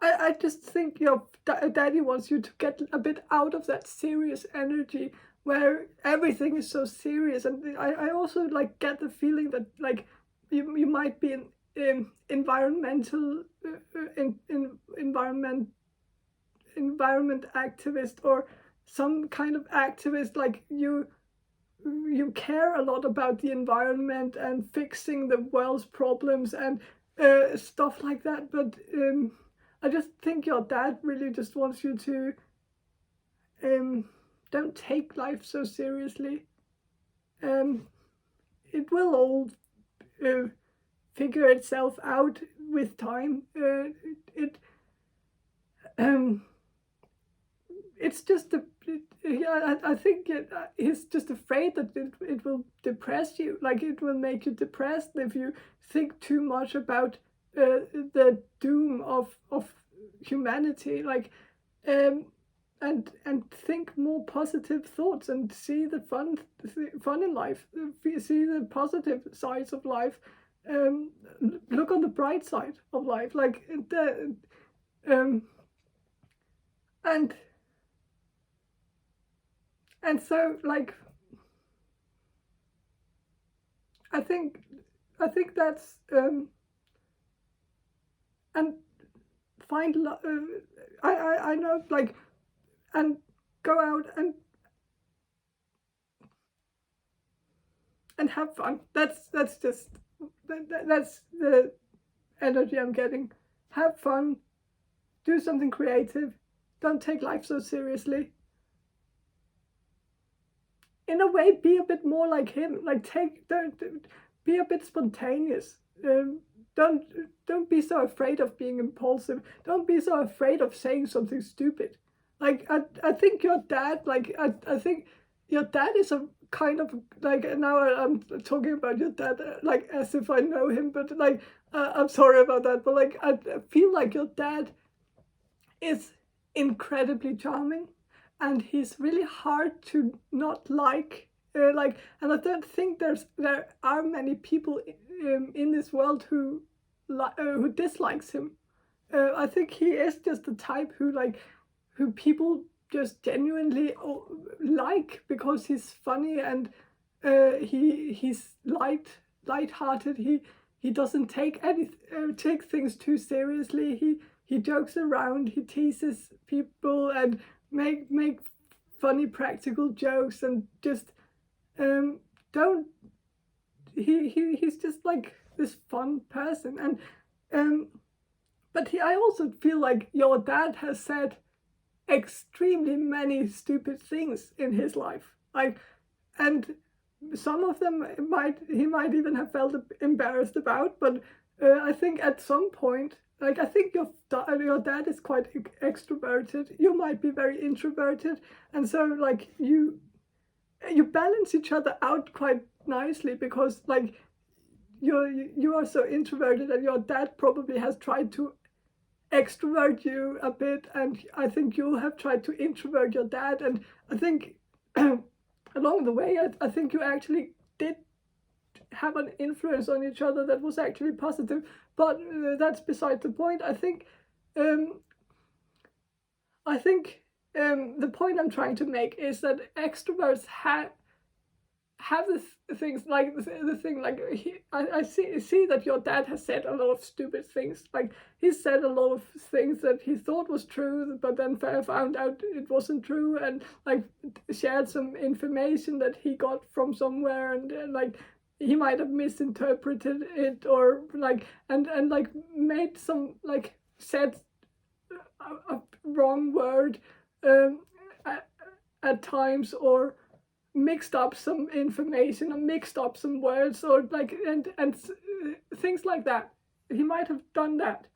[SPEAKER 1] I just think your daddy wants you to get a bit out of that serious energy where everything is so serious. And I also like get the feeling that like you might be an environmental environment activist, or some kind of activist. Like you care a lot about the environment and fixing the world's problems and stuff like that. But I just think your dad really just wants you to don't take life so seriously. It will all figure itself out with time. It's just I think he's just afraid that it will depress you. Like it will make you depressed if you think too much about the doom of humanity. Like and think more positive thoughts and see the fun in life, see the positive sides of life, look on the bright side of life, like and so like I think that's and find I know, like, and go out and have fun. That's just that's the energy I'm getting. Have fun, do something creative, don't take life so seriously. In a way, be a bit more like him. Like don't be a bit spontaneous. Don't be so afraid of being impulsive. Don't be so afraid of saying something stupid. Like I think your dad, like I think your dad is a kind of like, now I'm talking about your dad like as if I know him, but like I'm sorry about that, but like I feel like your dad is incredibly charming, and he's really hard to not like. And I don't think there are many people in this world who dislikes him. I think he is just the type who people just genuinely like, because he's funny, and he's light-hearted. He doesn't take things too seriously. He jokes around, he teases people, and make funny practical jokes, and just he's just like this fun person. And but I also feel like your dad has said extremely many stupid things in his life, like, and some of them he might even have felt embarrassed about. But I think at some point, like, I think your dad is quite extroverted. You might be very introverted, and so like you balance each other out quite nicely, because like you are so introverted, and your dad probably has tried to extrovert you a bit, and I think you have tried to introvert your dad. And I think along the way, I think you actually did have an influence on each other that was actually positive. But that's beside the point. I think the point I'm trying to make is that extroverts have this things like the thing, like I see that your dad has said a lot of stupid things. Like, he said a lot of things that he thought was true, but then found out it wasn't true, and like shared some information that he got from somewhere, and like he might have misinterpreted it, or like and like made some, like, said a wrong word at times, or mixed up some information, or mixed up some words, or like and things like that. He might have done that,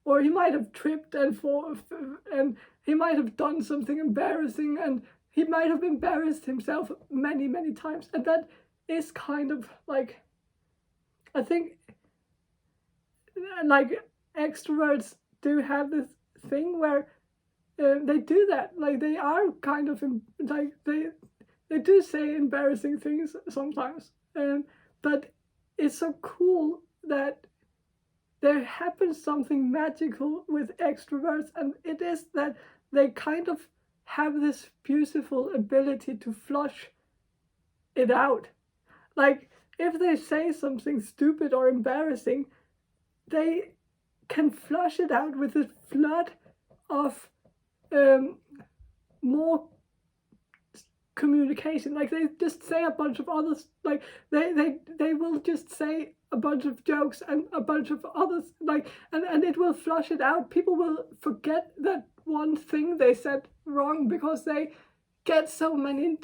[SPEAKER 1] or he might have tripped and he might have done something embarrassing, and he might have embarrassed himself many times. And that is kind of like, I think, like, extroverts do have this thing where they do that. Like, they are kind of like they do say embarrassing things sometimes, but it's so cool that there happens something magical with extroverts, and it is that they kind of have this beautiful ability to flush it out. Like, if they say something stupid or embarrassing, they can flush it out with a flood of more communication. Like, they just say a bunch of others, like they will just say a bunch of jokes and a bunch of others, like, and it will flush it out. People will forget that one thing they said wrong, because they get so many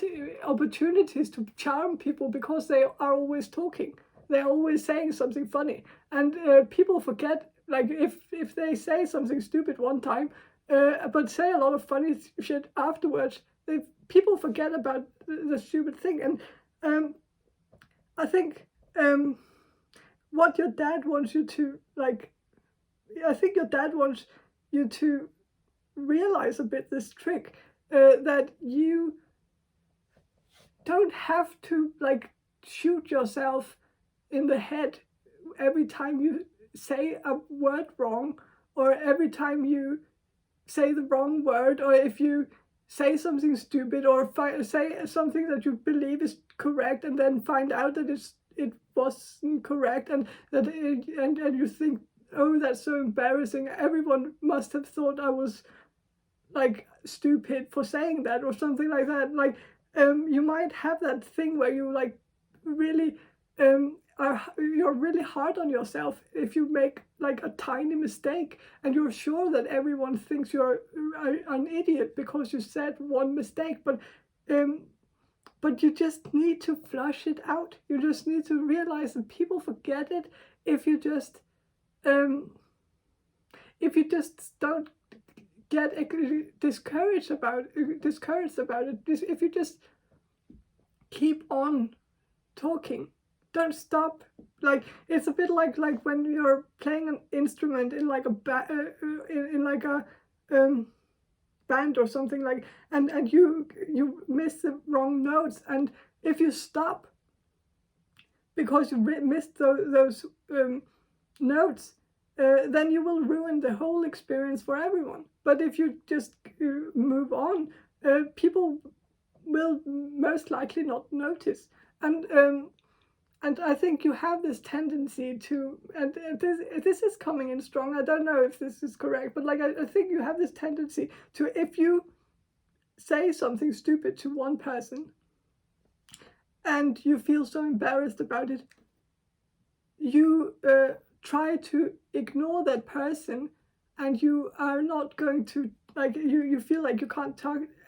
[SPEAKER 1] opportunities to charm people, because they are always talking, they're always saying something funny, and people forget, like, if they say something stupid one time, but say a lot of funny shit afterwards, people forget about the stupid thing. And I think what your dad wants you to, like, I think your dad wants you to realize a bit this trick, that you don't have to like shoot yourself in the head every time you say a word wrong, or every time you say the wrong word, or if you say something stupid, or say something that you believe is correct and then find out that it wasn't correct, and that and you think, oh, that's so embarrassing, everyone must have thought I was like stupid for saying that, or something like that. Like you might have that thing where you like really you're really hard on yourself if you make like a tiny mistake, and you're sure that everyone thinks you're an idiot because you said one mistake, but you just need to flush it out. You just need to realize that people forget it if you just don't get discouraged about it. If you just keep on talking, don't stop. Like it's a bit like when you're playing an instrument in like a band or something, like, and you miss the wrong notes, and if you stop because you missed those notes, then you will ruin the whole experience for everyone. But if you just move on, people will most likely not notice. And I think you have this tendency to, and this is coming in strong, I don't know if this is correct, but like I think you have this tendency to, if you say something stupid to one person and you feel so embarrassed about it, you try to ignore that person, and you are not going to, like, you feel like you can't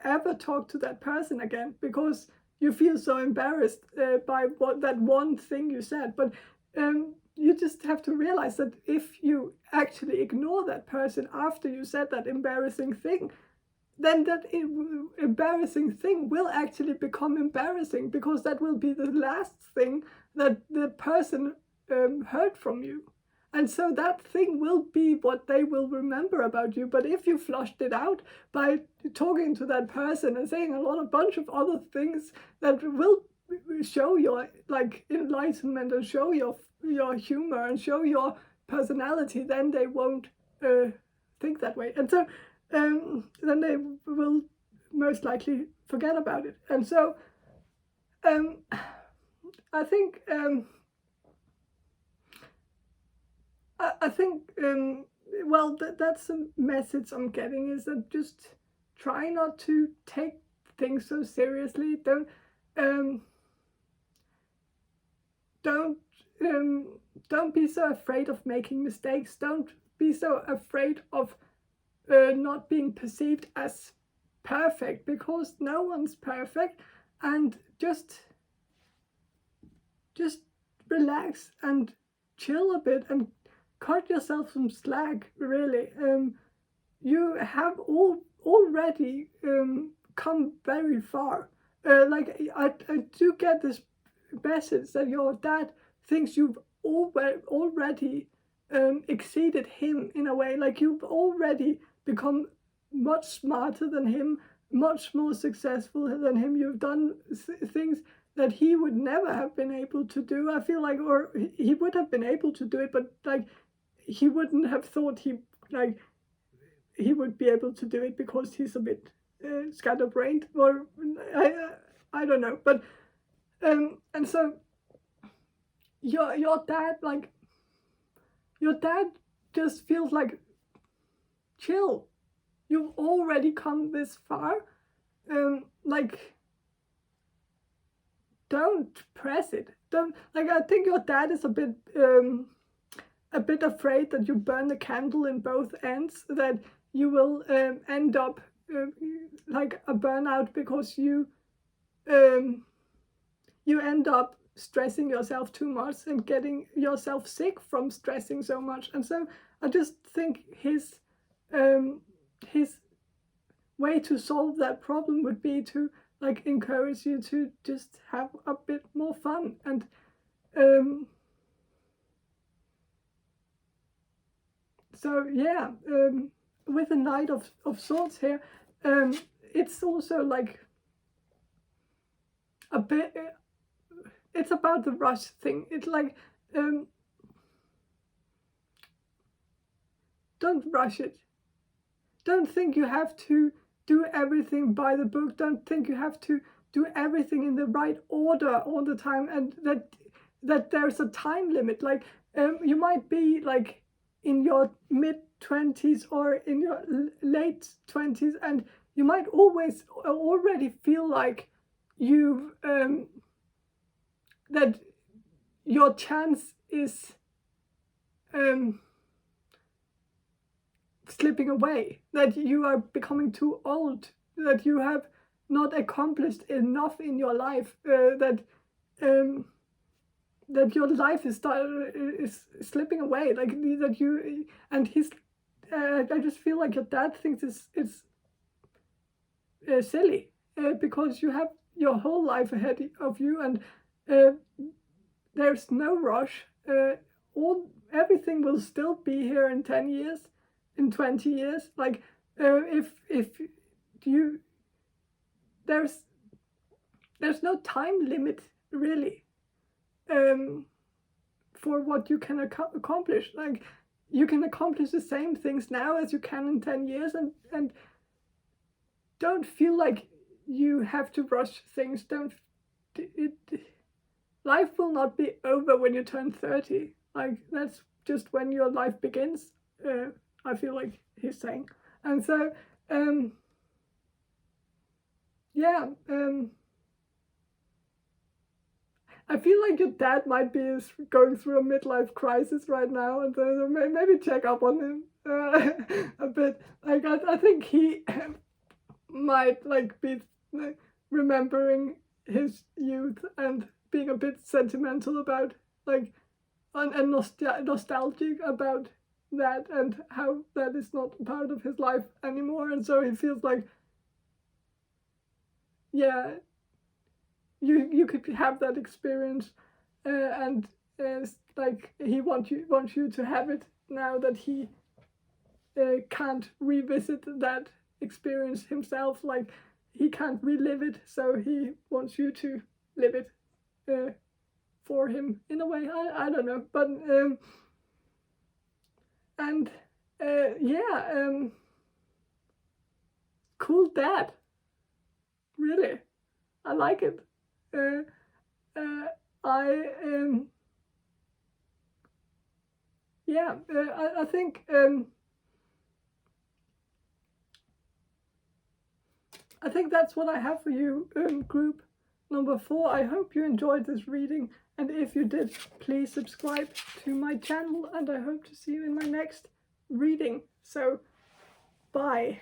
[SPEAKER 1] ever talk to that person again because you feel so embarrassed by that one thing you said. But you just have to realize that if you actually ignore that person after you said that embarrassing thing, then that embarrassing thing will actually become embarrassing, because that will be the last thing that the person heard from you. And so that thing will be what they will remember about you. But if you flushed it out by talking to that person and saying a bunch of other things that will show your like enlightenment and show your humor and show your personality, then they won't think that way. And so then they will most likely forget about it. And so I think well, that's the message I'm getting, is that just try not to take things so seriously. Don't be so afraid of making mistakes. Don't be so afraid of not being perceived as perfect, because no one's perfect. And just relax and chill a bit and cut yourself some slack, really. You have already come very far. Like I do get this message that your dad thinks you've already exceeded him in a way. Like you've already become much smarter than him, much more successful than him. You've done things that he would never have been able to do, I feel like, or he would have been able to do it, but like he wouldn't have thought he would be able to do it because he's a bit scatterbrained, or I don't know. But and so your dad just feels like, chill, you've already come this far. Like, don't press it. Don't, like, I think your dad is a bit afraid that you burn the candle in both ends, that you will end up like a burnout, because you end up stressing yourself too much and getting yourself sick from stressing so much. And so I just think his way to solve that problem would be to like encourage you to just have a bit more fun. And so yeah, with the Knight of Swords here, it's also like a bit, it's about the rush thing. It's like, don't rush it. Don't think you have to do everything by the book. Don't think you have to do everything in the right order all the time, and that there's a time limit. Like, you might be like in your mid-20s or in your late 20s, and you might already feel like you've that your chance is slipping away, that you are becoming too old, that you have not accomplished enough in your life, that your life is slipping away, like that you, and he's, I just feel like your dad thinks it's silly, because you have your whole life ahead of you, and there's no rush. Everything will still be here in 10 years, in 20 years. Like, if you, there's no time limit really, for what you can accomplish. Like, you can accomplish the same things now as you can in 10 years, and don't feel like you have to rush things. Life will not be over when you turn 30. Like, that's just when your life begins, I feel like he's saying. And so, yeah, I feel like your dad might be going through a midlife crisis right now, and so maybe check up on him a bit. Like, I think he might like be remembering his youth and being a bit sentimental about, like, and nostalgic about that, and how that is not part of his life anymore. And so he feels like, yeah, you could have that experience, and like he wants you to have it now that he can't revisit that experience himself. Like, he can't relive it, so he wants you to live it for him in a way. I don't know, but and yeah, cool dad, really, I like it. Yeah, I think that's what I have for you, group number 4. I hope you enjoyed this reading, and if you did, please subscribe to my channel, and I hope to see you in my next reading. So, bye.